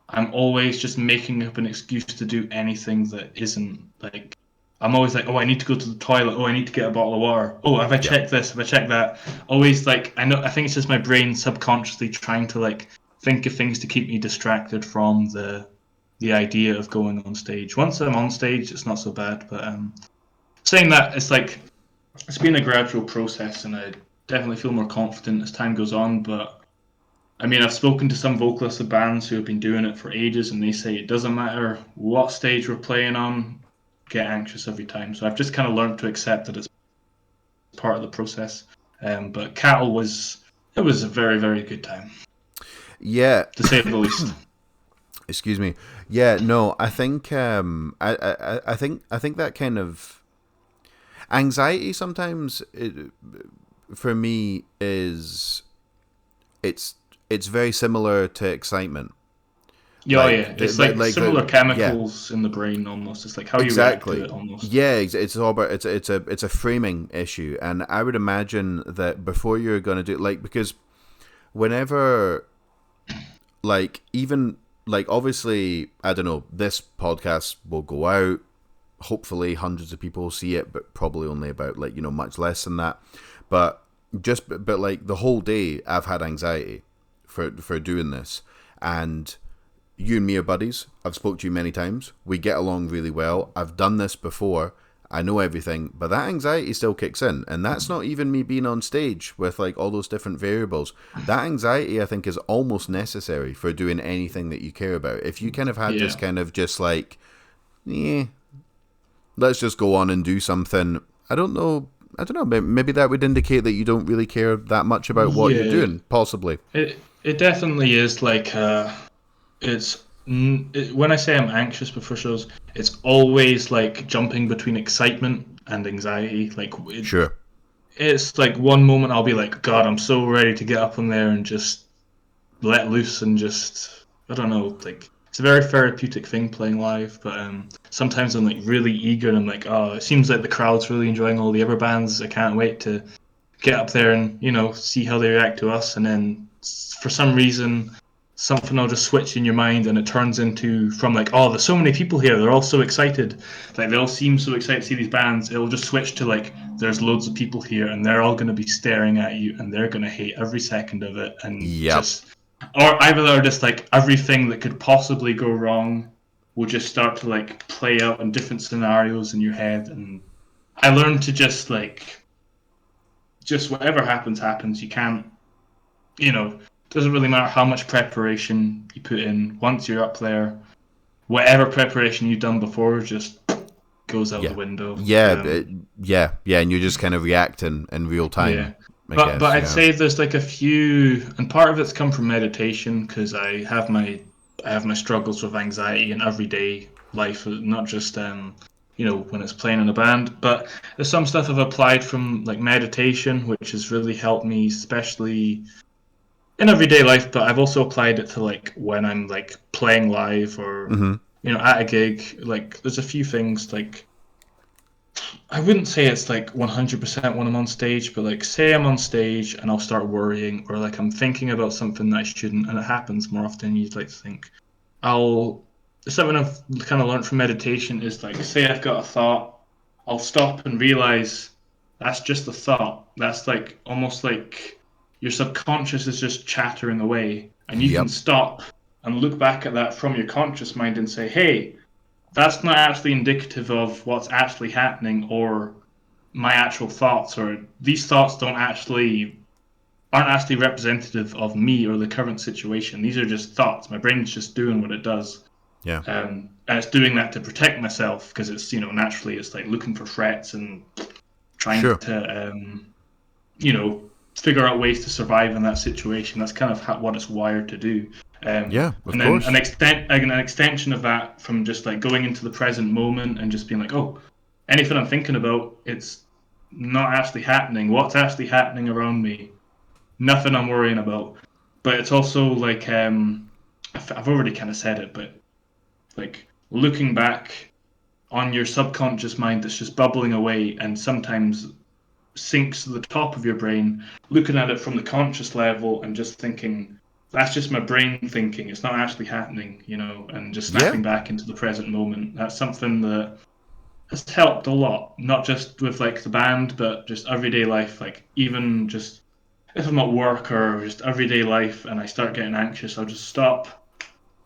I'm always just making up an excuse to do anything that isn't like. I'm always like, oh, I need to go to the toilet. Oh, I need to get a bottle of water. Oh, have I Yeah, checked this? Have I checked that? Always like, I know. I think it's just my brain subconsciously trying to like think of things to keep me distracted from the idea of going on stage. Once I'm on stage, it's not so bad. But saying that, it's like it's been a gradual process, and I definitely feel more confident as time goes on. But I mean, I've spoken to some vocalists of bands who have been doing it for ages, and they say it doesn't matter what stage we're playing on, get anxious every time. So I've just kind of learned to accept that it's part of the process. But Cattle was a very very good time yeah. to say the least. Excuse me. Yeah, no, I think I think that kind of anxiety sometimes for me is it's it's very similar to excitement. Yeah, yeah, it's like Like similar the yeah, chemicals in the brain almost. It's like how you react to exactly. it almost. Yeah, it's all about it's a framing issue, and I would imagine that before you're gonna do like because whenever like even like obviously I don't know this podcast will go out, hopefully hundreds of people see it, but probably only about like much less than that, but but like the whole day I've had anxiety for doing this, and you and me are buddies. I've spoke to you many times. We get along really well. I've done this before. I know everything, but that anxiety still kicks in, and that's not even me being on stage with like all those different variables. That anxiety, I think, is almost necessary for doing anything that you care about. If you kind of had this Yeah. kind of just like, yeah, let's just go on and do something. I don't know. I don't know. Maybe that would indicate that you don't really care that much about what you're Yeah. doing. Possibly. It definitely is like when I say I'm anxious before shows, it's always like jumping between excitement and anxiety. Sure. It's like one moment I'll be like, God, I'm so ready to get up in there and just let loose and just I don't know, like it's a very therapeutic thing playing live. But sometimes I'm like really eager and I'm like, oh, it seems like the crowd's really enjoying all the other bands. I can't wait to get up there and see how they react to us, and then for some reason something will just switch in your mind and it turns into from like, oh, there's so many people here, they're all so excited, like they all seem so excited to see these bands. It'll just switch to like there's loads of people here and they're all going to be staring at you and they're going to hate every second of it, and Yep. just or either they're just like everything that could possibly go wrong will just start to like play out in different scenarios in your head. And I learned to just whatever happens. You can't, doesn't really matter how much preparation you put in. Once you're up there, whatever preparation you've done before just goes out the Yeah. window. Yeah. Yeah. And you're just kind of reacting in real Yeah, time, I but guess. I'd Yeah. say there's like a few, and part of it's come from meditation because I have my struggles with anxiety in everyday life, not just when it's playing in a band. But there's some stuff I've applied from like meditation, which has really helped me, especially in everyday life. But I've also applied it to like when I'm like playing live or Mm-hmm. at a gig. Like there's a few things like I wouldn't say it's like 100% when I'm on stage, but like say I'm on stage and I'll start worrying or like I'm thinking about something that I shouldn't, and it happens more often than you'd like to think. I'll Something I've kind of learned from meditation is like say I've got a thought, I'll stop and realize that's just a thought. That's like almost like your subconscious is just chattering away, and you can Yep. stop and look back at that from your conscious mind and say, hey, that's not actually indicative of what's actually happening or my actual thoughts, or these thoughts don't actually aren't actually representative of me or the current situation. These are just thoughts. My brain's just doing what it does, Yeah. and it's doing that to protect myself because it's naturally it's like looking for threats and trying Sure. to you know figure out ways to survive in that situation. That's kind of what it's wired to do. Yeah, of And then course. an extension of that from just like going into the present moment and just being like, oh, anything I'm thinking about, it's not actually happening. What's actually happening around me? Nothing I'm worrying about. But it's also like I've already kind of said it, but like looking back on your subconscious mind that's just bubbling away and sometimes sinks to the top of your brain, looking at it from the conscious level and just thinking, that's just my brain thinking, it's not actually happening, and just Yeah. snapping back into the present moment. That's something that has helped a lot, not just with like the band, but just everyday life. Like even just if I'm at work or just everyday life and I start getting anxious, I'll just stop,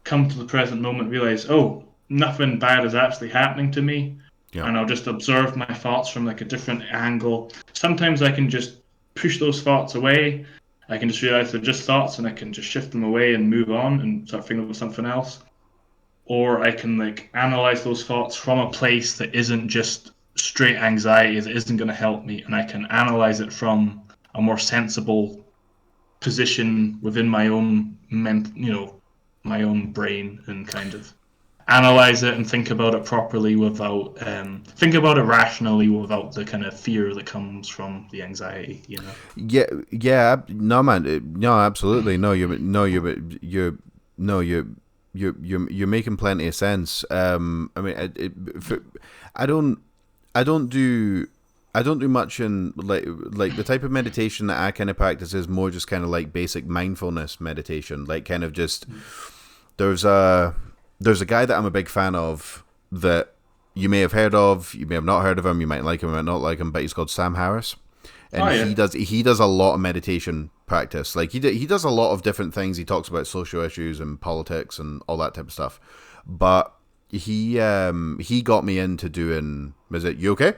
come to the present moment, realize, oh, nothing bad is actually happening to me, Yeah. and I'll just observe my thoughts from like a different angle. Sometimes I can just push those thoughts away. I can just realize they're just thoughts, and I can just shift them away and move on and start thinking about something else. Or I can like analyze those thoughts from a place that isn't just straight anxiety, that isn't going to help me, and I can analyze it from a more sensible position within my own my own brain, and kind of analyze it and think about it properly without think about it rationally without the kind of fear that comes from the anxiety. Yeah, yeah, no, man, no, absolutely, no, you're making plenty of sense. I mean, I don't, I don't do, I don't do much in like the type of meditation that I kind of practice is more just kind of like basic mindfulness meditation, like kind of just there's a there's a guy that I'm a big fan of that you may have heard of, you may have not heard of him, you might like him, you might not like him, but he's called Sam Harris, and Oh yeah. he does a lot of meditation practice. Like he does a lot of different things. He talks about social issues and politics and all that type of stuff. But he got me into doing. Was it you okay?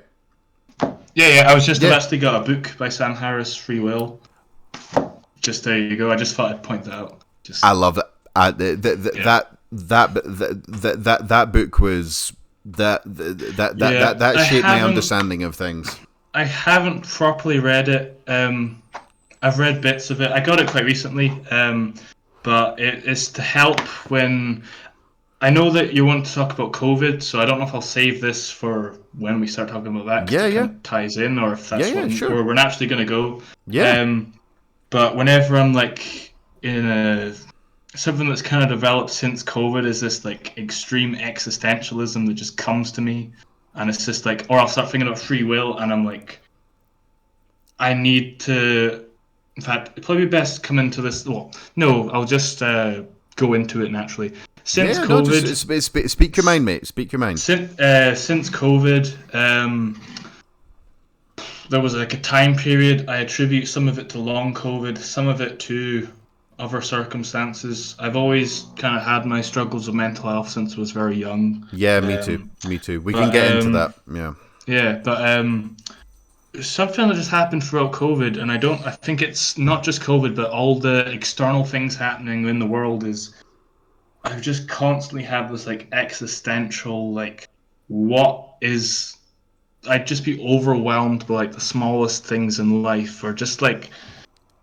Yeah, I was just I've Yeah, actually got a book by Sam Harris, Free Will. Just there you go. I just thought I'd point that out. I Just love that. yeah. That book was Yeah, that shaped my understanding of things. I haven't properly read it. I've read bits of it. I got it quite recently, but it is to help when I know that you want to talk about COVID, so I don't know if I'll save this for when we start talking about that because Yeah, it kind yeah, of ties in, or if yeah, that's yeah. Sure. where we're naturally going to go. Yeah, Um, but whenever I'm like in a something that's kind of developed since COVID is this like extreme existentialism that just comes to me, and it's just like, or I'll start thinking about free will, and I'm like, I need to. In fact, it'd probably be best to come into this. Well, no, I'll just go into it naturally. yeah, Since yeah. No, just COVID, speak your mind, mate. Speak your mind. since COVID, there was like a time period. I attribute some of it to long COVID, some of it to other circumstances. I've always kind of had my struggles with mental health since I was very young. Yeah, me too. Um, Me too. We can but get into that. Yeah. yeah, but something that just happened throughout COVID, and I think it's not just COVID, but all the external things happening in the world is I've just constantly have this like existential like what is I'd just be overwhelmed by like the smallest things in life, or just like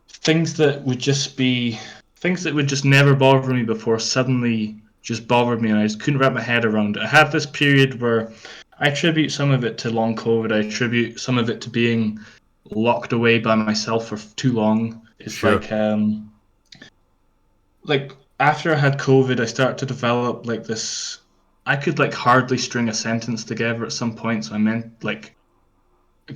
things that would just be things that would just never bother me before suddenly just bothered me, and I just couldn't wrap my head around it. I had this period where I attribute some of it to long COVID. I attribute some of it to being locked away by myself for too long. It's Sure. like after I had COVID, I started to develop like this. I could like hardly string a sentence together at some point, so I meant like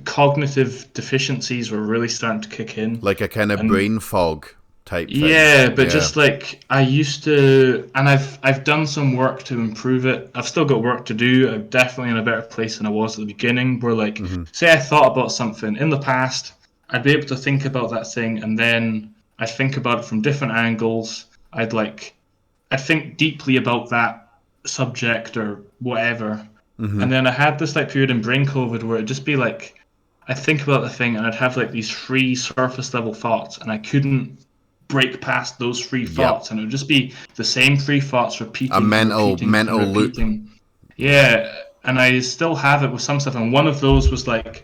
cognitive deficiencies were really starting to kick in, Like a kind of and brain fog type thing. yeah, but Yeah. just like I used to, and I've done some work to improve it. I've still got work to do. I'm definitely in a better place than I was at the beginning. Where like, Mm-hmm. say I thought about something in the past, I'd be able to think about that thing, and then I'd think about it from different angles. I'd think deeply about that subject or whatever, Mm-hmm. and then I had this like period in brain COVID where it'd just be like I'd think about the thing and I'd have like these free surface level thoughts, and I couldn't break past those free Yep. thoughts, and it would just be the same free thoughts A repeating and repeating and mental loop. repeating. Yeah, and I still have it with some stuff, and one of those was like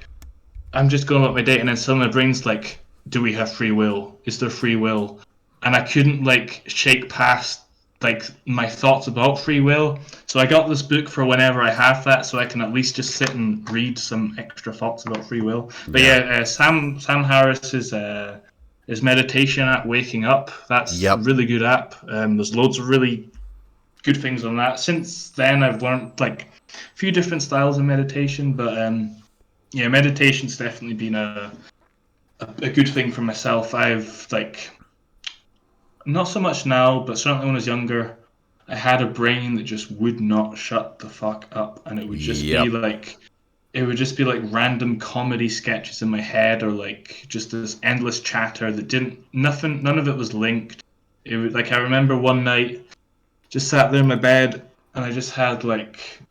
I'm just going about my day, and then suddenly my brain's like, do we have free will? Is there free will? And I couldn't like shake past like my thoughts about free will. So I got this book for whenever I have that, so I can at least just sit and read some extra thoughts about free will. But Yeah. yeah, Sam Harris's meditation app, Waking Up. That's a Yep. really good app. There's loads of really good things on that. Since then, I've learned like a few different styles of meditation, but yeah, meditation's definitely been a good thing for myself. I've like not so much now, but certainly when I was younger, I had a brain that just would not shut the fuck up, and Yep. it would just be like random comedy sketches in my head, or like just this endless chatter that didn't nothing, none of it was linked. It was like I remember one night, just sat there in my bed, and I just had like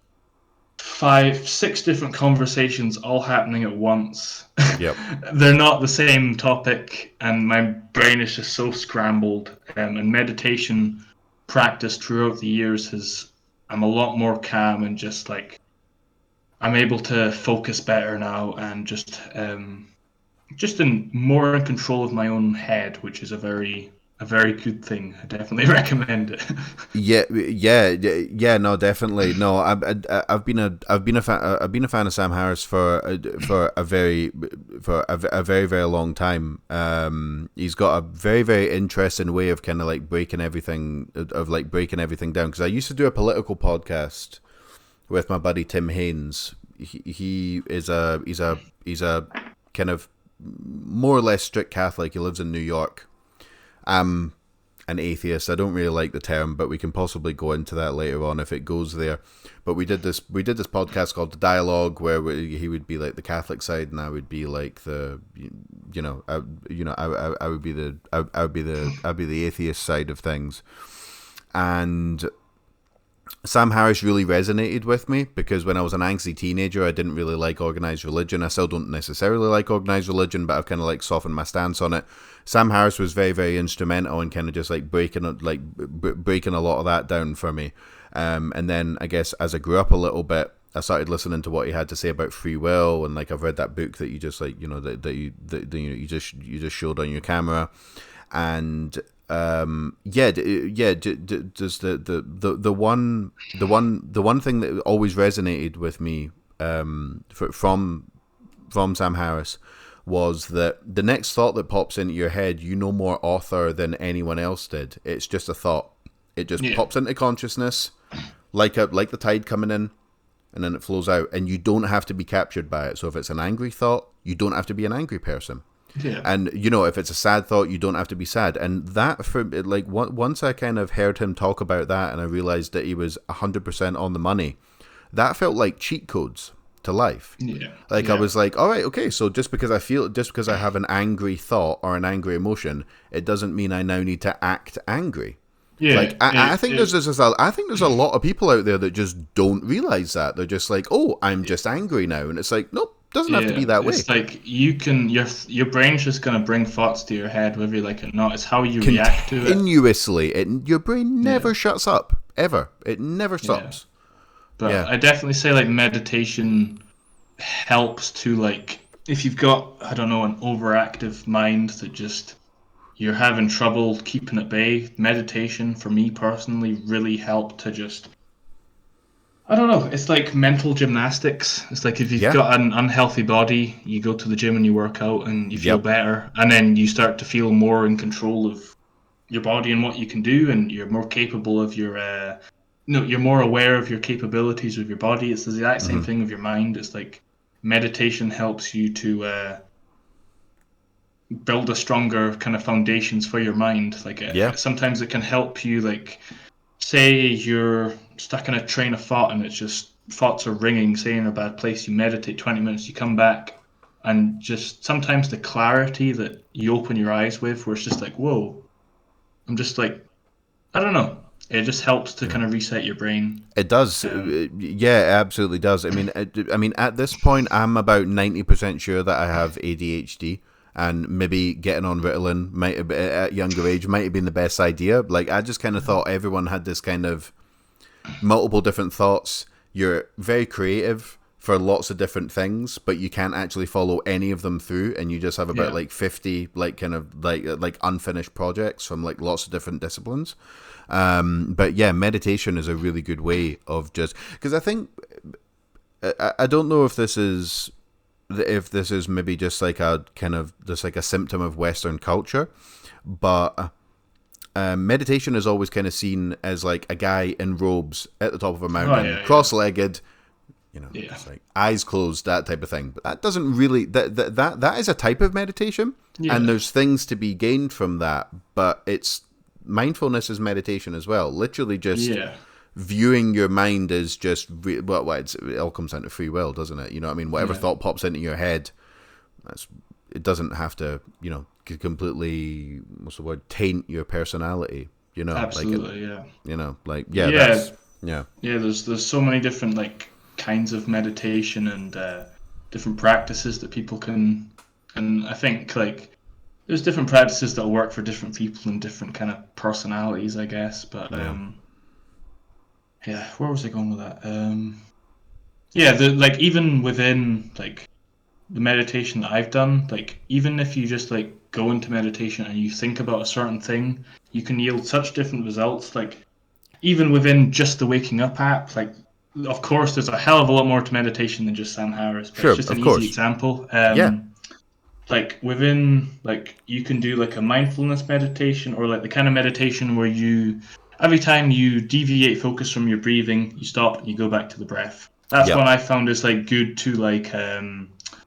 five, six different conversations all happening at once. Yep. They're not the same topic, and my brain is just so scrambled. And meditation practice throughout the years has, I'm a lot more calm and just like, I'm able to focus better now and just in more in control of my own head, which is a very good thing. I definitely recommend it. Yeah. No, definitely. No, I've been a fan of Sam Harris for a very very long time. He's got a very very interesting way of kind of like breaking everything down. Because I used to do a political podcast with my buddy Tim Haynes. He is he's a kind of more or less strict Catholic. He lives in New York. I'm an atheist. I don't really like the term, but we can possibly go into that later on if it goes there. But we did this podcast called The Dialogue, where he would be like the Catholic side, and I would be like the I would be the atheist side of things. And Sam Harris really resonated with me because when I was an angsty teenager, I didn't really like organized religion. I still don't necessarily like organized religion, but I've kind of like softened my stance on it. Sam Harris was very, very instrumental in kind of just like breaking a lot of that down for me. And then I guess as I grew up a little bit, I started listening to what he had to say about free will, and like I've read that book that you just like you just showed on your camera, and just the one thing that always resonated with me from Sam Harris was that the next thought that pops into your head, you know more author than anyone else did. It's just a thought. It just pops into consciousness like the tide coming in, and then it flows out, and you don't have to be captured by it. So if it's an angry thought, you don't have to be an angry person. Yeah. And if it's a sad thought, you don't have to be sad. And that, for like, once I kind of heard him talk about that, and I realized that he was 100% on the money, that felt like cheat codes to life. Yeah. I was like, all right, okay, so just because I have an angry thought or an angry emotion, it doesn't mean I now need to act angry. Yeah. I think there's a lot of people out there that just don't realize that. They're just like, oh, I'm just angry now, and it's like, nope. Doesn't have to be that way. It's like your brain's just gonna bring thoughts to your head whether you like it or not. It's how you react to it. Continuously. Your brain never shuts up ever. It never stops. But I definitely say like meditation helps to like if you've got an overactive mind that just you're having trouble keeping at bay. Meditation for me personally really helped to just I don't know. It's like mental gymnastics. It's like if you've got an unhealthy body, you go to the gym and you work out and you feel better. And then you start to feel more in control of your body and what you can do. And you're more capable of you're more aware of your capabilities with your body. It's the exact same thing with your mind. It's like meditation helps you to build a stronger kind of foundations for your mind. Like sometimes it can help you like say you're stuck in a train of thought and it's just thoughts are ringing, say in a bad place, you meditate 20 minutes, you come back, and just sometimes the clarity that you open your eyes with, where it's just like, whoa, I'm just like, I don't know. It just helps to kind of reset your brain. It does. It absolutely does. I mean, at this point, I'm about 90% sure that I have ADHD. And maybe getting on Ritalin at a younger age might have been the best idea. Like, I just kind of thought everyone had this kind of multiple different thoughts. You're very creative for lots of different things, but you can't actually follow any of them through, and you just have about like 50 like kind of like unfinished projects from like lots of different disciplines. But yeah, meditation is a really good way of just, because I think I don't know if this is maybe just like a kind of just like a symptom of Western culture, but meditation is always kind of seen as like a guy in robes at the top of a mountain, cross-legged, just like eyes closed, that type of thing. But that doesn't really that is a type of meditation, and there's things to be gained from that. But it's mindfulness is meditation as well. Literally, just viewing your mind as just it all comes down to free will, doesn't it? You know what I mean? Whatever thought pops into your head, it doesn't have to completely, what's the word, taint your personality. Absolutely, There's so many different like kinds of meditation and different practices that people can, and I think like there's different practices that will work for different people and different kind of personalities, I guess. But where was I going with that? Like even within like the meditation that I've done, like even if you just like go into meditation and you think about a certain thing, you can yield such different results. Like even within just the waking up app, like of course there's a hell of a lot more to meditation than just Sam Harris, but it's just an easy example. Like within, like you can do like a mindfulness meditation, or like the kind of meditation where you every time you deviate focus from your breathing, you stop and you go back to the breath. That's one I found is like good to like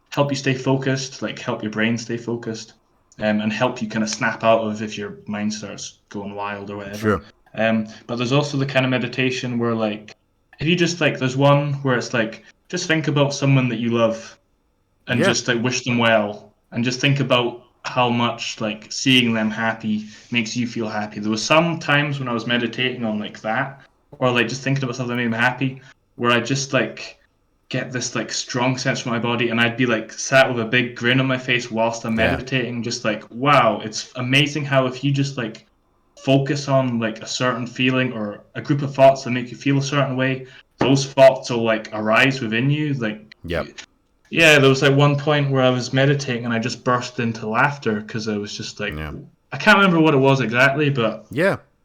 help you stay focused, like help your brain stay focused, and help you kind of snap out of if your mind starts going wild or whatever. But there's also the kind of meditation where like if you just like there's one where it's like just think about someone that you love and just like wish them well, and just think about how much like seeing them happy makes you feel happy. There was some times when I was meditating on like that, or like just thinking about something that made me happy, where I just like get this like strong sense from my body, and I'd be like sat with a big grin on my face whilst I'm meditating, just like, wow, it's amazing how if you just like focus on like a certain feeling or a group of thoughts that make you feel a certain way, those thoughts will like arise within you. Like there was like one point where I was meditating and I just burst into laughter because I was just like I can't remember what it was exactly, but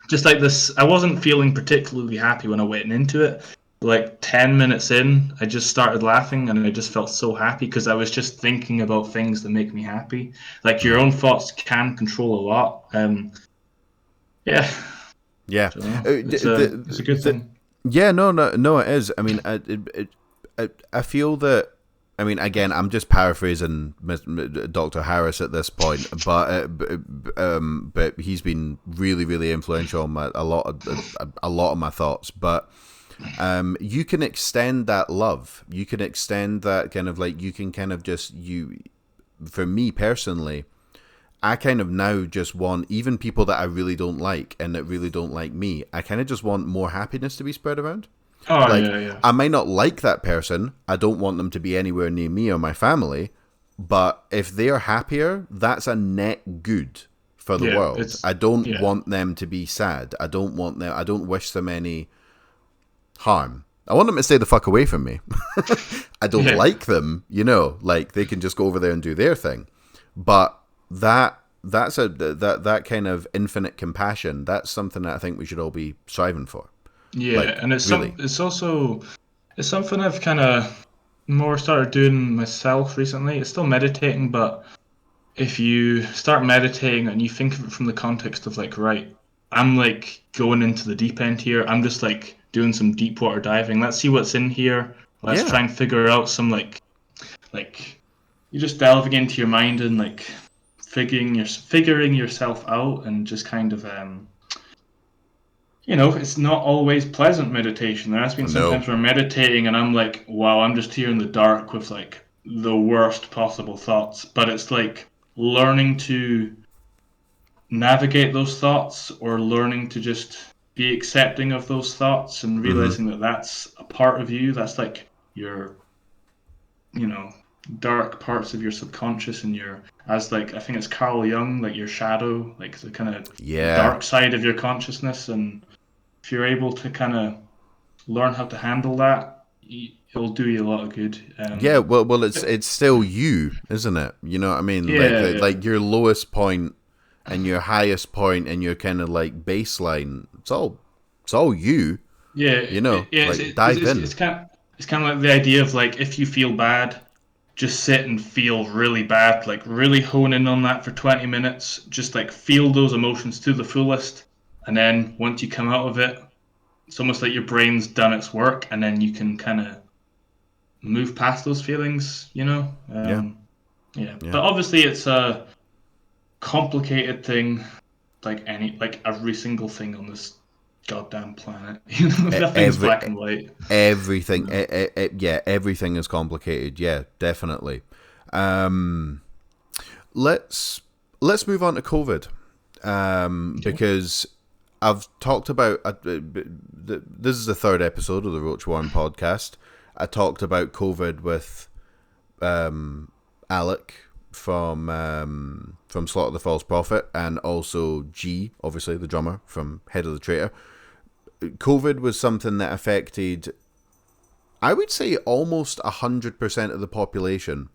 just like this, I wasn't feeling particularly happy when I went into it. Like 10 minutes in, I just started laughing and I just felt so happy because I was just thinking about things that make me happy. Like your own thoughts can control a lot. It's a good thing. No, it is. I mean, I feel that. I mean, again, I'm just paraphrasing Dr. Harris at this point, but he's been really, really influential on a lot of my thoughts. But you can extend that love. You can extend that kind of like, you can kind of just, for me personally, I kind of now just want, even people that I really don't like and that really don't like me, I kind of just want more happiness to be spread around. I might not like that person. I don't want them to be anywhere near me or my family. But if they're happier, that's a net good for the world. I don't want them to be sad. I don't wish them any harm. I want them to stay the fuck away from me. I don't like them, like they can just go over there and do their thing. But that kind of infinite compassion, that's something that I think we should all be striving for. And it's really. It's something I've kind of more started doing myself recently. It's still meditating, but if you start meditating and you think of it from the context of like, right, I'm like going into the deep end here. I'm just like doing some deep water diving. Let's see what's in here. Let's try and figure out some like you're just delving into your mind and like figuring yourself out, and just kind of it's not always pleasant meditation. There has been sometimes where I'm meditating and I'm like, wow, I'm just here in the dark with like the worst possible thoughts. But it's like learning to navigate those thoughts, or learning to just be accepting of those thoughts and realizing that that's a part of you. That's like your, dark parts of your subconscious, and your, as like, I think it's Carl Jung, like your shadow, like the kind of dark side of your consciousness. And if you're able to kind of learn how to handle that, it'll do you a lot of good. Yeah, well, it's still you, isn't it? You know what I mean? Yeah, yeah, Like your lowest point and your highest point and your kind of like baseline. It's all you. yeah. You know, Yeah, like dive in. it's kind of like the idea of like if you feel bad, just sit and feel really bad, like really hone in on that for 20 minutes. Just like feel those emotions to the fullest, and then once you come out of it, it's almost like your brain's done its work, and then you can kind of move past those feelings. Yeah, Yeah. yeah. But obviously, it's a complicated thing, like every single thing on this goddamn planet. Nothing's Every black and white. everything, No. yeah, everything is complicated. Yeah, definitely. Um, let's move on to COVID, Okay. because I've talked about. This is the third episode of the Roach Warren podcast. I talked about COVID with Alec from Slaughter the False Prophet, and also G, obviously the drummer from Head of the Traitor. COVID was something that affected, I would say, almost 100% of the population.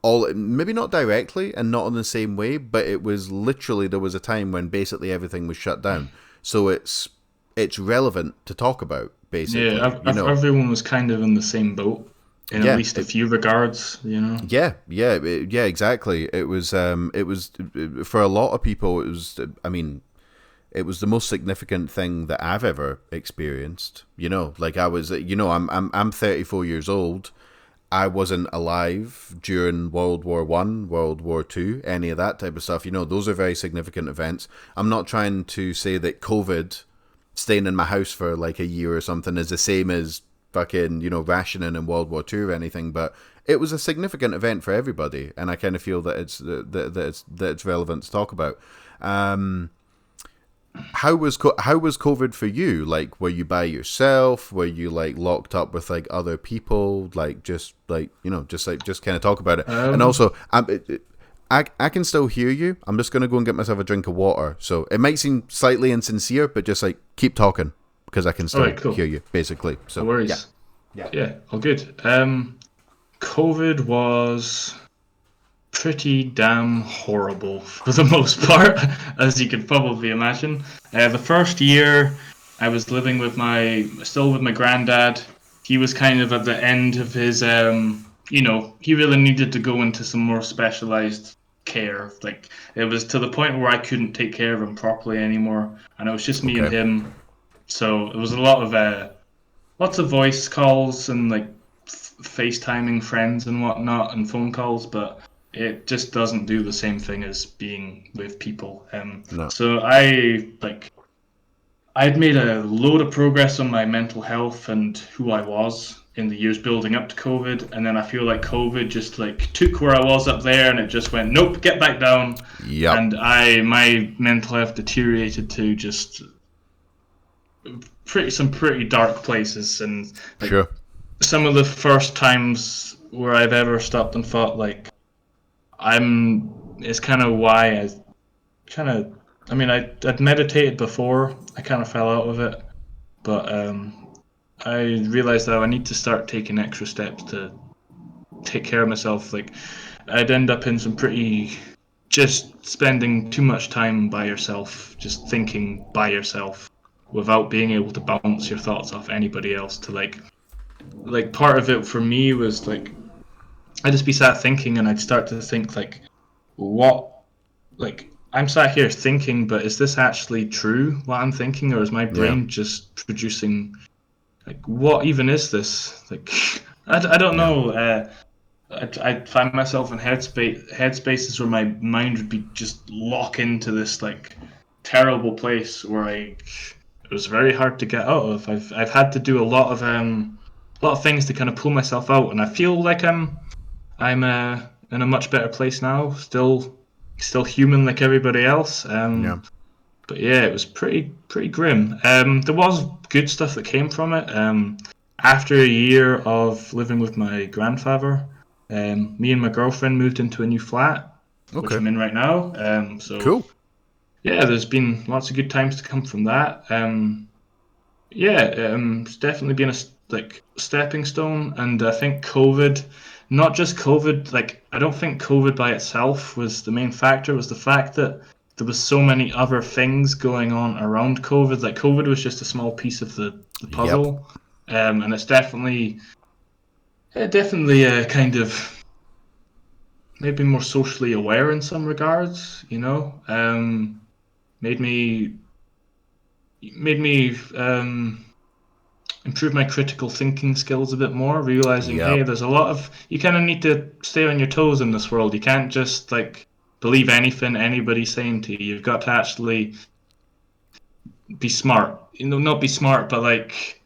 All, maybe not directly and not in the same way, but it was literally, there was a time when basically everything was shut down. So it's relevant to talk about, Yeah, basically. You know, everyone was kind of in the same boat in at yeah, least a few regards. yeah, exactly. It was for a lot of people. It was, I mean, it was the most significant thing that I've ever experienced. You know, like I was, I'm 34 years old. I wasn't alive during World War One, World War Two, any of that type of stuff. You know, those are very significant events. I'm not trying to say that COVID, staying in my house for like a year or something, is the same as fucking, rationing in World War Two or anything, but it was a significant event for everybody, and I kind of feel that it's relevant to talk about. Um, how was COVID for you? Like, were you by yourself? Were you like locked up with like other people? Like, just kind of talk about it. And Um, also, I can still hear you. I'm just gonna go and get myself a drink of water. So it might seem slightly insincere, but just like keep talking because I can all right, still cool. hear you, basically. No So yeah, worries. yeah. Yeah, all good. COVID was pretty damn horrible for the most part, as you could probably imagine. The first year, I was living with still with my granddad. He was kind of at the end of his, he really needed to go into some more specialized care. Like it was to the point where I couldn't take care of him properly anymore, and it was just me and Okay. him. So it was a lot of lots of voice calls and like FaceTiming friends and whatnot and phone calls, but it just doesn't do the same thing as being with people. No. So I'd made a load of progress on my mental health and who I was in the years building up to COVID, and then I feel like COVID just like took where I was up there and it just went, nope, get back down. Yep. And my mental health deteriorated to just some pretty dark places, and like Sure. some of the first times where I've ever stopped and thought like I'm it's kind of why I kind of I mean I'd meditated before. I kind of fell out of it, but I realized that I need to start taking extra steps to take care of myself. Like I'd end up in some pretty just spending too much time by yourself, just thinking by yourself without being able to bounce your thoughts off anybody else to like part of it for me was like I'd just be sat thinking and I'd start to think like what like I'm sat here thinking, but is this actually true what I'm thinking, or is my Yeah. brain just producing like what even is this? Like I don't Yeah. know. I'd find myself in headspaces where my mind would be just lock into this like terrible place where it was very hard to get out of. I've had to do a lot of things to kind of pull myself out, and I feel like I'm in a much better place now. Still human like everybody else. Yeah. But yeah, it was pretty grim. There was good stuff that came from it. After a year of living with my grandfather, me and my girlfriend moved into a new flat, which Okay. I'm in right now. So Cool. yeah, there's been lots of good times to come from that. Yeah, it's definitely been like stepping stone, and I think COVID, not just COVID, like I don't think COVID by itself was the main factor. It was the fact that there was so many other things going on around COVID. Like COVID was just a small piece of the Yep. puzzle, and it's definitely kind of maybe more socially aware in some regards. Made me made me improve my critical thinking skills a bit more, realizing, hey, Yep. there's a lot of you kind of need to stay on your toes in this world. You can't just like believe anything anybody's saying to you. You've got to actually be smart. Not be smart, but like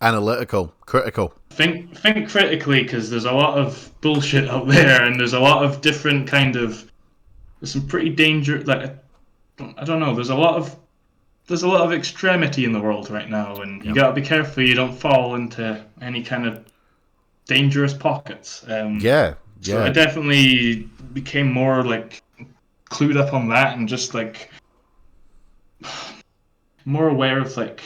Analytical, critical. think critically, because there's a lot of bullshit out there, and there's a lot of different there's some pretty dangerous. Like I don't know. There's a lot of extremity in the world right now, and you Yep. got to be careful you don't fall into any kind of dangerous pockets. Yeah. So I Yeah. definitely became more like clued up on that, and just like more aware of like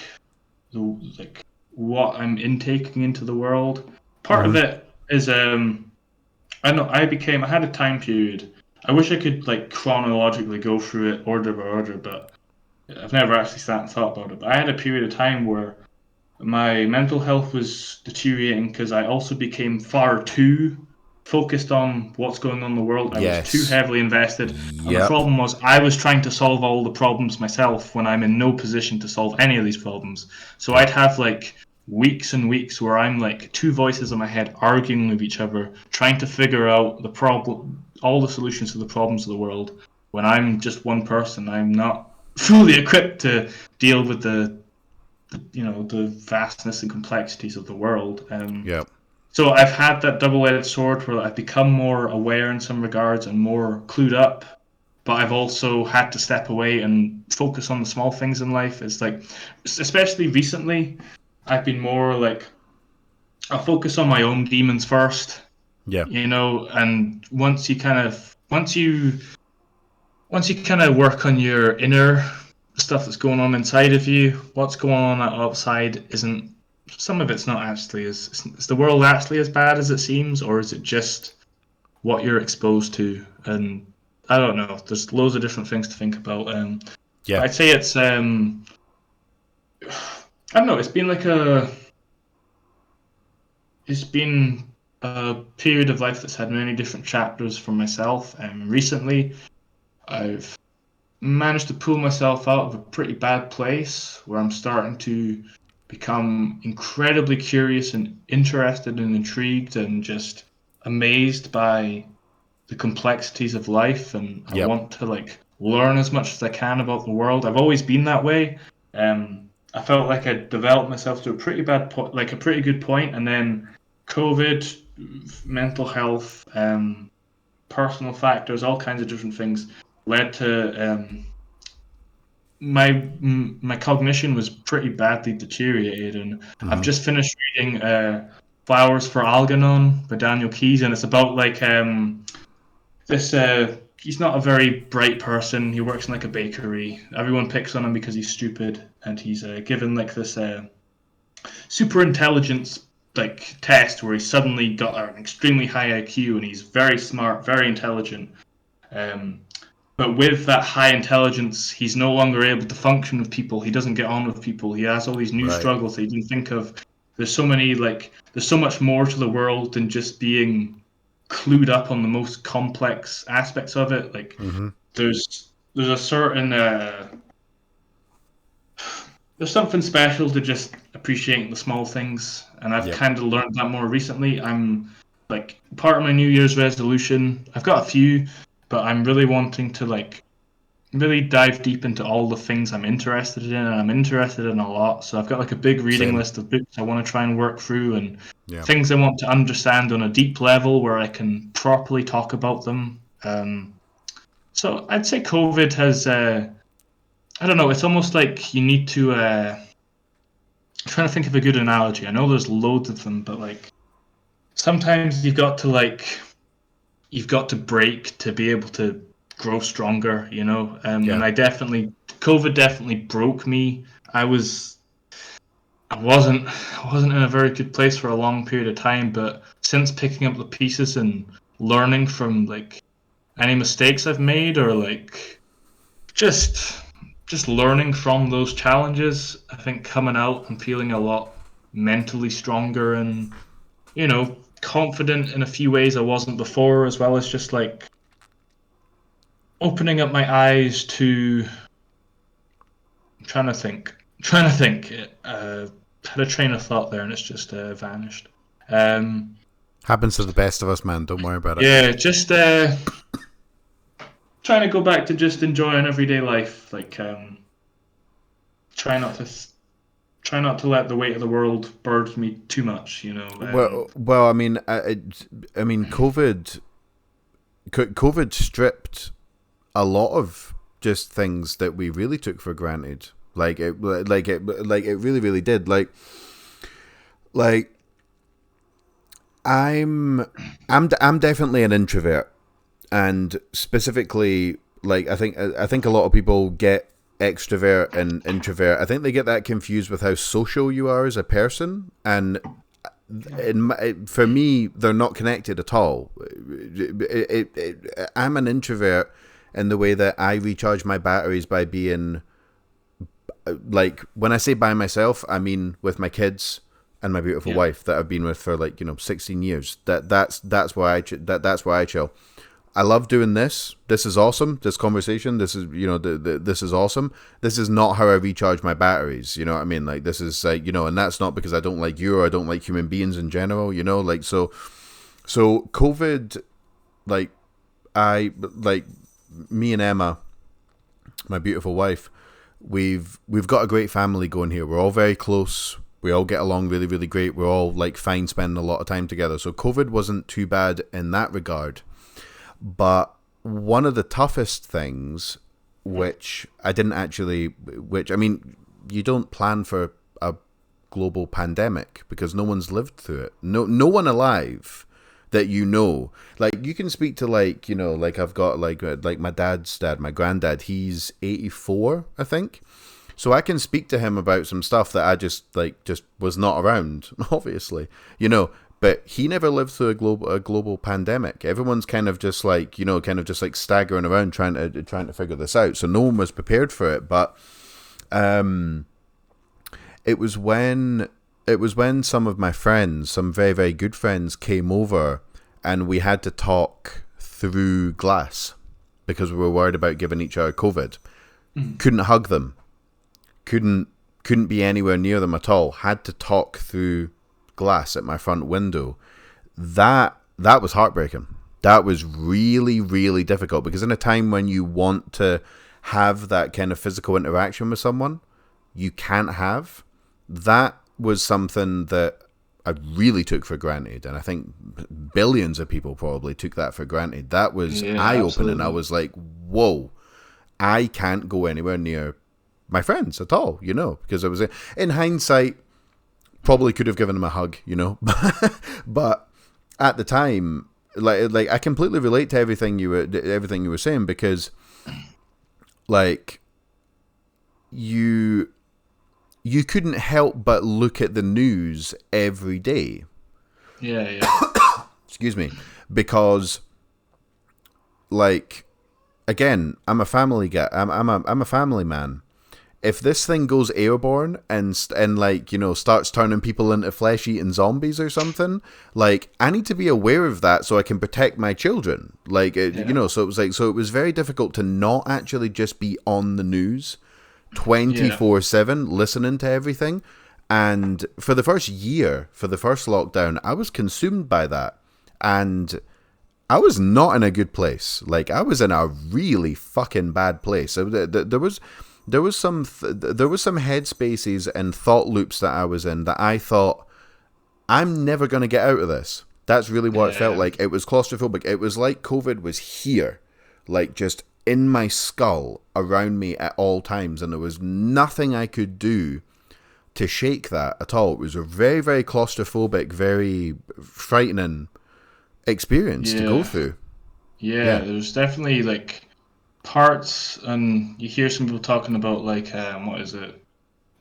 what I'm intaking into the world. Part of Mm-hmm. it is I had a time period. I wish I could like chronologically go through it order by order, but I've never actually sat and thought about it. But I had a period of time where my mental health was deteriorating because I also became far too focused on what's going on in the world. I was too Yes. heavily invested. And the Yep. problem was I was trying to solve all the problems myself when I'm in no position to solve any of these problems. So I'd Yep. have like weeks and weeks where I'm like two voices in my head arguing with each other, trying to figure out all the solutions to the problems of the world. When I'm just one person, I'm not fully equipped to deal with the vastness and complexities of the world. Yep. So I've had that double-edged sword where I've become more aware in some regards and more clued up, but I've also had to step away and focus on the small things in life. It's like, especially recently, I've been more like, I'll focus on my own demons first, Yeah. and once you kind of work on your inner stuff that's going on inside of you, what's going on outside isn't. Some of it's not actually as. Is the world actually as bad as it seems, or is it just what you're exposed to? And I don't know. There's loads of different things to think about. Yeah. I'd say it's. I don't know. It's been a period of life that's had many different chapters for myself. Recently, I've managed to pull myself out of a pretty bad place where I'm starting to become incredibly curious and interested and intrigued and just amazed by the complexities of life, and I Yep. want to like learn as much as I can about the world. I've always been that way. I felt like I developed myself to a pretty bad point, like a pretty good point, and then COVID, mental health, personal factors, all kinds of different things led to my cognition was pretty badly deteriorated, and I've Mm-hmm. just finished reading Flowers for Algernon by Daniel Keyes, and it's about like this. He's not a very bright person. He works in like a bakery. Everyone picks on him because he's stupid, and he's given like this super intelligence like test where he suddenly got an extremely high IQ, and he's very smart, very intelligent. Um, but with that high intelligence, he's no longer able to function with people. He doesn't get on with people. He has all these new Right. struggles that he didn't think of. There's so much more to the world than just being clued up on the most complex aspects of it. Like Mm-hmm. there's a certain there's something special to just appreciating the small things, and I've Yep. kind of learned that more recently. I'm like part of my New Year's resolution. I've got a few, but I'm really wanting to like really dive deep into all the things I'm interested in, and I'm interested in a lot. So I've got like a big reading Same. list of books I want to try and work through, and Yeah. things I want to understand on a deep level where I can properly talk about them. So I'd say COVID has, I don't know, it's almost like you need to, I'm trying to think of a good analogy. I know there's loads of them, but like sometimes you've got to break to be able to grow stronger, you know. And Yeah. COVID definitely broke me. I was I wasn't in a very good place for a long period of time, but since picking up the pieces and learning from like any mistakes I've made, or like just just learning from those challenges, I think coming out and feeling a lot mentally stronger and confident in a few ways I wasn't before, as well as just like opening up my eyes to. I'm trying to think. Had a train of thought there and it's just vanished. Um, Happens to the best of us, man. Don't worry about it. yeah, just trying to go back to just enjoying everyday life. Like try not to try not to let the weight of the world burden me too much. Well, I mean, COVID stripped a lot of just things that we really took for granted. It really, really did. Like I'm definitely an introvert, and specifically, like I think a lot of people get extrovert and introvert. I think they get that confused with how social you are as a person, and for me, they're not connected at all. I'm an introvert in the way that I recharge my batteries by being, like, when I say by myself, I mean with my kids and my beautiful wife that I've been with for 16 years. That's why that's why I chill. I love doing this. This is awesome. This conversation. This is this is awesome. This is not how I recharge my batteries. You know what I mean? Like, this is and that's not because I don't like you or I don't like human beings in general. So COVID, me and Emma, my beautiful wife, we've got a great family going here. We're all very close. We all get along really, really great. We're all fine spending a lot of time together. So COVID wasn't too bad in that regard. But one of the toughest things, which I mean, you don't plan for a global pandemic because no one's lived through it. No one alive that like, you can speak to I've got like my dad's dad, my granddad. He's 84, I think. So I can speak to him about some stuff that I just was not around, obviously, But he never lived through a global pandemic. Everyone's kind of just staggering around trying to figure this out. So no one was prepared for it. But it was when some of my friends, some very, very good friends, came over, and we had to talk through glass because we were worried about giving each other COVID. Couldn't hug them. Couldn't be anywhere near them at all. Had to talk through glass at my front window. That was heartbreaking. That was really, really difficult, because in a time when you want to have that kind of physical interaction with someone, you can't have. That was something that I really took for granted, and I think billions of people probably took that for granted. That was eye-opening. I was like, whoa, I can't go anywhere near my friends at all, because I was, in hindsight, probably could have given him a hug, but at the time, like I completely relate to everything you were saying, because you couldn't help but look at the news every day. Yeah. Excuse me, because again, I'm a family guy. I'm a family man. If this thing goes airborne and starts turning people into flesh-eating zombies or something, I need to be aware of that so I can protect my children. So it was very difficult to not actually just be on the news 24/7, listening to everything. And for the first year, for the first lockdown, I was consumed by that, and I was not in a good place. I was in a really fucking bad place. There was some headspaces and thought loops that I was in that I thought, I'm never going to get out of this. That's really what it felt like. It was claustrophobic. It was like COVID was here, just in my skull, around me at all times, and there was nothing I could do to shake that at all. It was a very, very claustrophobic, very frightening experience to go through. Yeah, there's definitely parts, and you hear some people talking about what is it?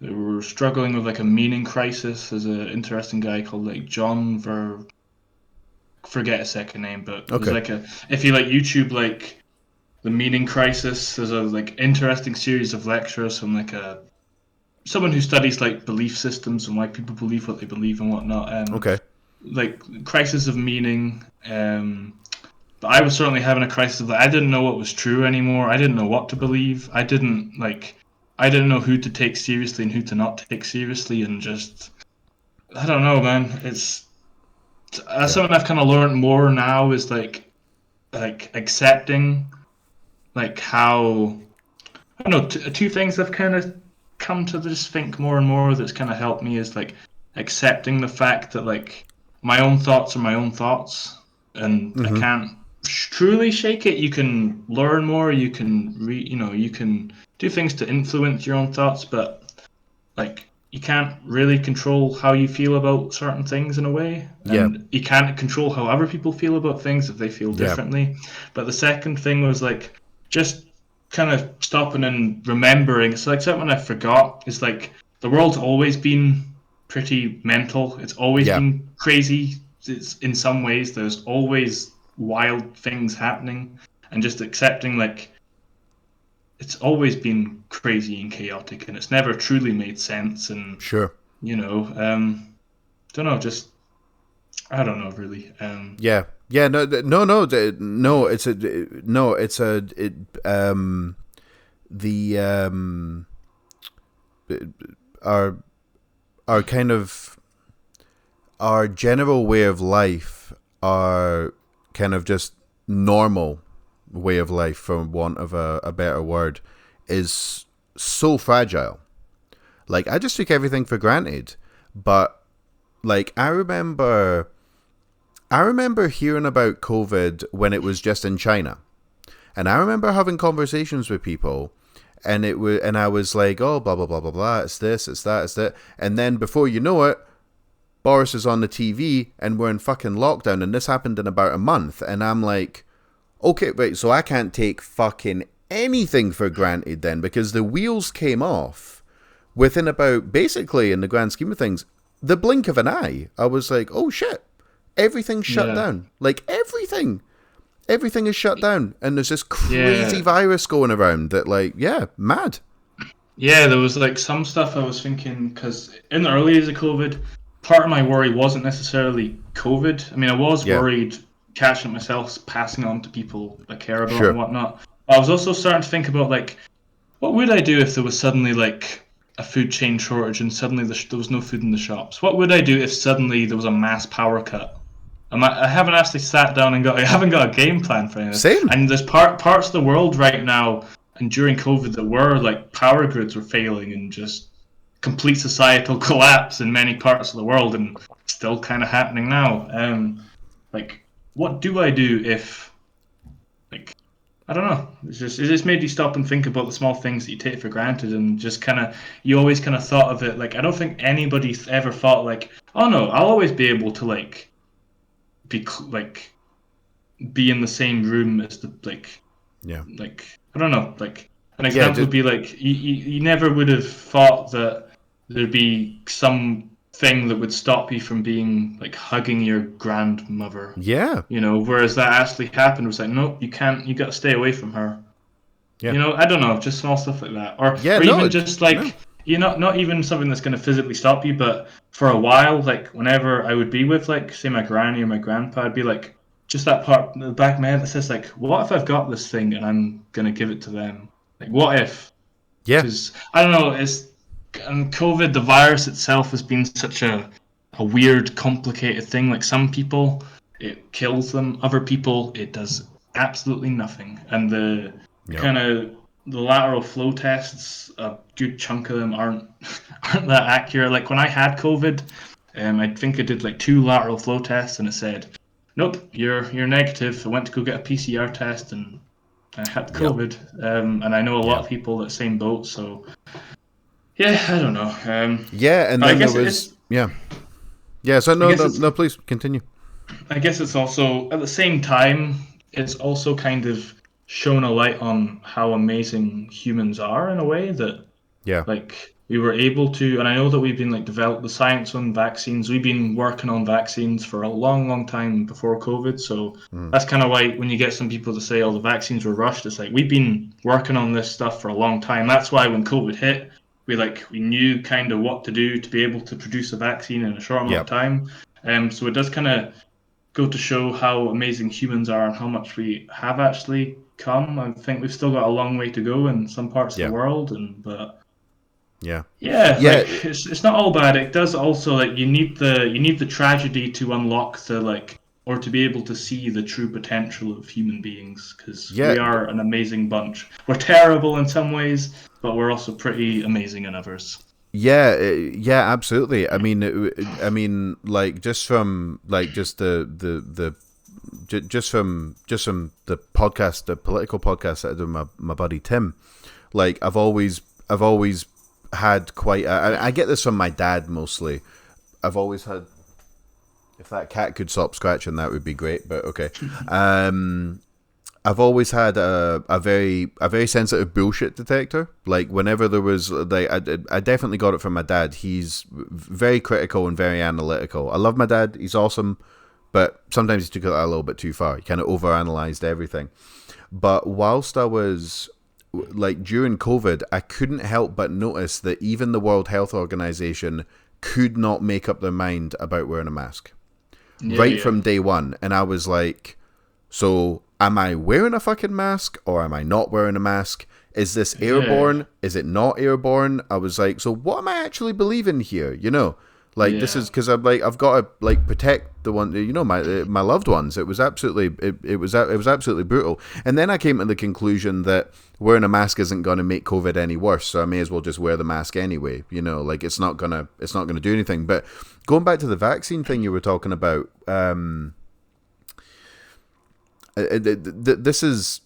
they were struggling with like a meaning crisis. There's an interesting guy called like John Ver, forget his second name, but there's Okay. like a, if you like YouTube like the meaning crisis, there's a like interesting series of lectures from like a someone who studies like belief systems and why people believe what they believe and whatnot. Okay. Like crisis of meaning. But I was certainly having a crisis of that. I didn't know what was true anymore. I didn't know what to believe. I didn't know who to take seriously and who to not take seriously, and just I don't know, man. It's Yeah. something I've kind of learned more now is like accepting like how I don't know. Two things I've kind of come to just think more and more that's kind of helped me is like accepting the fact that like my own thoughts are my own thoughts, and I Mm-hmm. can't truly shake it. You can learn more. You can you can do things to influence your own thoughts, but like you can't really control how you feel about certain things in a way, Yeah. and you can't control how other people feel about things if they feel Yeah. differently. But the second thing was like just kind of stopping and remembering. It's like something I forgot is like the world's always been pretty mental. It's always Yeah. been crazy. It's in some ways there's always wild things happening, and just accepting like it's always been crazy and chaotic, and it's never truly made sense. And Sure. you know, don't know, just I don't know really. Yeah. Yeah. No. No. No. No. It's a. No. It's a. It. The. Our. Our kind of. Our general way of life. Our kind of just normal way of life, for want of a better word, is so fragile. Like, I just took everything for granted. But like, I remember hearing about COVID when it was just in China. And I remember having conversations with people, and I was like, oh, blah blah blah blah blah, it's this, it's that, it's that. And then before you know it, Boris is on the TV and we're in fucking lockdown, and this happened in about a month. And I'm like, okay, wait, so I can't take fucking anything for granted then, because the wheels came off within about, basically, in the grand scheme of things, the blink of an eye. I was like, oh shit, everything's shut Yeah, down. Like, everything is shut down, and there's this crazy yeah, virus going around that, like, yeah, mad. yeah. There was like some stuff I was thinking because in the early days of COVID, part of my worry wasn't necessarily COVID. I mean, I was Yeah, worried catching it myself, passing on to people I care about and sure. whatnot. I was also starting to think about like what would I do if there was suddenly like a food chain shortage and suddenly there was no food in the shops? What would I do if suddenly there was a mass power cut? I haven't actually sat down and got. I haven't got a game plan for any of this. Same. And there's parts of the world right now, and during COVID, that were like power grids were failing and just complete societal collapse in many parts of the world, and still kind of happening now. Like, what do I do if like I don't know. It just made you stop and think about the small things that you take for granted, and just kind of you always kind of thought of it like I don't think anybody's ever thought like, oh no, I'll always be able to like like be in the same room as the Yeah. like I don't know, like an Yeah, example would be like you never would have thought that there'd be some thing that would stop you from being like hugging your grandmother, yeah, whereas that actually happened. It was like, nope, you can't, you got to stay away from her. yeah. I don't know, just small stuff like that, or Yeah, or no, even just no. like not even something that's going to physically stop you, but for a while, like whenever I would be with like say my granny or my grandpa, I'd be like just that part in the back of my head that says like, what if I've got this thing and I'm gonna give it to them? Like, what if? Yeah, Because I don't know, it's and COVID, the virus itself has been such a weird, complicated thing. Like some people, it kills them. Other people, it does absolutely nothing. And the yep. kind of the lateral flow tests, a good chunk of them aren't that accurate. Like when I had COVID, I think I did like two lateral flow tests, and it said, "Nope, you're negative." I went to go get a PCR test, and I had Yep. COVID. And I know a lot Yeah. of people that same boat, so yeah, I don't know. Yeah, and But I then there guess was, yeah. Yeah, so I no, guess no, it's, no, please continue. I guess it's also at the same time, it's also kind of shown a light on how amazing humans are in a way that, Yeah. like, we were able to, and I know that we've been like develop the science on vaccines. We've been working on vaccines for a long, long time before COVID. So Mm. that's kind of why when you get some people to say, "Oh, the vaccines were rushed," it's like we've been working on this stuff for a long time. That's why when COVID hit, we knew kind of what to do to be able to produce a vaccine in a short amount of Yep. time. So it does kind of go to show how amazing humans are and how much we have actually come. I think we've still got a long way to go in some parts of the Yeah. world, but Yeah. yeah, Yeah. like it's not all bad. It does also like you need the tragedy to unlock the like or to be able to see the true potential of human beings because Yeah. we are an amazing bunch. We're terrible in some ways, but we're also pretty amazing in others. Yeah, yeah, absolutely. I mean, like just from like just just from the podcast, the political podcast that I do with my buddy Tim. Like I've always had quite. I get this from my dad mostly. I've always had. If that cat could stop scratching, that would be great. But okay. Um, I've always had a very sensitive bullshit detector. Like whenever there was like I definitely got it from my dad. He's very critical and very analytical. I love my dad. He's awesome, but sometimes he took it a little bit too far. He kind of overanalyzed everything. But whilst I was like during COVID, I couldn't help but notice that even the World Health Organization could not make up their mind about wearing a mask Yeah, right yeah, from day one. And I was like, so am I wearing a fucking mask or am I not wearing a mask? Is this yeah, airborne? Is it not airborne? I was like, so what am I actually believing here? You know, like this yeah. is because I'm like I've got to like protect the one, you know, my loved ones. It was absolutely it was absolutely brutal. And then I came to the conclusion that wearing a mask isn't going to make COVID any worse, so I may as well just wear the mask anyway. You know, like it's not gonna do anything. But going back to the vaccine thing you were talking about. This is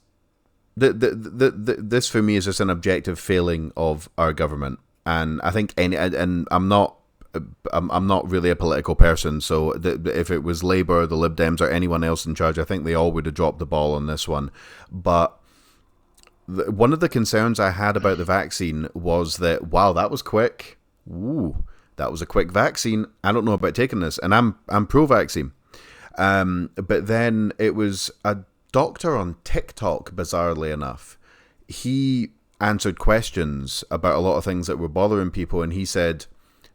this for me is just an objective failing of our government, and I think and I'm not really a political person, so if it was Labour, the Lib Dems, or anyone else in charge, I think they all would have dropped the ball on this one. But one of the concerns I had about the vaccine was that wow, that was quick. Ooh, that was a quick vaccine. I don't know about taking this, and I'm pro-vaccine. But then it was a doctor on TikTok, bizarrely enough. He answered questions about a lot of things that were bothering people, and he said,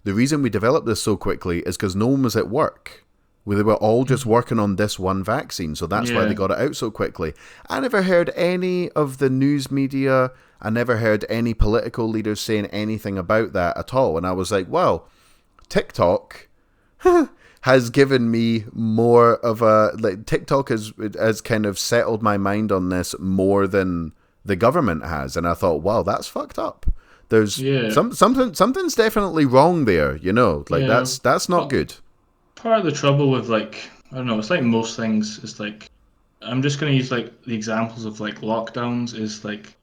the reason we developed this so quickly is because no one was at work. They were all just working on this one vaccine, so that's why they Yeah. got it out so quickly. I never heard any of the news media, I never heard any political leaders saying anything about that at all. And I was like, well, TikTok has given me more of a like TikTok has kind of settled my mind on this more than the government has, and I thought, wow, that's fucked up. There's Yeah. something's definitely wrong there, you know, like Yeah. that's not But good. part of the trouble with like I don't know, it's like most things is like I'm just gonna use like the examples of like lockdowns is like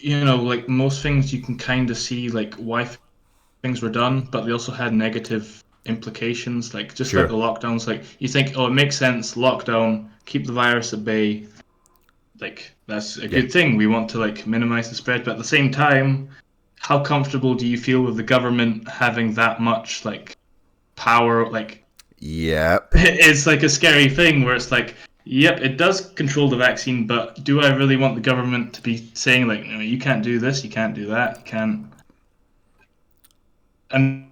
like most things you can kind of see like why things were done, but they also had negative implications. Like just like the Sure. lockdowns, like you think, oh, it makes sense, lockdown, keep the virus at bay. Like that's a Yeah. good thing. We want to like minimize the spread, but at the same time, how comfortable do you feel with the government having that much like power? Like Yep. it's like a scary thing where it's like, yep, it does control the vaccine, but do I really want the government to be saying like, no, you can't do this, you can't do that, you can't. And in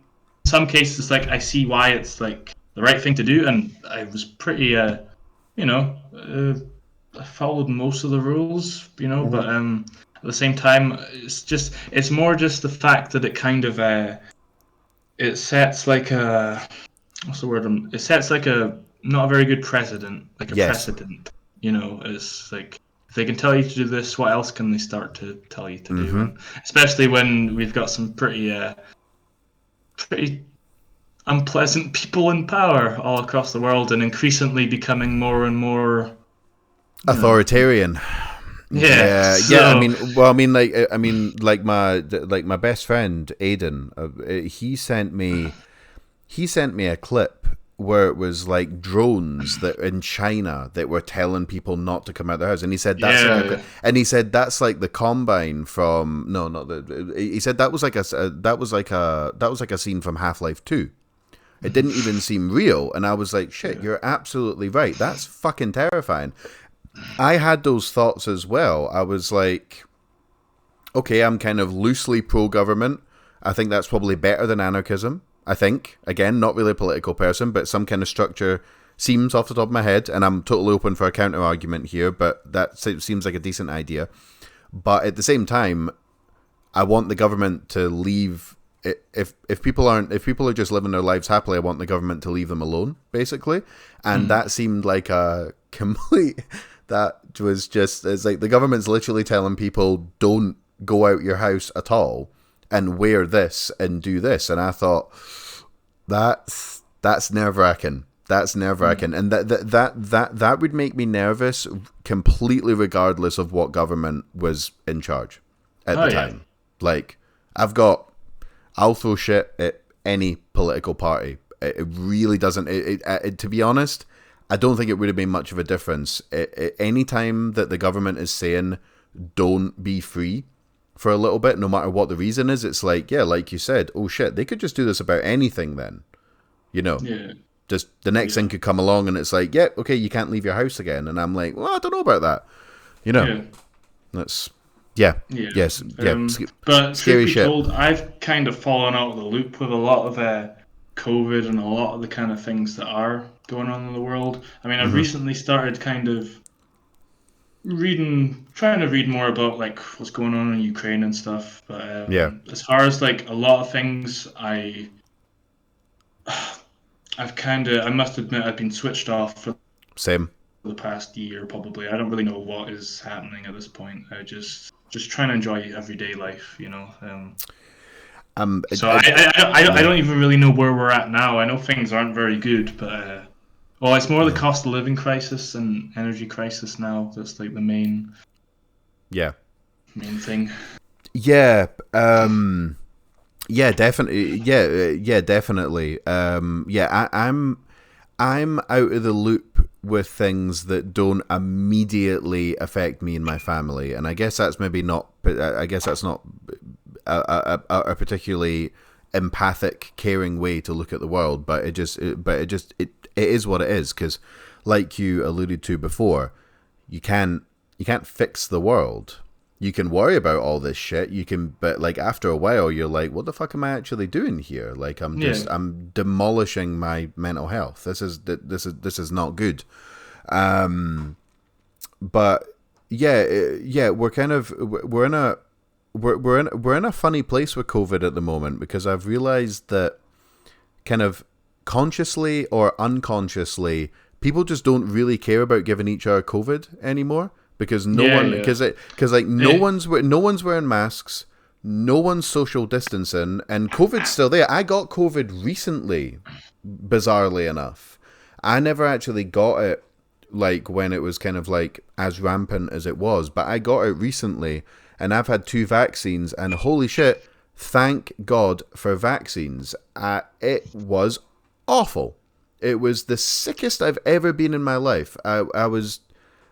some cases, it's like I see why it's like the right thing to do, and I was pretty, you know, I followed most of the rules, Mhm. but at the same time, it's more just the fact that it kind of it sets like a what's the word? It sets like a not a very good precedent, like a Yes. precedent. It's like if they can tell you to do this, what else can they start to tell you to do? Mm-hmm. And especially when we've got some pretty unpleasant people in power all across the world, and increasingly becoming more and more, you know. Authoritarian. Yeah. Yeah, yeah. So Like my best friend Aiden. He sent me a clip where it was like drones that in China that were telling people not to come out of their house, and he said that's that's like the Combine from he said that was like a scene from Half-Life 2. It didn't even seem real, and I was like, shit, you're absolutely right. That's fucking terrifying. I had those thoughts as well. I was like, okay, I'm kind of loosely pro-government. I think that's probably better than anarchism. I think, again, not really a political person, but some kind of structure seems off the top of my head, and I'm totally open for a counter argument here, but that seems like a decent idea. But at the same time, I want the government to leave. If people are just living their lives happily, I want the government to leave them alone, basically. And that seemed like a complete. That was just, it's like the government's literally telling people don't go out your house at all and wear this and do this, and I thought that's nerve-wracking. That's nerve-wracking, and that would make me nervous completely regardless of what government was in charge at the time. Like, I'll throw shit at any political party. It really doesn't. To be honest, I don't think it would have made much of a difference. Any time that the government is saying don't be free for a little bit, no matter what the reason is, it's like, yeah, like you said, oh shit, they could just do this about anything then. You know? Yeah. Just the next thing could come along and it's like, yeah, okay, you can't leave your house again. And I'm like, well, I don't know about that. You know? Yeah. That's... Yes. But scary truth be shit. told, I've kind of fallen out of the loop with a lot of COVID and a lot of the kind of things that are going on in the world. I mean, I've recently started kind of trying to read more about like what's going on in Ukraine and stuff. But as far as like a lot of things, I must admit I've been switched off for the past year probably. I don't really know what is happening at this point. I just trying to enjoy everyday life, you know. I don't even really know where we're at now. I know things aren't very good, but it's more the cost of living crisis and energy crisis now. That's like the main thing. Yeah. Yeah, definitely. Yeah, definitely. I'm out of the loop with things that don't immediately affect me and my family, and I guess that's maybe not. I guess that's not a particularly empathic, caring way to look at the world. But it is what it is, because, like you alluded to before, you can't fix the world. You can worry about all this shit. But like after a while, you're like, what the fuck am I actually doing here? Like I'm demolishing my mental health. This is not good. But we're in a funny place with COVID at the moment, because I've realized that kind of consciously or unconsciously, people just don't really care about giving each other COVID anymore. Because no one's wearing masks, no one's social distancing, and COVID's still there. I got COVID recently, bizarrely enough. I never actually got it like when it was kind of like as rampant as it was, but I got it recently, and I've had 2 vaccines, and holy shit, thank God for vaccines. It was awful. It was the sickest I've ever been in my life.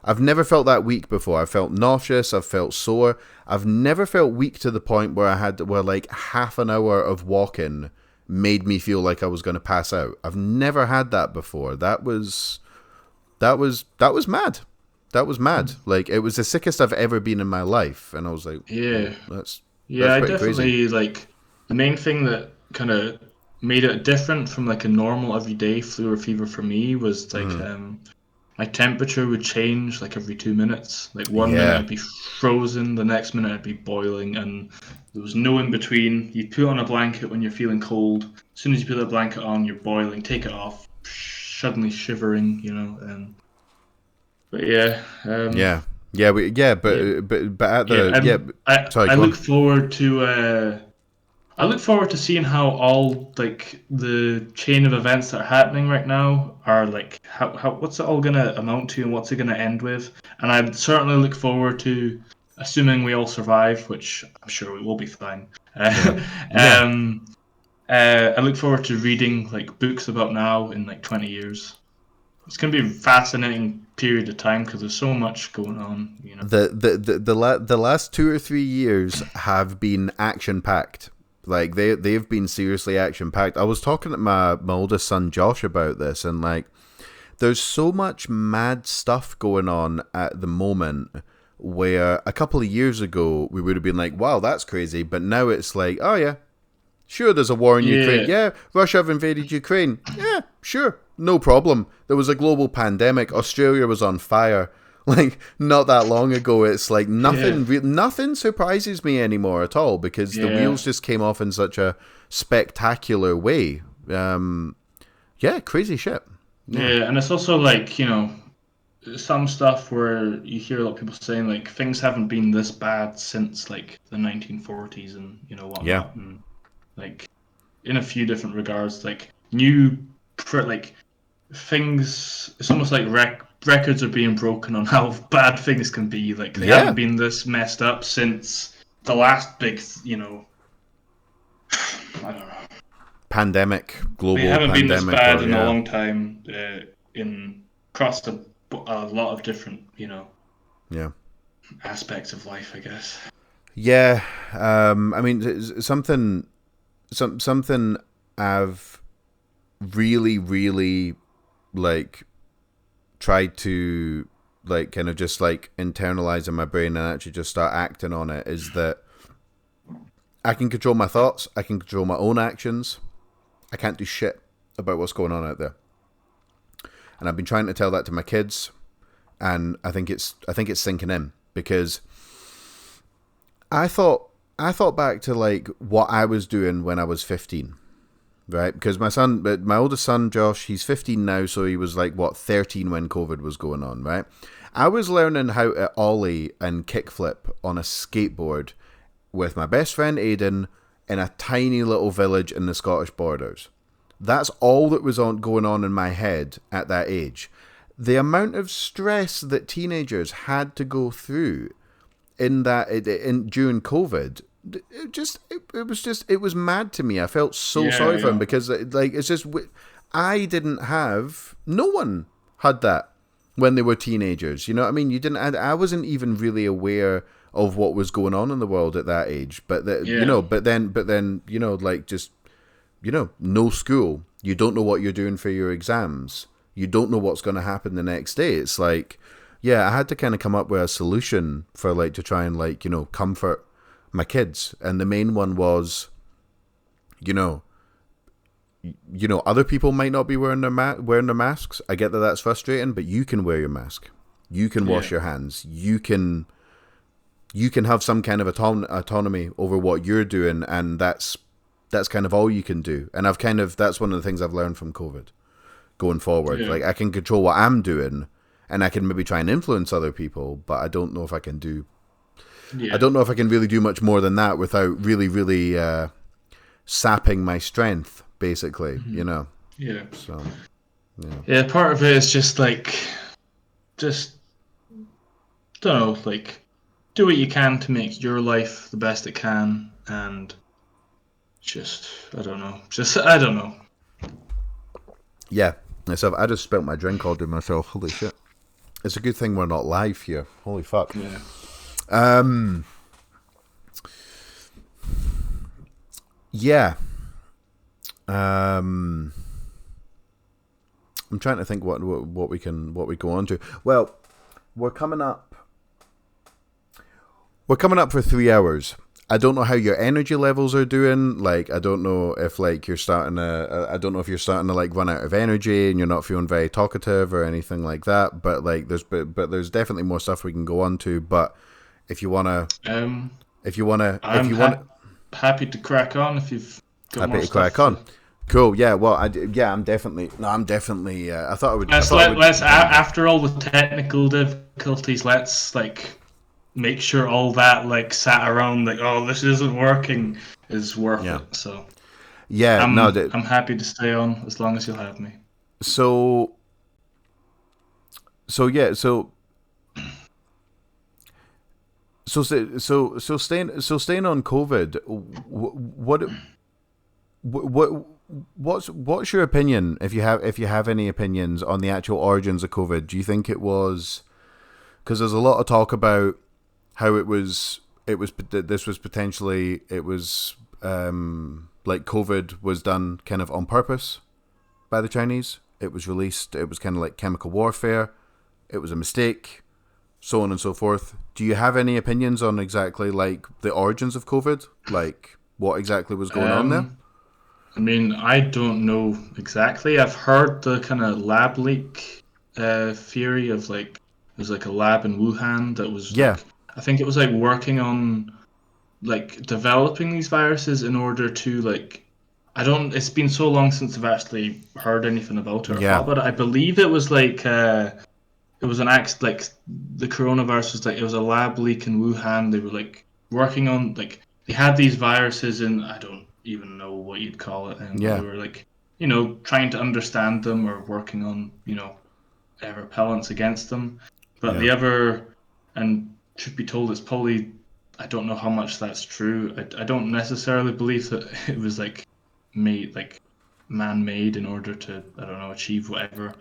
I've never felt that weak before. I've felt nauseous. I've felt sore. I've never felt weak to the point where where like half an hour of walking made me feel like I was going to pass out. I've never had that before. That was mad. That was mad. Like, it was the sickest I've ever been in my life, and I was like, that's I definitely crazy. Like the main thing that kind of made it different from like a normal everyday flu or fever for me was like my temperature would change like every 2 minutes. Like one minute I'd be frozen, the next minute I'd be boiling, and there was no in between. You put on a blanket when you're feeling cold. As soon as you put the blanket on, you're boiling. Take it off, suddenly shivering. You know. But yeah. Sorry, I look forward to. I look forward to seeing how all like the chain of events that are happening right now are like how what's it all gonna amount to and what's it gonna end with. And I certainly look forward to, assuming we all survive, which I'm sure we will be fine. I look forward to reading like books about now in like 20 years. It's going to be a fascinating period of time because there's so much going on, you know. The last 2 or 3 years have been action packed. Like they've been seriously action packed. I was talking to my oldest son Josh about this, and like there's so much mad stuff going on at the moment where a couple of years ago we would have been like, wow, that's crazy, but now it's like, oh yeah, sure, there's a war in Ukraine. Yeah, Russia have invaded Ukraine. Yeah, sure, no problem. There was a global pandemic. Australia was on fire. Like, not that long ago. It's like nothing surprises me anymore at all because the wheels just came off in such a spectacular way. Crazy shit. Yeah, and it's also like, you know, some stuff where you hear a lot of people saying like things haven't been this bad since like the 1940s and you know whatnot, and like in a few different regards, like like things. It's almost like records are being broken on how bad things can be. Like they haven't been this messed up since the last big, you know, I don't know. Pandemic, global. They haven't been this bad in a long time. In across a lot of different, you know, aspects of life, I guess. Yeah, I mean, something I've really like tried to like kind of just like internalize in my brain and actually just start acting on it is that I can control my thoughts, I can control my own actions. I can't do shit about what's going on out there. And I've been trying to tell that to my kids, and I think it's sinking in because I thought back to like what I was doing when I was 15, right? Because my oldest son Josh, he's 15 now, so he was like 13 when COVID was going on, right? I was learning how to ollie and kickflip on a skateboard with my best friend Aidan in a tiny little village in the Scottish borders. That's all that was going on in my head at that age. The amount of stress that teenagers had to go through during COVID, it was mad to me. I felt so sorry for him because like it's just no one had that when they were teenagers. You know what I mean? I wasn't even really aware of what was going on in the world at that age. But then like just no school. You don't know what you're doing for your exams. You don't know what's going to happen the next day. It's like, I had to kind of come up with a solution for like to try and like comfort my kids, and the main one was, other people might not be wearing their masks. I get that that's frustrating, but you can wear your mask. You can wash your hands. You can have some kind of autonomy over what you're doing, and that's kind of all you can do. And that's one of the things I've learned from COVID going forward. Like I can control what I'm doing, and I can maybe try and influence other people, but I don't know if I can do. I don't know if I can really do much more than that without really, really sapping my strength, basically. Yeah. So. Yeah. Part of it is just like, don't know, like, do what you can to make your life the best it can, and I don't know. Yeah. So I just spilled my drink all to myself. Holy shit. It's a good thing we're not live here. Holy fuck. Yeah. I'm trying to think what we go on to. Well, we're coming up for 3 hours. I don't know how your energy levels are doing. Like, I don't know if like you're starting to like run out of energy and you're not feeling very talkative or anything like that. But like, there's definitely more stuff we can go on to. But if you wanna, happy to crack on if you've got happy more to stuff crack on. Cool. Yeah. Well, I'm definitely. I thought I would. After all the technical difficulties, let's like make sure all that like sat around like, oh, this isn't working, is worth it. So I'm happy to stay on as long as you'll have me. So staying staying on COVID, what what's your opinion, if you have any opinions, on the actual origins of COVID? Do you think it was, because there's a lot of talk about how this was potentially, it was like COVID was done kind of on purpose by the Chinese. It was released. It was kind of like chemical warfare. It was a mistake, so on and so forth. Do you have any opinions on exactly like the origins of COVID? Like what exactly was going on there? I mean, I don't know exactly. I've heard the kind of lab leak theory of like there's like a lab in Wuhan that was Yeah, like I think it was like working on like developing these viruses in order to like I don't. It's been so long since I've actually heard anything about it or yeah, thought about it. I believe it was like it was an act like the coronavirus was like it was a lab leak in Wuhan. They were like working on like they had these viruses and I don't even know what you'd call it, but they yeah, were like trying to understand them or working on repellents against them. But yeah, the other and should be told it's probably I don't know how much that's true. I don't necessarily believe that it was like man-made in order to I don't know achieve whatever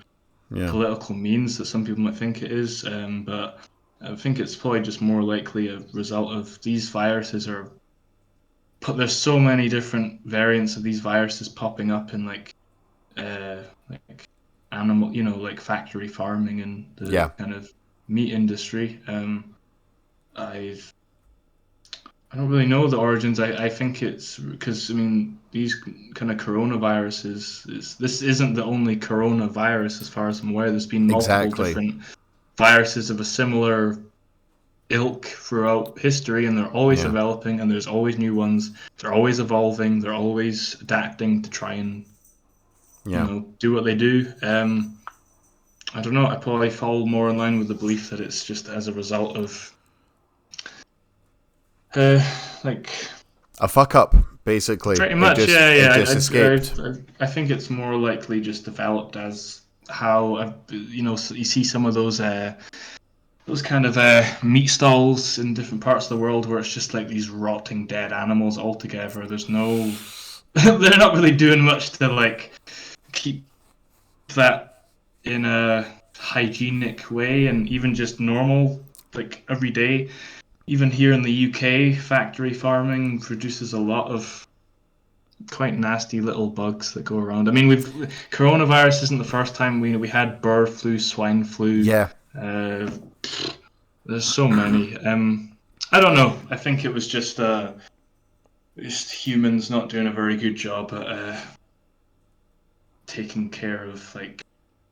yeah, political means that some people might think it is, but I think it's probably just more likely a result of these viruses are put. There's so many different variants of these viruses popping up in like animal, like factory farming and the yeah. kind of meat industry. I've I don't really know the origins. I think it's because I mean these kind of coronaviruses this isn't the only coronavirus as far as I'm aware. There's been multiple Exactly. different viruses of a similar ilk throughout history, and they're always Yeah, developing, and there's always new ones. They're always evolving. They're always adapting to try and yeah. do what they do. I don't know. I probably fall more in line with the belief that it's just as a result of uh, like A fuck up, basically. pretty much, yeah, It yeah. just escaped. I think it's more likely just developed as how you see some of those kind of meat stalls in different parts of the world where it's just like these rotting dead animals altogether. There's no, they're not really doing much to like keep that in a hygienic way, and even just normal, like every day. Even here in the UK, factory farming produces a lot of quite nasty little bugs that go around. I mean, we've coronavirus isn't the first time we had bird flu, swine flu. Yeah, Uh, there's so many. I don't know. I think it was just humans not doing a very good job at taking care of like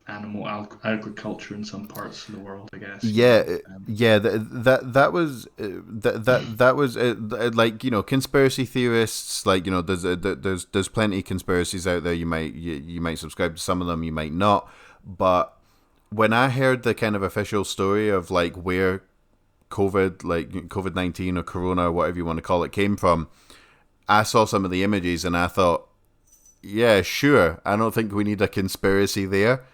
animal agriculture in some parts of the world. I guess yeah, Um, yeah. That was that was like, conspiracy theorists. Like, there's plenty of conspiracies out there. You might subscribe to some of them, you might not. But when I heard the kind of official story of like where COVID-19 or Corona or whatever you want to call it came from, I saw some of the images and I thought, yeah, sure. I don't think we need a conspiracy there.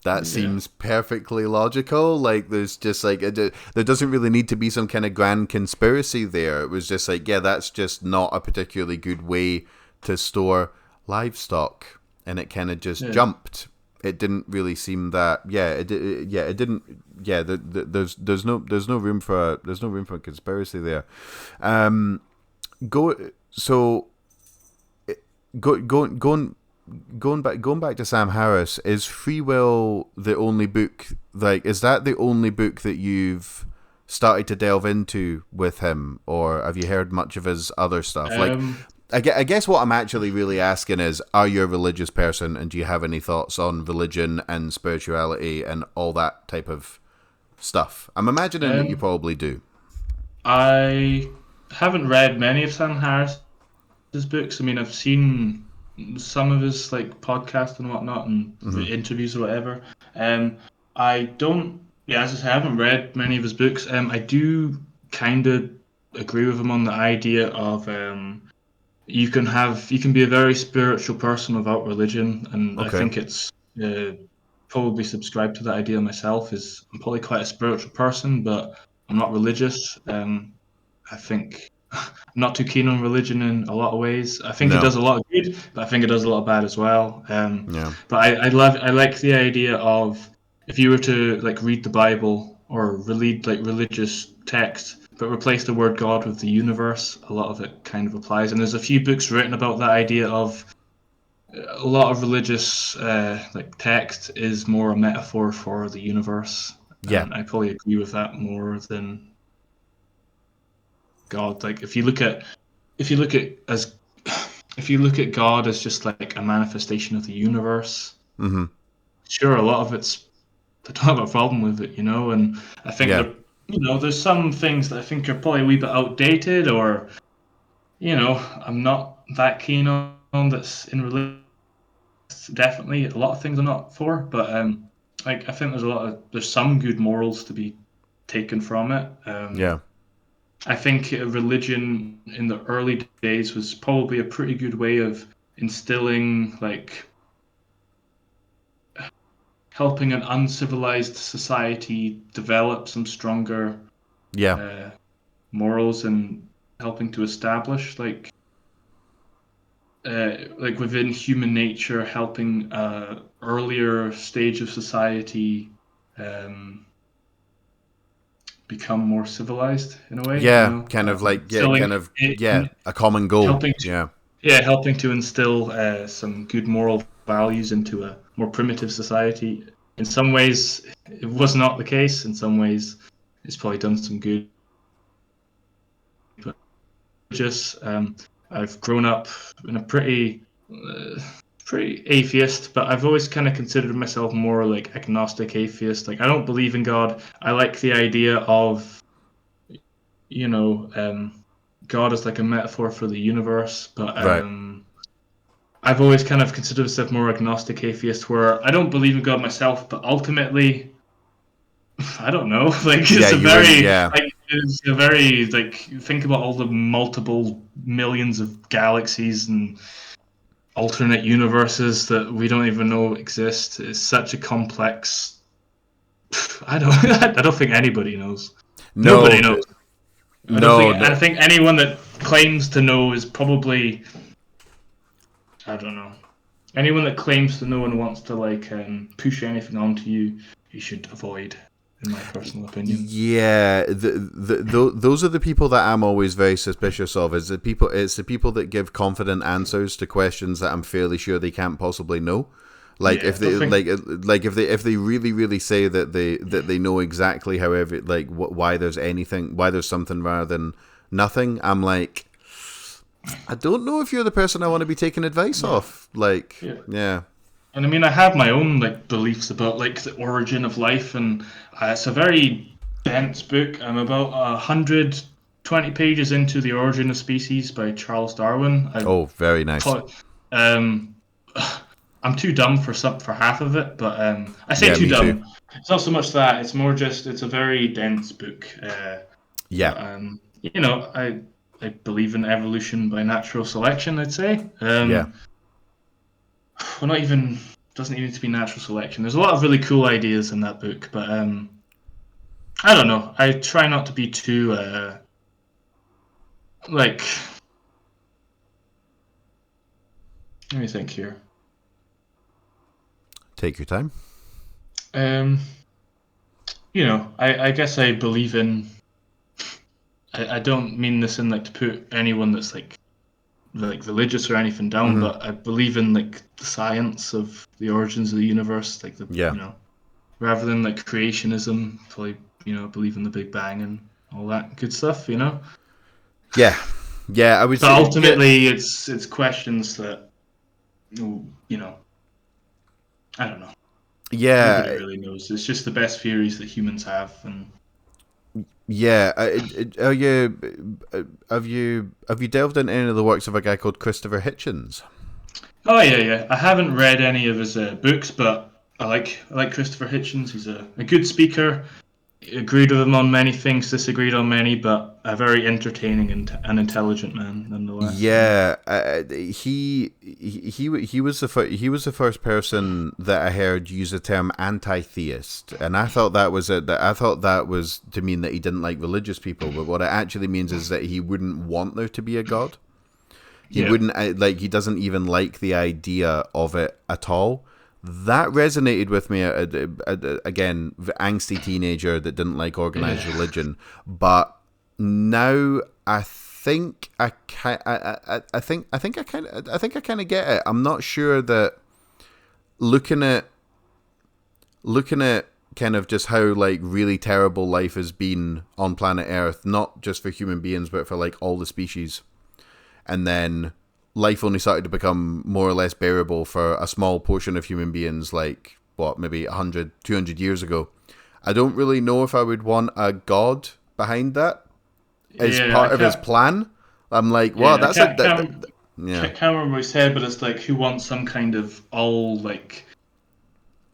That yeah. seems perfectly logical. Like, there's just like there doesn't really need to be some kind of grand conspiracy there. It was just like, yeah, that's just not a particularly good way to store livestock, and it kind of just Yeah. jumped. It didn't really seem that. Yeah, it didn't. Yeah, there's no room for a conspiracy there. Um, go so go going going back to Sam Harris, is Free Will the only book, like, is that the only book that you've started to delve into with him, or have you heard much of his other stuff? Like, Um, I guess what I'm actually really asking is, are you a religious person, and do you have any thoughts on religion and spirituality and all that type of stuff? I'm imagining that you um, probably do. I haven't read many of Sam Harris's books. I mean, I've seen some of his like podcasts and whatnot and Hmm. interviews or whatever. Um, I don't. Yeah, as I say, I haven't read many of his books. I do kind of agree with him on the idea of you can be a very spiritual person without religion, and I Okay. think it's probably subscribe to that idea myself. Is I'm probably quite a spiritual person, but I'm not religious. I think. not too keen on religion in a lot of ways. I think it No. does a lot of good, but I think it does a lot of bad as well. Yeah. But I like the idea of, if you were to like read the Bible or read like religious text, but replace the word God with the universe, a lot of it kind of applies. And there's a few books written about that idea of a lot of religious like text is more a metaphor for the universe, Yeah. and I probably agree with that more than God. Like if you look at as if you look at God as just like a manifestation of the universe, Mm-hmm. sure, a lot of it's, I don't have a problem with it, and I think Yeah. that, there's some things that I think are probably a wee bit outdated, or I'm not that keen on that's in religion. Definitely, a lot of things I'm not for, but like I think there's some good morals to be taken from it. Yeah. I think religion in the early days was probably a pretty good way of instilling, like, helping an uncivilized society develop some stronger Yeah. uh, morals, and helping to establish, like within human nature, helping earlier stage of society um, become more civilized in a way, Yeah. Kind of like, yeah, instilling, kind of, yeah, in, a common goal. helping to, Yeah. yeah, helping to instill some good moral values into a more primitive society. In some ways, it was not the case. In some ways, it's probably done some good. But just, I've grown up in a uh, pretty atheist, but I've always kind of considered myself more like agnostic atheist. Like, I don't believe in God. I like the idea of, you know, um, God as like a metaphor for the universe, but Right. I've always kind of considered myself more agnostic atheist, where I don't believe in God myself, but ultimately, I don't know. Like, Yeah. You wouldn't. Yeah. it's a very, like, think about all the multiple millions of galaxies and alternate universes that we don't even know exist. It's such a complex. I don't. I don't think anybody knows. Nobody No. knows. I don't No. think. No. I think anyone that claims to know is probably. I don't know. Anyone that claims to know and wants to, like, push anything onto you, you should avoid, in my personal opinion. Yeah, those are the people that I'm always very suspicious of. It's the people that give confident answers to questions that I'm fairly sure they can't possibly know. Like Yeah, if I they don't think. if they really say that they know exactly how why there's anything, why there's something rather than nothing. I'm like, I don't know if you're the person I want to be taking advice Yeah, off. Like, yeah. yeah, And I mean, I have my own, like, beliefs about, like, the origin of life, and it's a very dense book. I'm about 120 pages into The Origin of Species by Charles Darwin. oh, very nice. Um, I'm too dumb for half of it, but I say Yeah, too me too. dumb. It's not so much that; it's more just it's a very dense book. Yeah, But I believe in evolution by natural selection, I'd say. yeah, Well, not even, doesn't even need to be natural selection. There's a lot of really cool ideas in that book, but I don't know. I try not to be too like. Let me think here. take your time. Um, I guess I believe in. I don't mean this in, like, to put anyone that's like religious or anything down, Hmm. but I believe in, like, the science of the origins of the universe, like, Yeah, rather than, like, creationism. Probably, believe in the Big Bang and all that good stuff. yeah, yeah. I would But say, yeah. ultimately, it's questions that, you know, I don't know. Nobody Yeah, really knows. It's just the best theories that humans have, and yeah. Are you have you delved into any of the works of a guy called Christopher Hitchens? oh yeah, yeah. I haven't read any of his books, but I like Christopher Hitchens. He's a good speaker. agreed with him on many things, disagreed on many, but a very entertaining and intelligent man nonetheless. Yeah, he was he was the first person that I heard use the term anti-theist, and I thought that was I thought that was to mean that he didn't like religious people, but what it actually means is that he wouldn't want there to be a god. He wouldn't like. He doesn't even like the idea of it at all. That resonated with me. Again, the angsty teenager that didn't like organized religion, but now I think I think I kind of get it. I'm not sure that looking at kind of just how like really terrible life has been on planet Earth, not just for human beings but for like all the species, and then life only started to become more or less bearable for a small portion of human beings, like what, maybe 100, 200 years ago. I don't really know if I would want a god behind that as part of his plan. I'm like, wow, that's I can't remember what he said, but it's like, who wants some kind of all like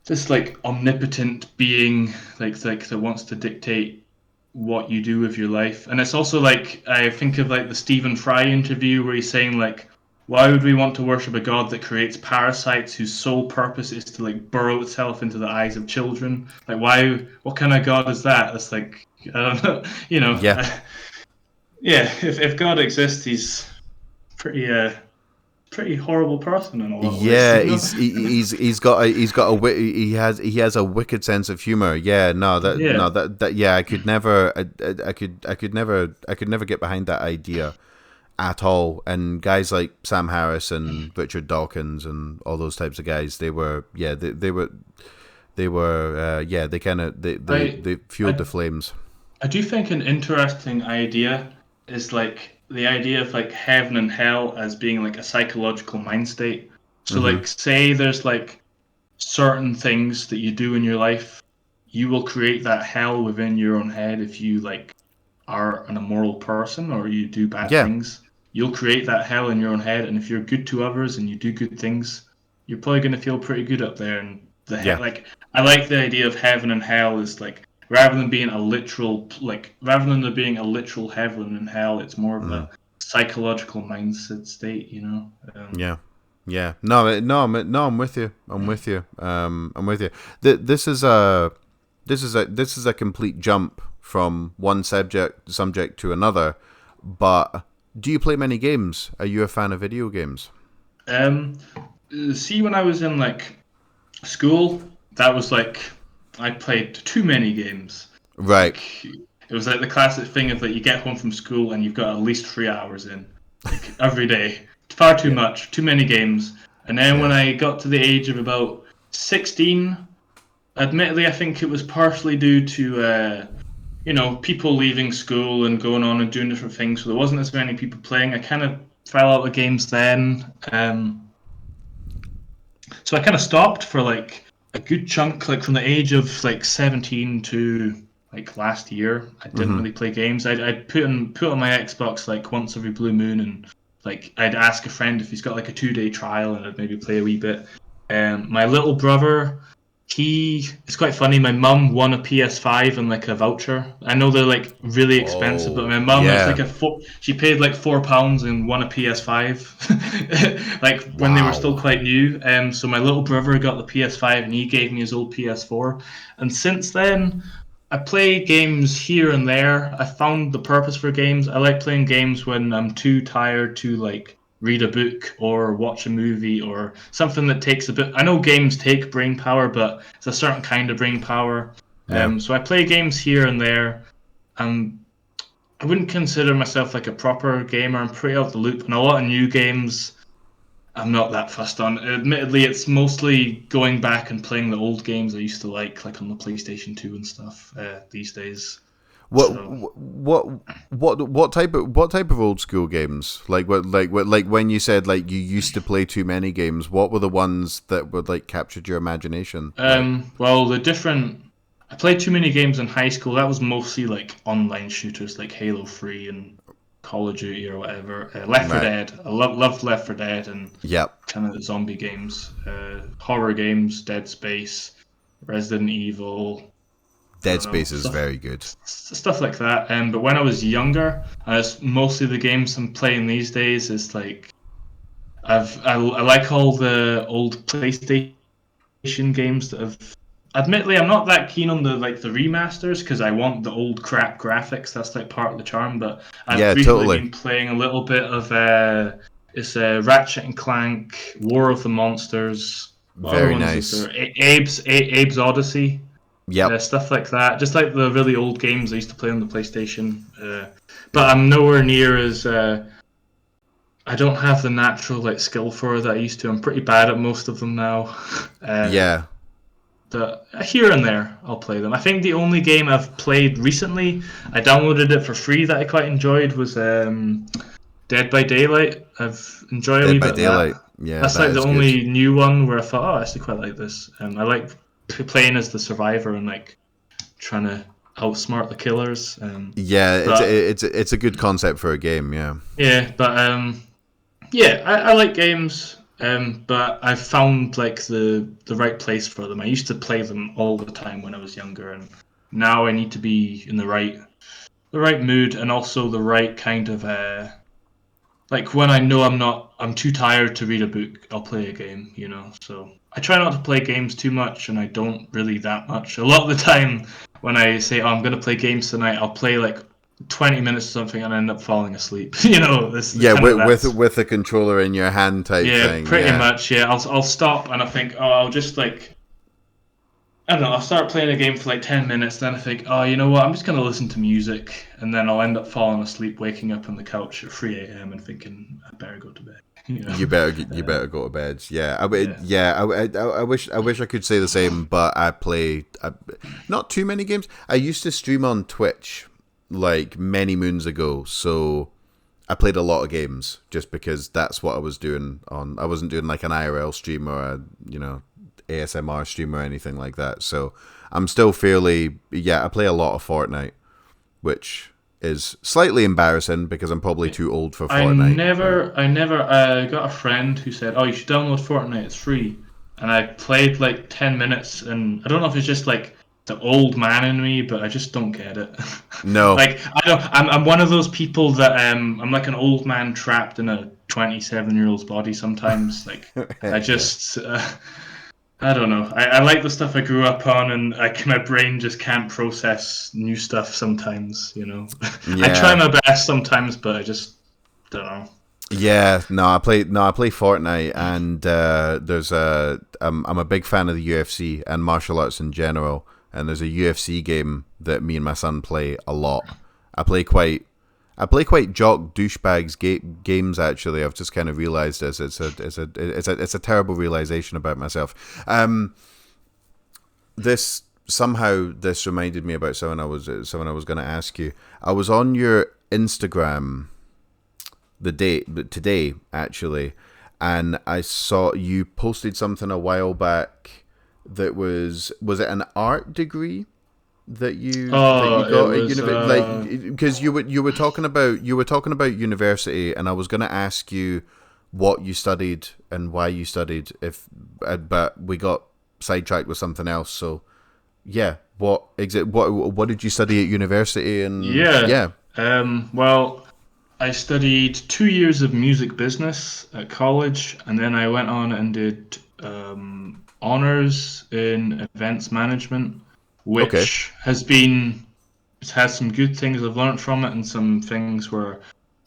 this like omnipotent being like that wants to dictate what you do with your life. And it's also like, I think of like the Stephen Fry interview where he's saying like, why would we want to worship a god that creates parasites whose sole purpose is to like burrow itself into the eyes of children? Like, why? What kind of god is that? It's like, I don't know, you know. Yeah. Yeah, if God exists, he's pretty horrible person in a lot of ways. Yeah, You know? he has a wicked sense of humor. Yeah, yeah, I could never I could never get behind that idea at all. And guys like Sam Harris and Richard Dawkins and all those types of guys, they were they fueled the flames. I do think an interesting idea is like the idea of like heaven and hell as being like a psychological mind state. So like, say there's like certain things that you do in your life, you will create that hell within your own head if you like are an immoral person or you do bad things. You'll create that hell in your own head, and if you're good to others and you do good things, you're probably going to feel pretty good up there. And like, I like the idea of heaven and hell is like, rather than being a literal rather than there being a literal heaven and hell, it's more of a psychological mindset state, you know. Yeah. No, I'm with you. I'm with you. I'm with you. This is a complete jump from one subject to another. But do you play many games? Are you a fan of video games? See, when I was in like school, that was like, I played too many games. Right. Like, it was like the classic thing of like, you get home from school and you've got at least 3 hours in, like, every day. Far too much, too many games. And then when I got to the age of about 16, admittedly, I think it was partially due to people leaving school and going on and doing different things, so there wasn't as many people playing. I kind of fell out of games then. So I kind of stopped for like a good chunk, like from the age of like 17 to like last year. I didn't really play games. I'd put on my Xbox like once every blue moon, and like I'd ask a friend if he's got like a 2-day trial, and I'd maybe play a wee bit. My little brother, it's quite funny. My mum won a PS5 and like a voucher. I know they're like really expensive, but my mum was like she paid like £4 and won a PS5, like when they were still quite new. So my little brother got the PS5 and he gave me his old PS4. And since then, I play games here and there. I found the purpose for games. I like playing games when I'm too tired to like read a book or watch a movie or something that takes a bit. I know games take brain power, but it's a certain kind of brain power. So I play games here and there. I wouldn't consider myself like a proper gamer. I'm pretty out the loop, and a lot of new games I'm not that fussed on. Admittedly, it's mostly going back and playing the old games I used to like on the PlayStation 2 and stuff these days. What type of old school games? Like when you said like you used to play too many games, what were the ones that would like captured your imagination? Well, I played too many games in high school. That was mostly like online shooters like Halo 3 and Call of Duty or whatever. Left 4 Dead. I loved Left 4 Dead and kind of zombie games. Horror games, Dead Space, Resident Evil. I Dead don't know, Space is very good. stuff like that. But when I was younger, it's mostly the games I'm playing these days. It's like I like all the old PlayStation games that have. Admittedly, I'm not that keen on the remasters because I want the old crap graphics. That's like part of the charm. But I've Yeah, recently totally. been playing a little bit of it's Ratchet and Clank, War of the Monsters. What other Very ones is nice. there? Abe's Odyssey, Yep. stuff like that. Just like the really old games I used to play on the PlayStation. But I'm nowhere near as I don't have the natural skill for it that I used to. I'm pretty bad at most of them now. Uh, Yeah. but here and there, I'll play them. I think the only game I've played recently, I downloaded it for free that I quite enjoyed was Dead by Daylight. I've enjoyed a Dead wee by bit of Daylight. that. Yeah, That's that like the is good. only new one where I thought, oh, I actually quite like this. I like playing as the survivor and trying to outsmart the killers. Yeah, But it's a good concept for a game. Yeah. yeah, but yeah, I like games, but I've found the right place for them. I used to play them all the time when I was younger, and now I need to be in the right mood and also the right kind of when I know I'm too tired to read a book, I'll play a game, you know. So I try not to play games too much, and I don't really that much. A lot of the time, when I say, "Oh, I'm gonna play games tonight," I'll play 20 minutes or something and end up falling asleep. You know, this Yeah, kind of that's with a controller in your hand type yeah, thing. pretty Yeah. much. Yeah, I'll stop and I think, oh, I'll just I don't know. I'll start playing a game for 10 minutes, then I think, oh, you know what? I'm just gonna listen to music, and then I'll end up falling asleep, waking up on the couch at 3 a.m. and thinking I better go to bed. You know, You better go to bed. Yeah, yeah. I wish I could say the same, but not too many games. I used to stream on Twitch like many moons ago, so I played a lot of games just because that's what I was doing on. I wasn't doing like an IRL stream or a ASMR stream or anything like that. So I'm still fairly I play a lot of Fortnite, which is slightly embarrassing because I'm probably too old for Fortnite. But I got a friend who said, "Oh, you should download Fortnite. It's free." And I played 10 minutes, and I don't know if it's just the old man in me, but I just don't get it. no, I don't. I'm one of those people that I'm like an old man trapped in a 27-year-old's body sometimes. I yeah, just. I don't know. I like the stuff I grew up on, and my brain just can't process new stuff sometimes. You know, I try yeah. my best sometimes, but I just don't know. Yeah, I play Fortnite, and I'm a big fan of the UFC and martial arts in general. And there's a UFC game that me and my son play a lot. I play quite I play quite jock douchebags games. Actually, I've just kind of realized this. It's a terrible realization about myself. This reminded me about someone I was going to ask you. I was on your Instagram today actually, and I saw you posted something a while back that was it an art degree that you Oh, it got at was. university, like because you were talking about university, and I was going to ask you what you studied and why you studied, if but we got sidetracked with something else. So yeah, what did you study at university? And Yeah. yeah. Well, I studied 2 years of music business at college, and then I went on and did honors in events management, Okay. which it's had some good things I've learned from it, and some things where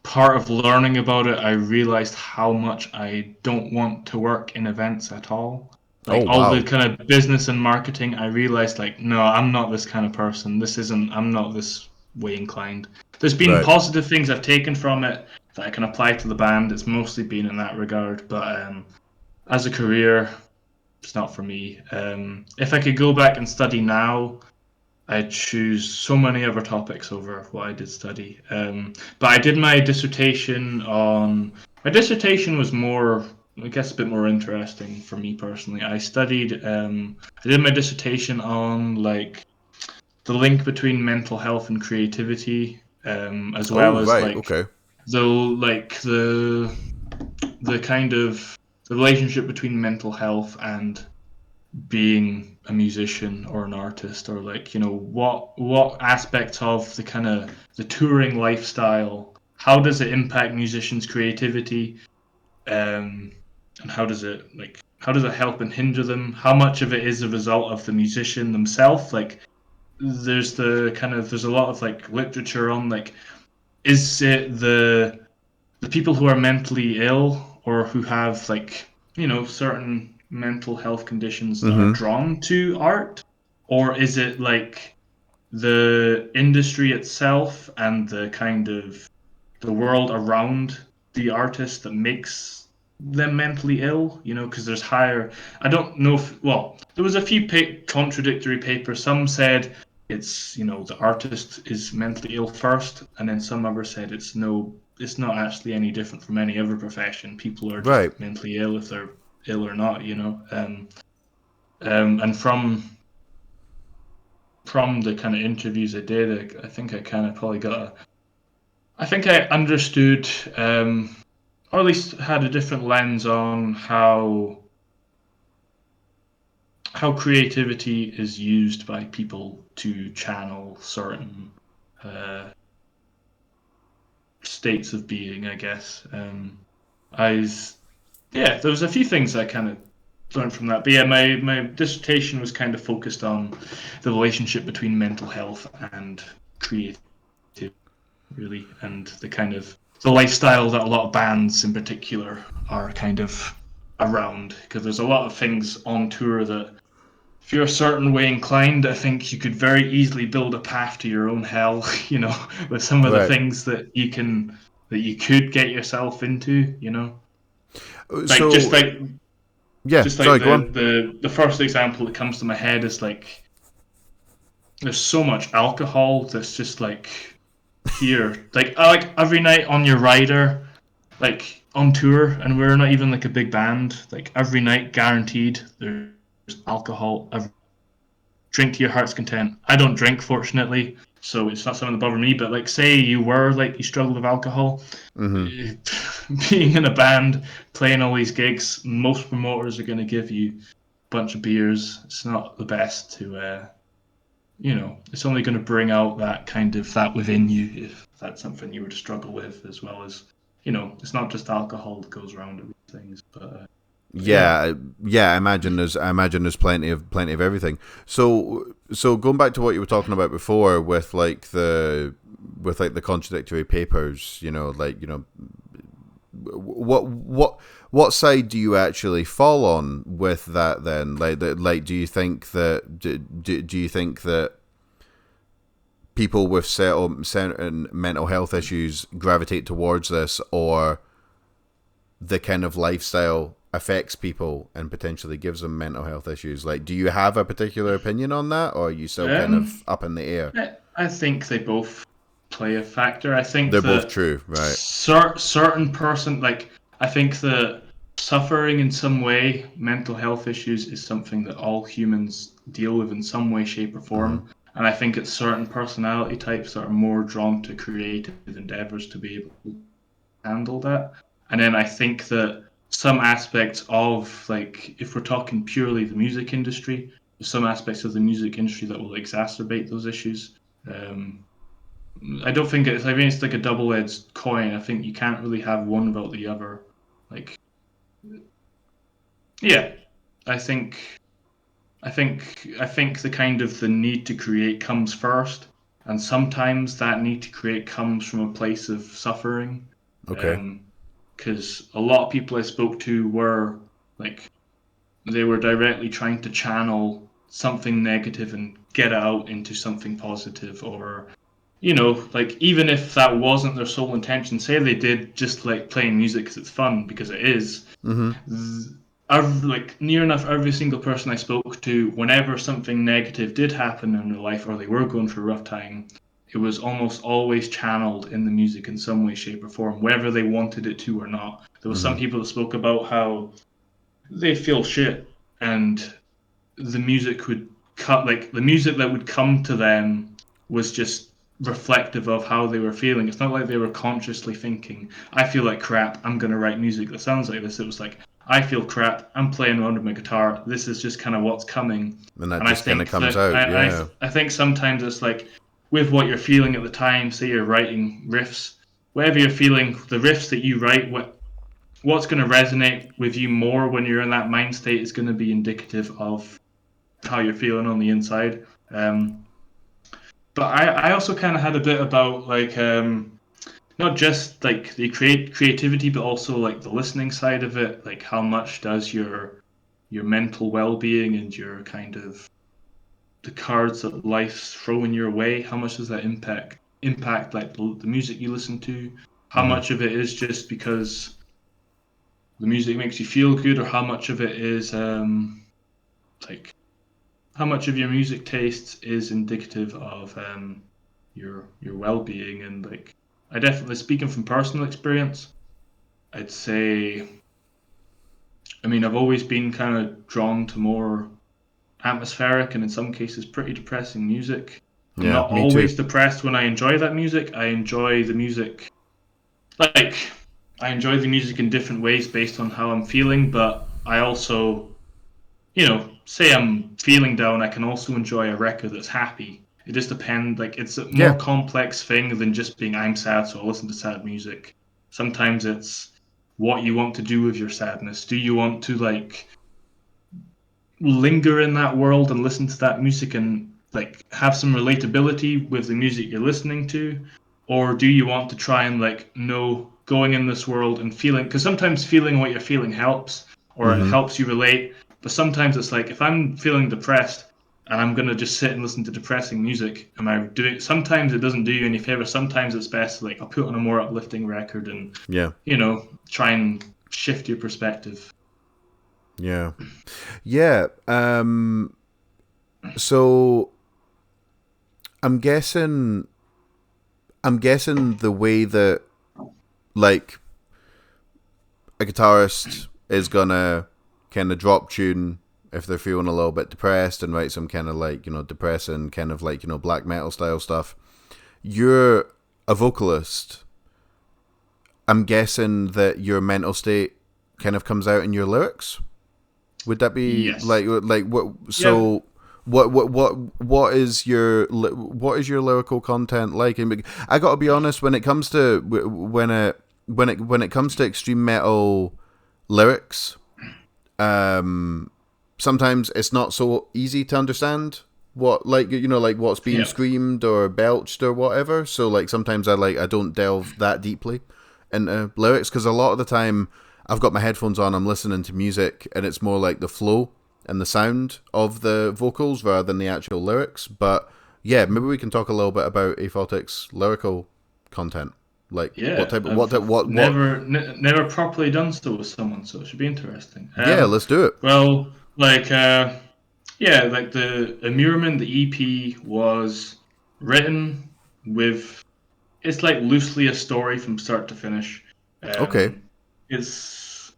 part of learning about it, I realized how much I don't want to work in events at all. Oh All the wow. kind of business and marketing, I realized no, I'm not this kind of person. I'm not this way inclined. There's been Right. positive things I've taken from it that I can apply to the band. It's mostly been in that regard, but as a career, it's not for me. If I could go back and study now, I'd choose so many other topics over what I did study. But I did my dissertation on. My dissertation was more, I guess, a bit more interesting for me personally. I did my dissertation on the link between mental health and creativity, as well Oh as right. Okay. the like the kind of the relationship between mental health and being a musician or an artist, or like, you know, what aspects of the kind of the touring lifestyle, how does it impact musicians' creativity, um, and how does it help and hinder them? How much of it is a result of the musician themselves? Like, there's a lot of like literature on like, is it the people who are mentally ill or who have like, you know, certain mental health conditions that are Mm-hmm. drawn to art, or is it like the industry itself and the kind of the world around the artist that makes them mentally ill, you know, because there's higher. I don't know if, well, there was a few contradictory papers. Some said it's, you know, the artist is mentally ill first, and then some others said it's not actually any different from any other profession. People are Right. just mentally ill if they're ill or not, you know. And from the kind of interviews I did, I think I kind of probably got a. I think I understood, or at least had a different lens on how creativity is used by people to channel certain uh, states of being, I guess. I yeah, there was a few things I kind of learned from that. But yeah, my dissertation was kind of focused on the relationship between mental health and creativity, really, and the kind of the lifestyle that a lot of bands in particular are kind of around, because there's a lot of things on tour that if you're a certain way inclined, I think you could very easily build a path to your own hell, you know, with some of the Right. things that you could get yourself into, you know. Like So yeah. just like Sorry. Go on. the first example that comes to my head is like there's so much alcohol that's just like here. Like every night on your rider, like on tour, and we're not even like a big band, like every night guaranteed there's alcohol. Drink to your heart's content. I don't drink, fortunately, so it's not something that bothers me. But like, say you were like you struggled with alcohol, Mm-hmm. being in a band, playing all these gigs, most promoters are going to give you a bunch of beers. It's not the best to, you know, it's only going to bring out that kind of that within you if that's something you were to struggle with, as well as, you know, it's not just alcohol that goes around with things, but yeah. Yeah, yeah. I imagine there's plenty of everything. So going back to what you were talking about before with the contradictory papers, what side do you actually fall on with that? Then, do you think that do you think that people with certain mental health issues gravitate towards this, or the kind of lifestyle affects people and potentially gives them mental health issues? Like, do you have a particular opinion on that, or are you still kind Um, of up in the air? I think they both play a factor. I think They're both that true, right? certain person, like, I think that suffering in some way, mental health issues, is something that all humans deal with in some way, shape, or Mm-hmm. form. And I think it's certain personality types that are more drawn to creative endeavors to be able to handle that. And then I think that some aspects of, like, if we're talking purely the music industry, some aspects of the music industry that will exacerbate those issues. Um, I don't think it's. I mean, it's like a double-edged coin. I think you can't really have one without the other. Like, yeah, I think, I think the kind of the need to create comes first, and sometimes that need to create comes from a place of suffering. Okay. Because a lot of people I spoke to were like they were directly trying to channel something negative and get it out into something positive, or you know, like even if that wasn't their sole intention, say they did just like playing music because it's fun, because it is. Mm-hmm. Like near enough every single person I spoke to, whenever something negative did happen in their life or they were going through a rough time, it was almost always channeled in the music in some way, shape, or form, whether they wanted it to or not. There was some Mm-hmm. people that spoke about how they feel shit, and the music would cut like the music that would come to them was just reflective of how they were feeling. It's not like they were consciously thinking, I feel like crap, I'm gonna write music that sounds like this. It was like, I feel crap. I'm playing around with my guitar. This is just kind of what's coming. And that And I just kind of think comes that out, yeah. I think sometimes it's like with what you're feeling at the time. Say you're writing riffs, whatever you're feeling, the riffs that you write, what's going to resonate with you more when you're in that mind state is going to be indicative of how you're feeling on the inside. But I also kind of had a bit about like not just like the creativity, but also like the listening side of it. Like how much does your mental well-being and your kind of the cards that life's throwing your way, how much does that impact like the music you listen to? How Mm-hmm. much of it is just because the music makes you feel good, or how much of it is like how much of your music tastes is indicative of your well-being? And like I definitely, speaking from personal experience, I'd say, I mean, I've always been kind of drawn to more atmospheric and in some cases pretty depressing music. I'm Yeah, not me too. always depressed when I enjoy that music. I enjoy the music, like, I enjoy the music in different ways based on how I'm feeling, but I also, say I'm feeling down, I can also enjoy a record that's happy. It just depends. Like, it's a Yeah. more complex thing than just being I'm sad, so I'll listen to sad music. Sometimes it's what you want to do with your sadness. Do you want to like linger in that world and listen to that music and like have some relatability with the music you're listening to, or do you want to try and like know going in this world and feeling, because sometimes feeling what you're feeling helps or it Mm-hmm. helps you relate, but sometimes it's like if I'm feeling depressed and I'm gonna just sit and listen to depressing music, am I doing, sometimes it doesn't do you any favor. Sometimes it's best like I'll put on a more uplifting record and Yeah. try and shift your perspective. Yeah. Yeah. So I'm guessing the way that like a guitarist is gonna kind of drop tune if they're feeling a little bit depressed and write some kind of like depressing kind of like black metal style stuff. You're a vocalist. I'm guessing that your mental state kind of comes out in your lyrics. Would that be Yes. what? Yeah. So what is your lyrical content like? And I got to be honest, when it comes to when it comes to extreme metal lyrics, sometimes it's not so easy to understand what like what's being Yeah. screamed or belched or whatever. So like sometimes I don't delve that deeply into lyrics because a lot of the time I've got my headphones on, I'm listening to music, and it's more like the flow and the sound of the vocals rather than the actual lyrics. But yeah, maybe we can talk a little bit about Aphotic's lyrical content. Like what Yeah, type of I've what? never properly done so with someone, so it should be interesting. Yeah, let's do it. Well, like yeah, like the Immurament, the EP was written with, it's like loosely a story from start to finish. Okay. Um, it's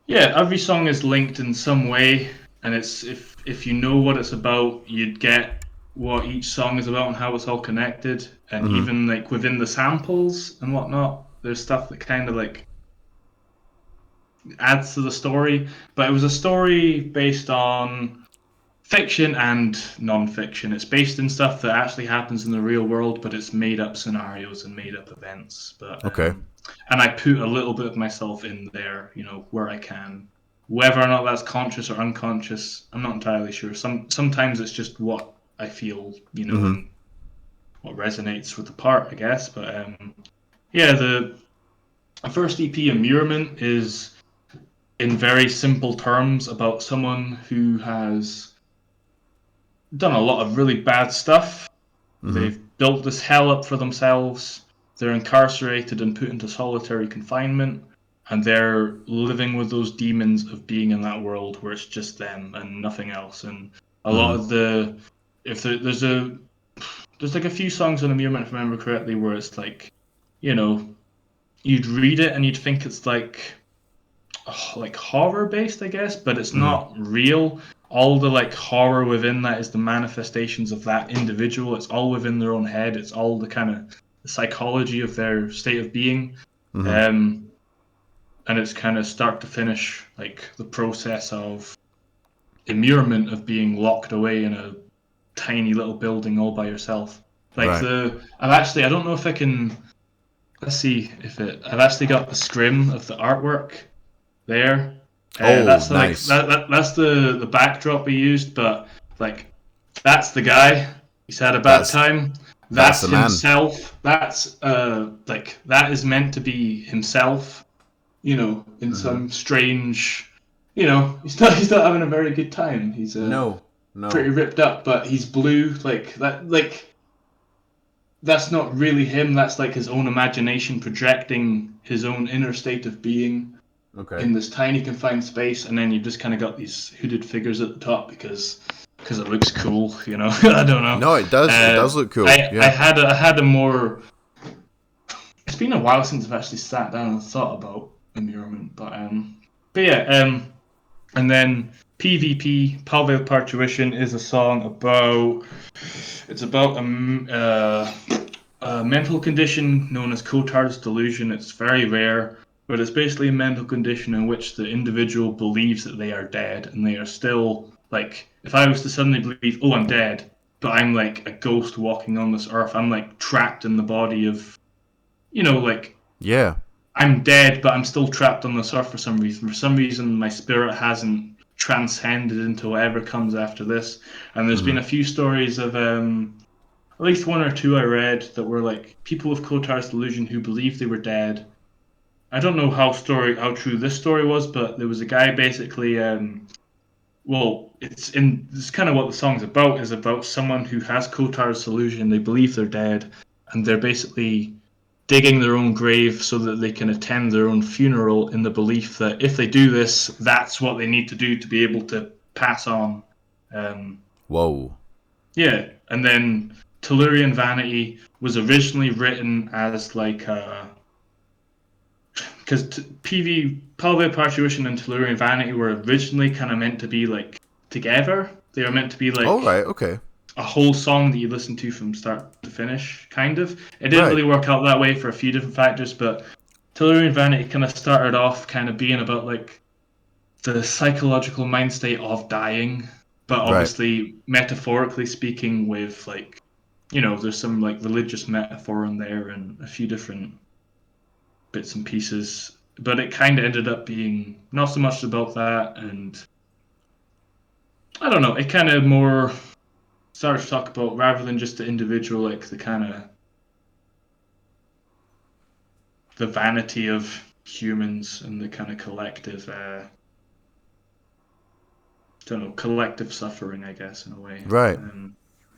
yeah, every song is linked in some way, and it's if you know what it's about, you'd get what each song is about and how it's all connected. And Mm-hmm. even like within the samples and whatnot, there's stuff that kind of like adds to the story. But it was a story based on fiction and non-fiction. It's based in stuff that actually happens in the real world, but it's made up scenarios and made up events. But Okay. and I put a little bit of myself in there, where I can. Whether or not that's conscious or unconscious, I'm not entirely sure. Sometimes it's just what I feel, Mm-hmm. and what resonates with the part, I guess. But yeah, the first EP, Immurement, is in very simple terms about someone who has done a lot of really bad stuff. Mm-hmm. They've built this hell up for themselves. They're incarcerated and put into solitary confinement, and they're living with those demons of being in that world where it's just them and nothing else. And a lot Mm-hmm. of the, if there, there's like a few songs on Immurement, if I remember correctly, where it's like, you know, you'd read it and you'd think it's like horror based, I guess, but it's Mm-hmm. not real. All the like horror within that is the manifestations of that individual. It's all within their own head. It's all the kind of the psychology of their state of being. Mm-hmm. Um, and it's kind of start to finish, like the process of immurement of being locked away in a tiny little building all by yourself. Like Right. I don't know if I can. Let's see if I've actually got the scrim of the artwork there. Oh, That's like nice. that's the backdrop we used, but like that's the guy. He's had a bad That's time. that's That's the man. himself. That's like that is meant to be himself. In Hmm. some strange. He's not having a very good time. He's No, pretty no. ripped up, but he's blue. Like that. Like that's not really him. That's like his own imagination projecting his own inner state of being Okay. in this tiny confined space, and then you just kind of got these hooded figures at the top because it looks cool. I don't know. No, it does. It does look cool. I Yeah. had a more. It's been a while since I've actually sat down and thought about immurement, but yeah, and then PvP Palvale Parturition is a song about. It's about a mental condition known as Cotard's delusion. It's very rare, but it's basically a mental condition in which the individual believes that they are dead and they are still like. If I was to suddenly believe, oh, I'm dead, but I'm like a ghost walking on this earth, I'm like trapped in the body of, like Yeah. I'm dead, but I'm still trapped on this earth for some reason. For some reason, my spirit hasn't transcended into whatever comes after this. And there's Hmm. been a few stories of at least one or two I read that were like people with Kotar's delusion who believed they were dead. I don't know how true this story was, but there was a guy basically. Well, it's kind of what the song's about. Is about someone who has Kotar's delusion. They believe they're dead, and they're basically digging their own grave so that they can attend their own funeral in the belief that if they do this, that's what they need to do to be able to pass on. Um, Whoa. yeah, and then Tellurian Vanity was originally written as like a because PV Palvia Parturition and Tellurian Vanity were originally kind of meant to be like together. They were meant to be All like right. Okay. a whole song that you listen to from start to finish, kind of. It didn't Right. really work out that way for a few different factors, but Tellurian Vanity kind of started off kind of being about like the psychological mind state of dying, but Right. obviously metaphorically speaking, with like there's some like religious metaphor in there and a few different bits and pieces. But it kind of ended up being not so much about that, and I don't know. It kind of more started to talk about rather than just the individual, like the kind of the vanity of humans and the kind of collective, don't know, collective suffering, I guess, in a way. Right.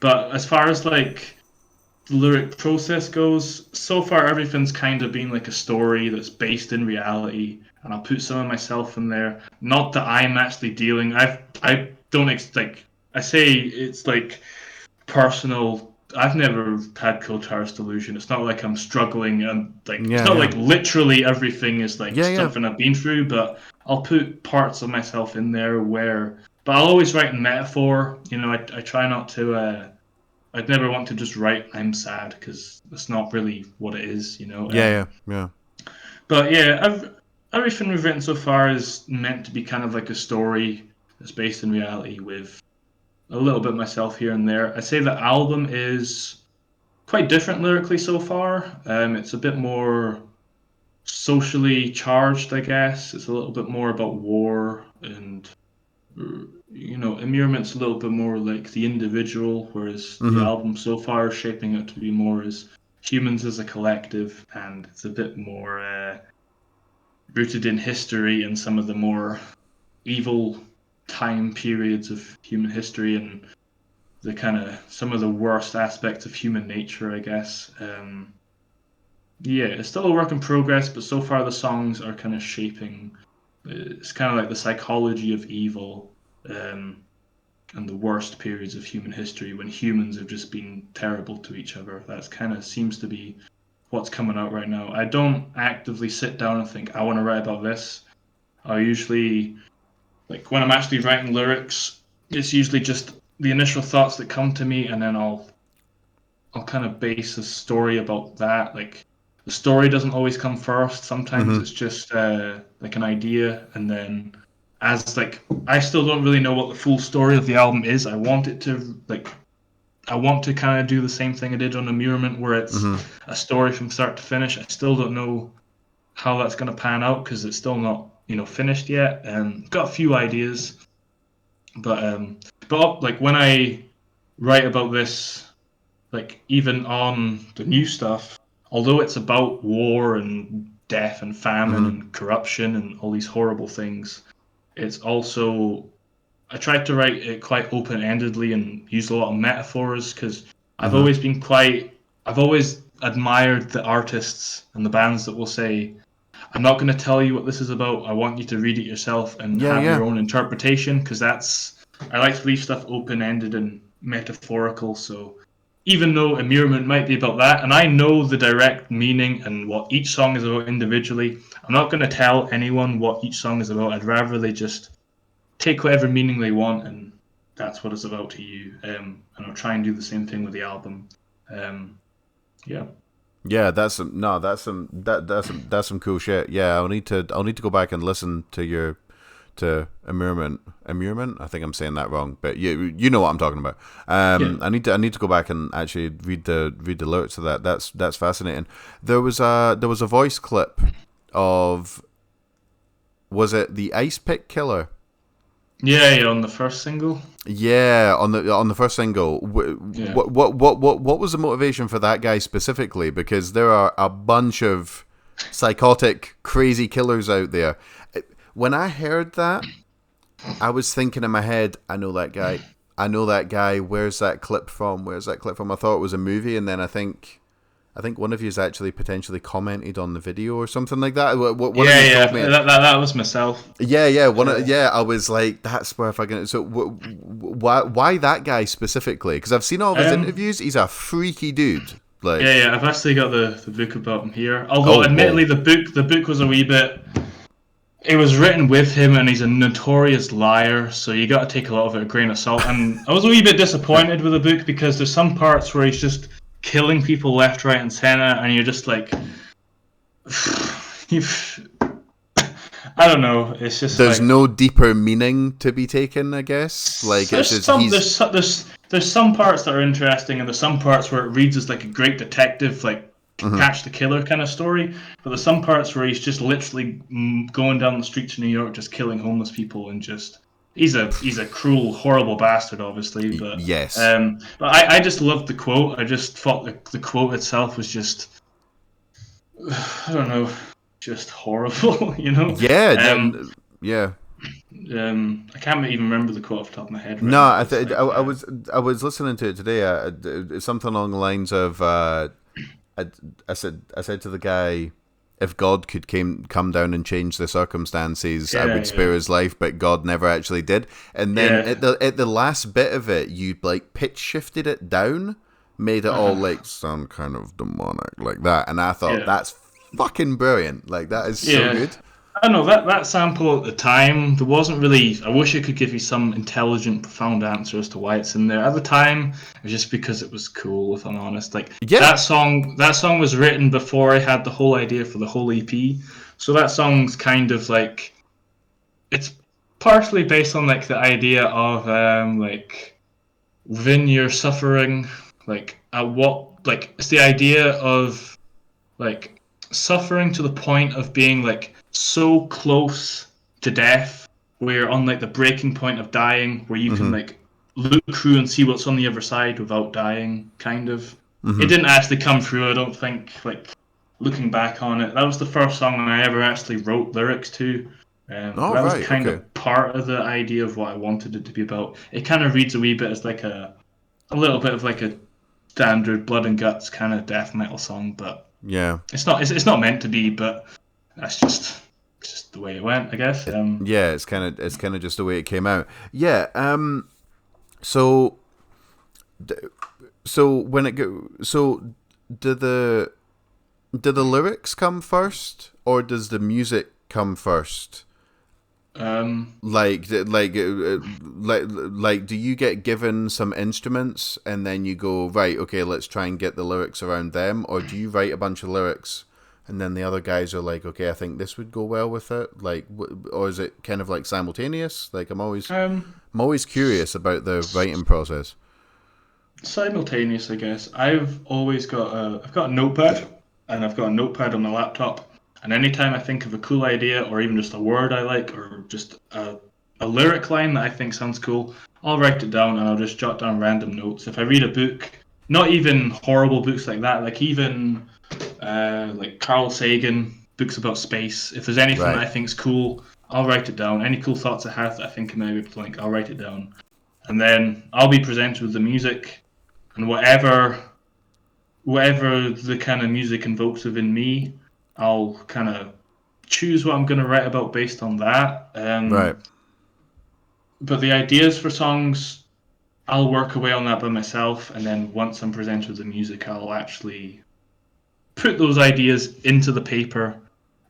But as far as like the lyric process goes, so far everything's kind of been like a story that's based in reality, and I'll put some of myself in there. Not that I'm actually dealing. I don't like. I say it's like personal. I've never had Kotar's delusion. It's not like I'm struggling and like it's Yeah. not Yeah. like literally everything is like Yeah. Yeah. something I've been through, but I'll put parts of myself in there where but I'll always write in metaphor. I try not to I'd never want to just write I'm sad because that's not really what it is, Yeah. Yeah. Yeah. but yeah, everything we've written so far is meant to be kind of like a story that's based in reality with a little bit myself here and there. I'd say the album is quite different lyrically so far. It's a bit more socially charged, I guess. It's a little bit more about war and immurement's a little bit more like the individual, whereas the Hmm. album so far is shaping it to be more as humans as a collective, and it's a bit more rooted in history and some of the more evil time periods of human history and the kind of some of the worst aspects of human nature, I guess. Yeah, it's still a work in progress, but so far the songs are kind of shaping. It's kind of like the psychology of evil, and the worst periods of human history when humans have just been terrible to each other. That's kind of seems to be what's coming out right now. I don't actively sit down and think I want to write about this. I usually like when I'm actually writing lyrics, it's usually just the initial thoughts that come to me, and then I'll kind of base a story about that. Like the story doesn't always come first. Sometimes Mm-hmm. it's just like an idea, and then as like I still don't really know what the full story of the album is. I want to kind of do the same thing I did on Immurement, where it's Mm-hmm. a story from start to finish. I still don't know how that's going to pan out because it's still not finished yet. Got a few ideas, but like when I write about this, like even on the new stuff, although it's about war and death and famine Mm-hmm. and corruption and all these horrible things, it's also I tried to write it quite open endedly and use a lot of metaphors because I've Mm-hmm. always been quite I've always admired the artists and the bands that will say, I'm not going to tell you what this is about. I want you to read it yourself and Yeah, have yeah. your own interpretation because I like to leave stuff open ended and metaphorical. So even though Immurement might be about that, and I know the direct meaning and what each song is about individually, I'm not going to tell anyone what each song is about. I'd rather they just take whatever meaning they want, and that's what it's about to you. And I'll try and do the same thing with the album. Um, yeah. Yeah, that's some cool shit. Yeah, I'll need to go back and listen to your to Immurement. Immurement? I think I'm saying that wrong, but you know what I'm talking about. Yeah. I need to go back and actually read the lyrics of that. That's fascinating. There was a voice clip of, was it the Ice Pick Killer? Yeah, yeah, on the first single. Yeah, on the first single. Yeah. What was the motivation for that guy specifically? Because there are a bunch of psychotic, crazy killers out there. When I heard that, I was thinking in my head, I know that guy. I know that guy. Where's that clip from? Where's that clip from? I thought it was a movie, and then I think one of you has actually potentially commented on the video or something like that. One of Yeah, you yeah, told me. that was myself. Yeah, yeah, Uh, yeah. I was like, that's where fucking. So, why that guy specifically? Because I've seen all of his um, interviews. He's a freaky dude. Like, yeah, yeah, I've actually got the book about him here. Although, oh, admittedly, whoa. the book was a wee bit. It was written with him, and he's a notorious liar, so you got to take a lot of it with a grain of salt. And I was a wee bit disappointed with the book because there's some parts where he's just killing people left, right, and center, and you're just like, you've, I don't know. It's just There's like no deeper meaning to be taken, I guess. Like, it's there's just some he's. there's there's some parts that are interesting, and there's some parts where it reads as like a great detective, like Mhm. catch the killer kind of story. But there's some parts where he's just literally going down the streets of New York, just killing homeless people, and just he's a cruel, horrible bastard, obviously. Yes. But I just loved the quote. I just thought the quote itself was just I don't know, just horrible, you know. Yeah. Um, Yeah. I can't even remember the quote off the top of my head right No, now. It's like I was listening to it today. Something along the lines of I said to the guy, if God could come down and change the circumstances, I yeah, would spare yeah, his life, but God never actually did. And then yeah. at the last bit of it, you like pitch shifted it down, made it all Uh-huh. like some kind of demonic like that, and I thought Yeah, that's fucking brilliant. Like that is so yeah. good. I don't know that sample at the time. There wasn't really. I wish I could give you some intelligent, profound answer as to why it's in there. At the time, it was just because it was cool. If I'm honest, like Yeah. that song was written before I had the whole idea for the whole EP. So that song's kind of like it's partially based on like the idea of like when you're suffering, like at what like it's the idea of like suffering to the point of being like so close to death where you're on like the breaking point of dying where you can Mm-hmm. like look through and see what's on the other side without dying kind of it Mm-hmm. didn't actually come through. I don't think like looking back on it, that was the first song I ever actually wrote lyrics to. But Oh that was right. kind Okay. of part of the idea of what I wanted it to be about. It kind of reads a wee bit as like a little bit of like a standard blood and guts kind of death metal song, but Yeah. it's not meant to be, but that's just it's just the way it went, I guess. Yeah. It's kind of just the way it came out. Yeah. So so when it go so do the lyrics come first or does the music come first? um, Like do you get given some instruments and then you go, right, okay, let's try and get the lyrics around them, or do you write a bunch of lyrics and then the other guys are like, okay, I think this would go well with it, like, or is it kind of like simultaneous? Like, I'm always curious about the writing process. Simultaneous, I guess. I've got a notepad, and I've got a notepad on my laptop. And anytime I think of a cool idea, or even just a word I like, or just a lyric line that I think sounds cool, I'll write it down and I'll just jot down random notes. If I read a book, not even horrible books like that, like even like Carl Sagan books about space. If there's anything that Right. I think's cool, I'll write it down. Any cool thoughts I have that I think I might be able to link, I'll write it down. And then I'll be presented with the music, and whatever the kind of music invokes within me, I'll kind of choose what I'm going to write about based on that. Right. But the ideas for songs, I'll work away on that by myself, and then once I'm presented with the music, I'll actually put those ideas into the paper.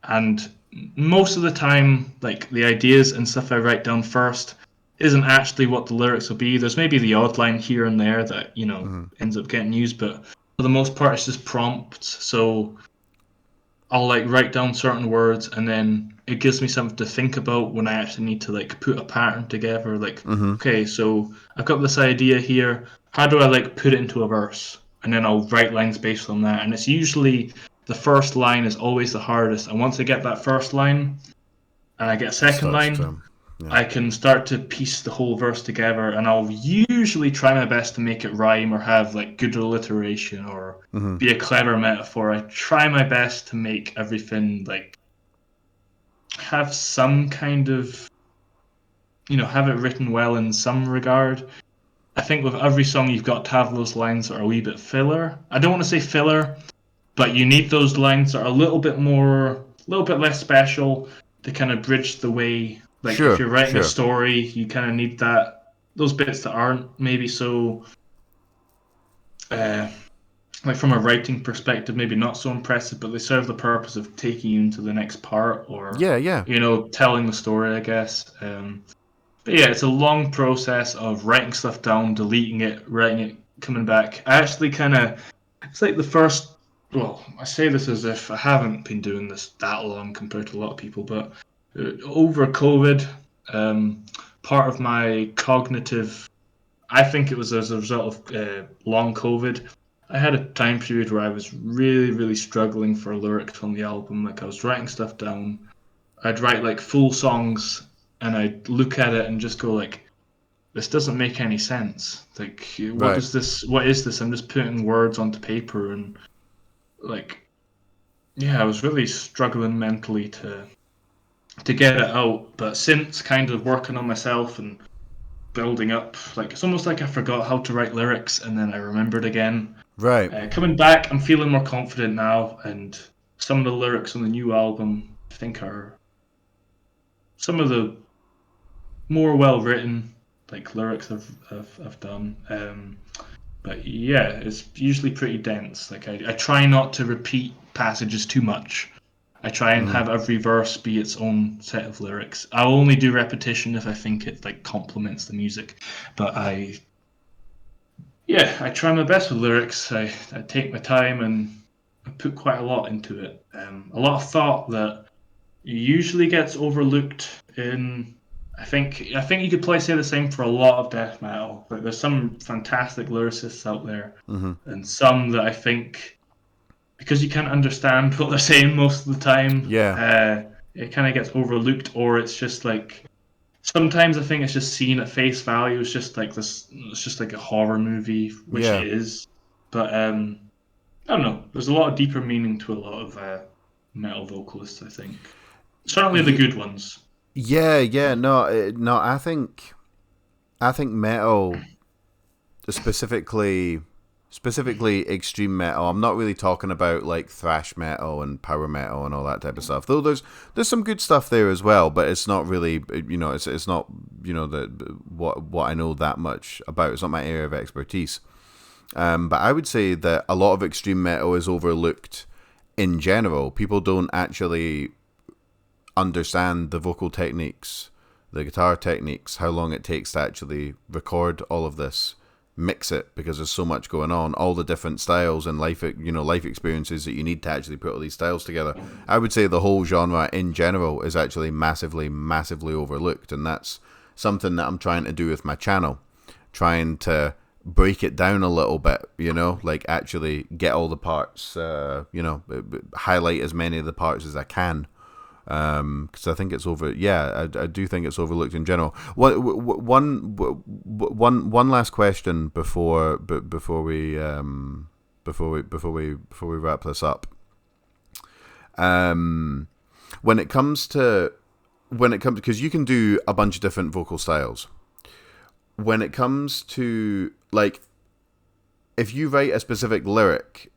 And most of the time, like the ideas and stuff I write down first isn't actually what the lyrics will be. There's maybe the odd line here and there that, ends up getting used, but for the most part, it's just prompts. So I'll like write down certain words, and then it gives me something to think about when I actually need to like put a pattern together. Like, okay, so I've got this idea here. How do I like put it into a verse? And then I'll write lines based on that. And it's usually the first line is always the hardest. And once I get that first line and I get a It second starts line, to, yeah. I can start to piece the whole verse together, and I'll usually try my best to make it rhyme or have like good alliteration or be a clever metaphor. I try my best to make everything like have some kind of, have it written well in some regard. I think with every song you've got to have those lines that are a wee bit filler. I don't want to say filler, but you need those lines that are a little bit more, a little bit less special to kind of bridge the way. Like if Sure. you're writing a Sure. story, you kind of need those bits that aren't maybe so, uh, like from a writing perspective, maybe not so impressive, but they serve the purpose of taking you into the next part or, Yeah. Yeah. telling the story, I guess. But yeah, it's a long process of writing stuff down, deleting it, writing it, coming back. I actually kind of, it's like the first, well, I say this as if I haven't been doing this that long compared to a lot of people, but over COVID, part of my cognitive, I think it was as a result of long COVID. I had a time period where I was really, really struggling for lyrics on the album. Like I was writing stuff down. I'd write like full songs and I'd look at it and just go like, this doesn't make any sense. Like, Right. what is this? I'm just putting words onto paper and like, yeah, I was really struggling mentally to get it out. But since kind of working on myself and building up, like it's almost like I forgot how to write lyrics and then I remembered again. Right. Coming back, I'm feeling more confident now, and some of the lyrics on the new album I think are some of the more well written like lyrics I've done. But yeah, it's usually pretty dense. Like I try not to repeat passages too much. I try and have every verse be its own set of lyrics. I'll only do repetition if I think it like complements the music. But I try my best with lyrics. I take my time and I put quite a lot into it. A lot of thought that usually gets overlooked in. I think you could probably say the same for a lot of death metal. Like there's some fantastic lyricists out there, and some that I think because you can't understand what they're saying most of the time, Yeah. it kind of gets overlooked, or it's just like sometimes I think it's just seen at face value. It's just like this. It's just like a horror movie, which Yeah. it is. But I don't know. There's a lot of deeper meaning to a lot of metal vocalists. I think certainly the good ones. Yeah. Yeah. No. No. I think metal, specifically extreme metal. I'm not really talking about like thrash metal and power metal and all that type of stuff. Though there's some good stuff there as well, but it's not really, it's not, the what I know that much about. It's not my area of expertise. But I would say that a lot of extreme metal is overlooked in general. People don't actually understand the vocal techniques, the guitar techniques, how long it takes to actually record all of this. mix it, because there's so much going on, all the different styles and life experiences that you need to actually put all these styles together. I would say the whole genre in general is actually massively overlooked, and that's something that I'm trying to do with my channel, trying to break it down a little bit, like actually get all the parts, highlight as many of the parts as I can, because I think it's I do think it's overlooked in general. One last question before we wrap this up. When it comes because you can do a bunch of different vocal styles. When it comes to, like, if you write a specific lyric,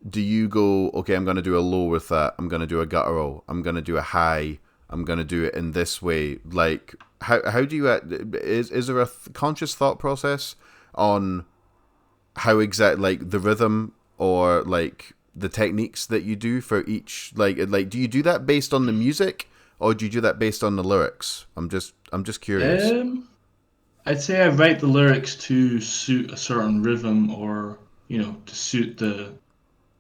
do you go, okay, I'm going to do a low with that, I'm going to do a guttural, I'm going to do a high, I'm going to do it in this way? Like, how do you, is there a conscious thought process on how like, the rhythm or, like, the techniques that you do for each, like, do you do that based on the music, or do you do that based on the lyrics? I'm just curious. I'd say I write the lyrics to suit a certain rhythm, or to suit the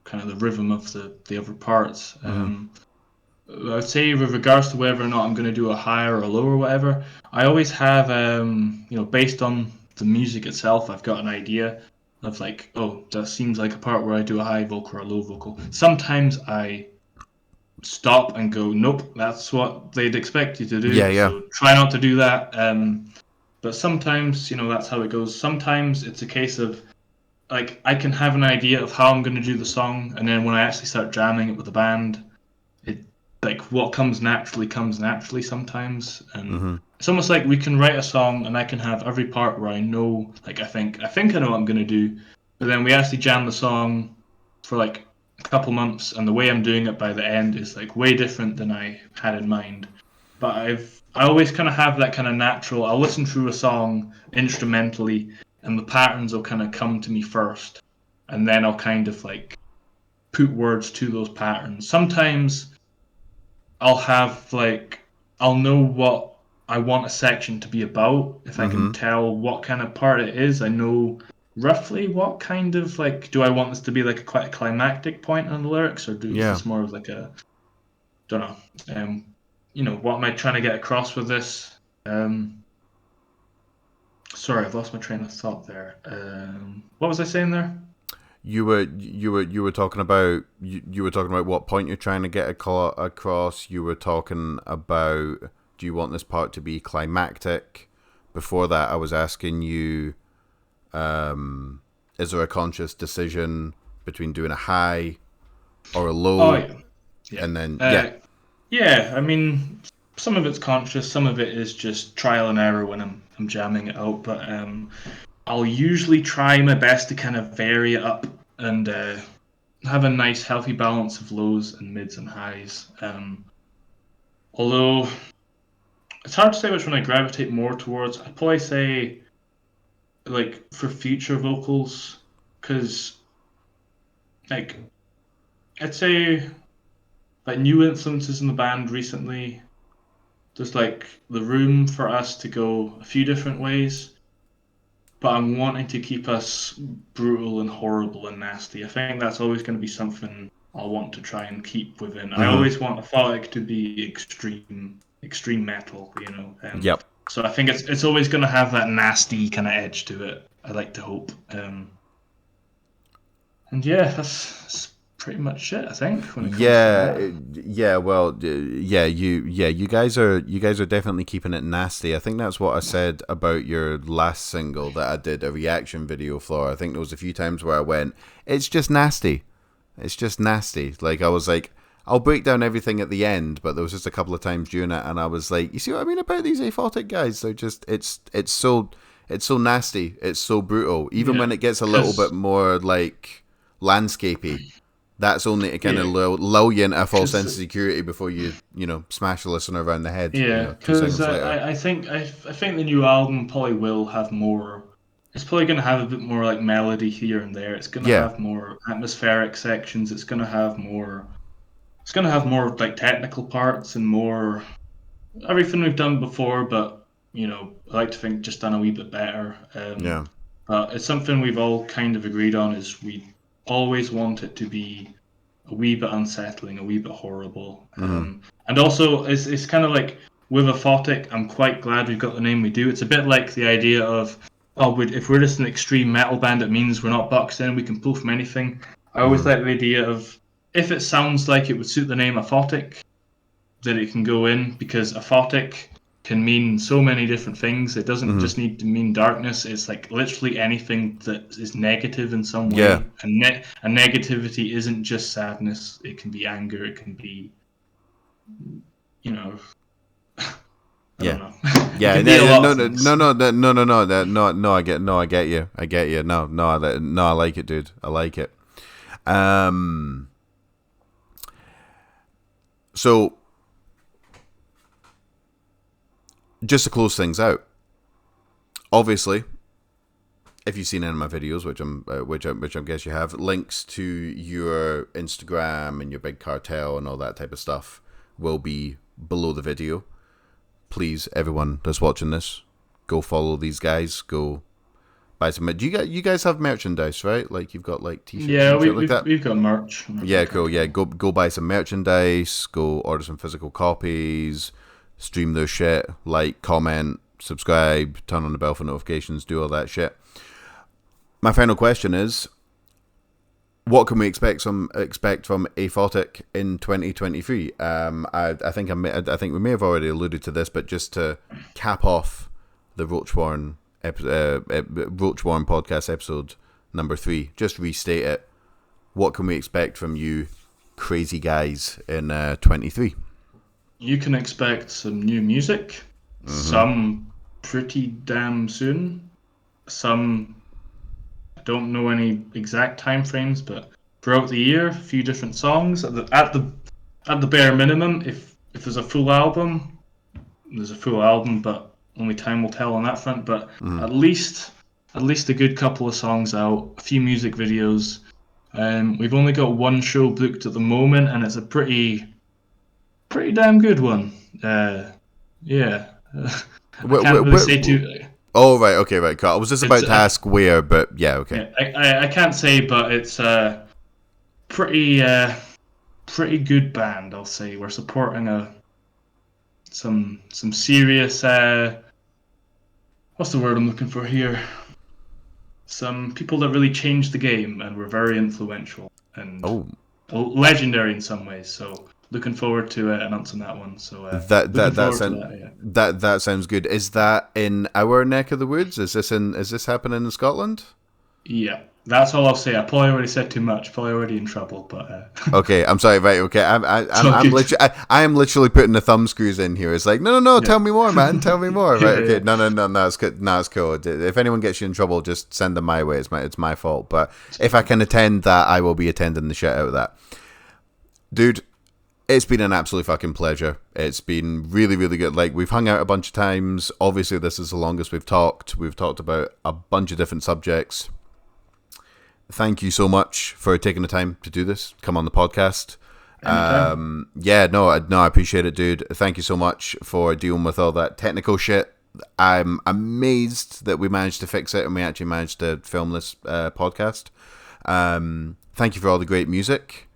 kind of the rhythm of the other parts. I'd say with regards to whether or not I'm going to do a high or a low or whatever, I always have based on the music itself, I've got an idea of, like, oh, that seems like a part where I do a high vocal or a low vocal. Sometimes I stop and go, nope, that's what they'd expect you to do. Yeah. So try not to do that. But sometimes, that's how it goes. Sometimes it's a case of, like, I can have an idea of how I'm going to do the song, and then when I actually start jamming it with the band, it, like, what comes naturally sometimes. And it's almost like we can write a song and I can have every part where I know, like, I think I know what I'm going to do, but then we actually jam the song for like a couple months, and the way I'm doing it by the end is like way different than I had in mind. But I always kind of have that kind of natural. I'll listen through a song instrumentally, and the patterns will kind of come to me first, and then I'll kind of, like, put words to those patterns. Sometimes I'll have, like, I'll know what I want a section to be about. If I can tell what kind of part it is, I know roughly what kind of, like, do I want this to be like quite a climactic point on the lyrics, or is this more of like a, don't know, what am I trying to get across with this? Sorry, I've lost my train of thought there. What was I saying there? You were talking about you were talking about what point you're trying to get across. You were talking about, do you want this part to be climactic? Before that, I was asking you, is there a conscious decision between doing a high or a low? Oh, yeah. And then yeah. I mean, some of it's conscious, some of it is just trial and error when I'm jamming it out. But I'll usually try my best to kind of vary it up and have a nice healthy balance of lows and mids and highs. Although it's hard to say which one I gravitate more towards. I'd probably say, like, for future vocals, because, like, I'd say, like, new influences in the band recently, there's, like, the room for us to go a few different ways, but I'm wanting to keep us brutal and horrible and nasty. I think that's always going to be something I'll want to try and keep within. I always want Aphotic to be extreme metal, Yep. So I think it's always going to have that nasty kind of edge to it. I like to hope. And yeah, that's pretty much it, I think, when it comes to that. Well, you guys are definitely keeping it nasty. I think that's what I said about your last single that I did a reaction video for. I think there was a few times where I went, it's just nasty. Like, I was like, I'll break down everything at the end, but there was just a couple of times during it, and I was like, you see what I mean about these Aphotic guys? They're just, it's so nasty, it's so brutal. Even when it gets a little bit more, like, landscapey, that's only to kind of lull you into a false sense of security before you smash the listener around the head. Yeah, because I think the new album probably will have more. It's probably going to have a bit more, like, melody here and there. It's going to have more atmospheric sections. It's going to have more. It's going to have more, like, technical parts and more everything we've done before. But I like to think just done a wee bit better. But it's something we've all kind of agreed on is we always want it to be a wee bit unsettling, a wee bit horrible. And also, it's kind of like with Aphotic, I'm quite glad we've got the name we do. It's a bit like the idea of, oh, if we're just an extreme metal band, it means we're not boxed in, we can pull from anything. I always like the idea of, if it sounds like it would suit the name Aphotic, that it can go in, because Aphotic can mean so many different things. It doesn't just need to mean darkness. It's like literally anything that is negative in some way. Yeah. And negativity isn't just sadness. It can be anger. It can be, I don't know. Yeah, it can be a lot no, of no, things. no, no, no, no, no, no. I get you. No, I like it, dude. I like it. So just to close things out, obviously, if you've seen any of my videos, which I guess you have, links to your Instagram and your Big Cartel and all that type of stuff will be below the video. Please, everyone that's watching this, go follow these guys. Go buy some. Do you guys have merchandise, right? Like you've got like t-shirts and shit like that. We've got merch. Yeah, cool. Yeah, go buy some merchandise. Go order some physical copies. Stream their shit. Like, comment, subscribe, turn on the bell for notifications. Do all that shit. My final question is, what can we expect from Aphotic in 2023? I think we may have already alluded to this, but just to cap off the Roach Warren podcast episode number 3, just restate it. What can we expect from you, crazy guys, in 23? You can expect some new music. Some pretty damn soon. Some, I don't know any exact time frames, but throughout the year, a few different songs. At the bare minimum, if there's a full album, there's a full album, but only time will tell on that front. But at least a good couple of songs out, a few music videos. We've only got one show booked at the moment, and it's a pretty damn good one. Yeah. I can't really say too. Oh, right, okay, right, cool. I was just about to ask where, but yeah, okay. Yeah, I can't say, but it's a pretty good band, I'll say. We're supporting some serious, what's the word I'm looking for here? Some people that really changed the game and were very influential and legendary in some ways. So looking forward to announcing that one. So that sounds good. Is that in our neck of the woods? Is this happening in Scotland? Yeah, that's all I'll say. I probably already said too much. Probably already in trouble. But okay, I'm sorry. Right, okay. I am literally putting the thumb screws in here. It's like no. Yeah. Tell me more, man. Tell me more. Right? Okay. No. It's good. No, it's cool. If anyone gets you in trouble, just send them my way. It's my fault. But if I can attend that, I will be attending the shit out of that, dude. It's been an absolute fucking pleasure. It's been really, really good. Like, we've hung out a bunch of times. Obviously, this is the longest we've talked. We've talked about a bunch of different subjects. Thank you so much for taking the time to do this. Come on the podcast. I appreciate it, dude. Thank you so much for dealing with all that technical shit. I'm amazed that we managed to fix it and we actually managed to film this podcast. Thank you for all the great music.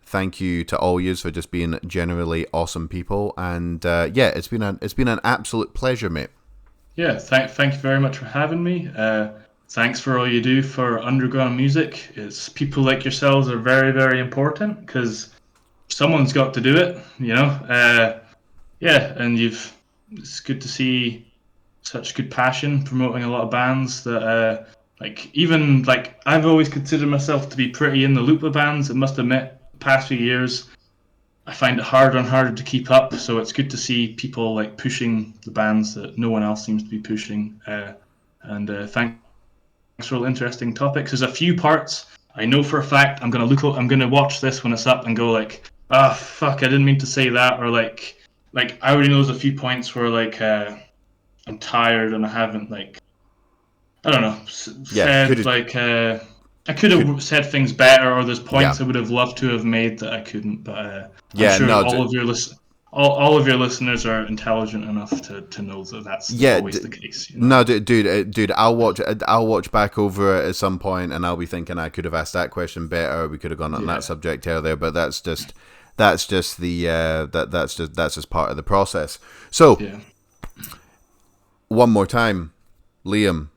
Thank you to all yous for just being generally awesome people, and it's been an absolute pleasure, mate. Yeah, thank you very much for having me. Thanks for all you do for underground music. It's people like yourselves are very, very important because someone's got to do it, you know. And it's good to see such good passion promoting a lot of bands that I've always considered myself to be pretty in the loop with bands. I must admit, past few years I find it harder and harder to keep up, so it's good to see people like pushing the bands that no one else seems to be pushing. Thanks for all interesting topics. There's a few parts I know for a fact I'm gonna watch this when it's up and go like, fuck, I didn't mean to say that, or like I already know there's a few points where like I'm tired and I haven't said I could have said things better, or there's points I would have loved to have made that I couldn't. But I'm sure all of your listeners are intelligent enough to know that that's always the case. You know? No, dude, I'll watch back over it at some point, and I'll be thinking I could have asked that question better. We could have gone on that subject earlier, but that's just part of the process. So, one more time, Liam,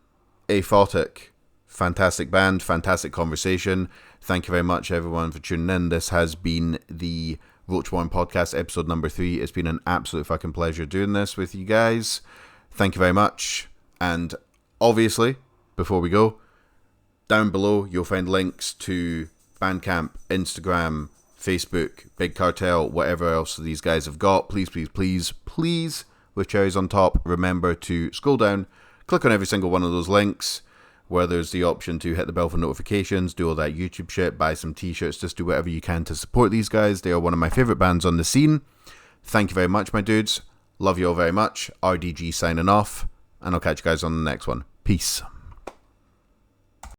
Aphotic, fantastic band, fantastic conversation. Thank you very much, everyone, for tuning in. This has been the Roach Warren podcast, episode number 3. It's been an absolute fucking pleasure doing this with you guys. Thank you very much. And obviously, before we go, down below you'll find links to Bandcamp, Instagram, Facebook, Big Cartel, whatever else these guys have got. Please, with cherries on top, remember to scroll down, click on every single one of those links, where there's the option to hit the bell for notifications, do all that YouTube shit, buy some t-shirts, just do whatever you can to support these guys. They are one of my favourite bands on the scene. Thank you very much, my dudes. Love you all very much. RDG signing off, and I'll catch you guys on the next one. Peace.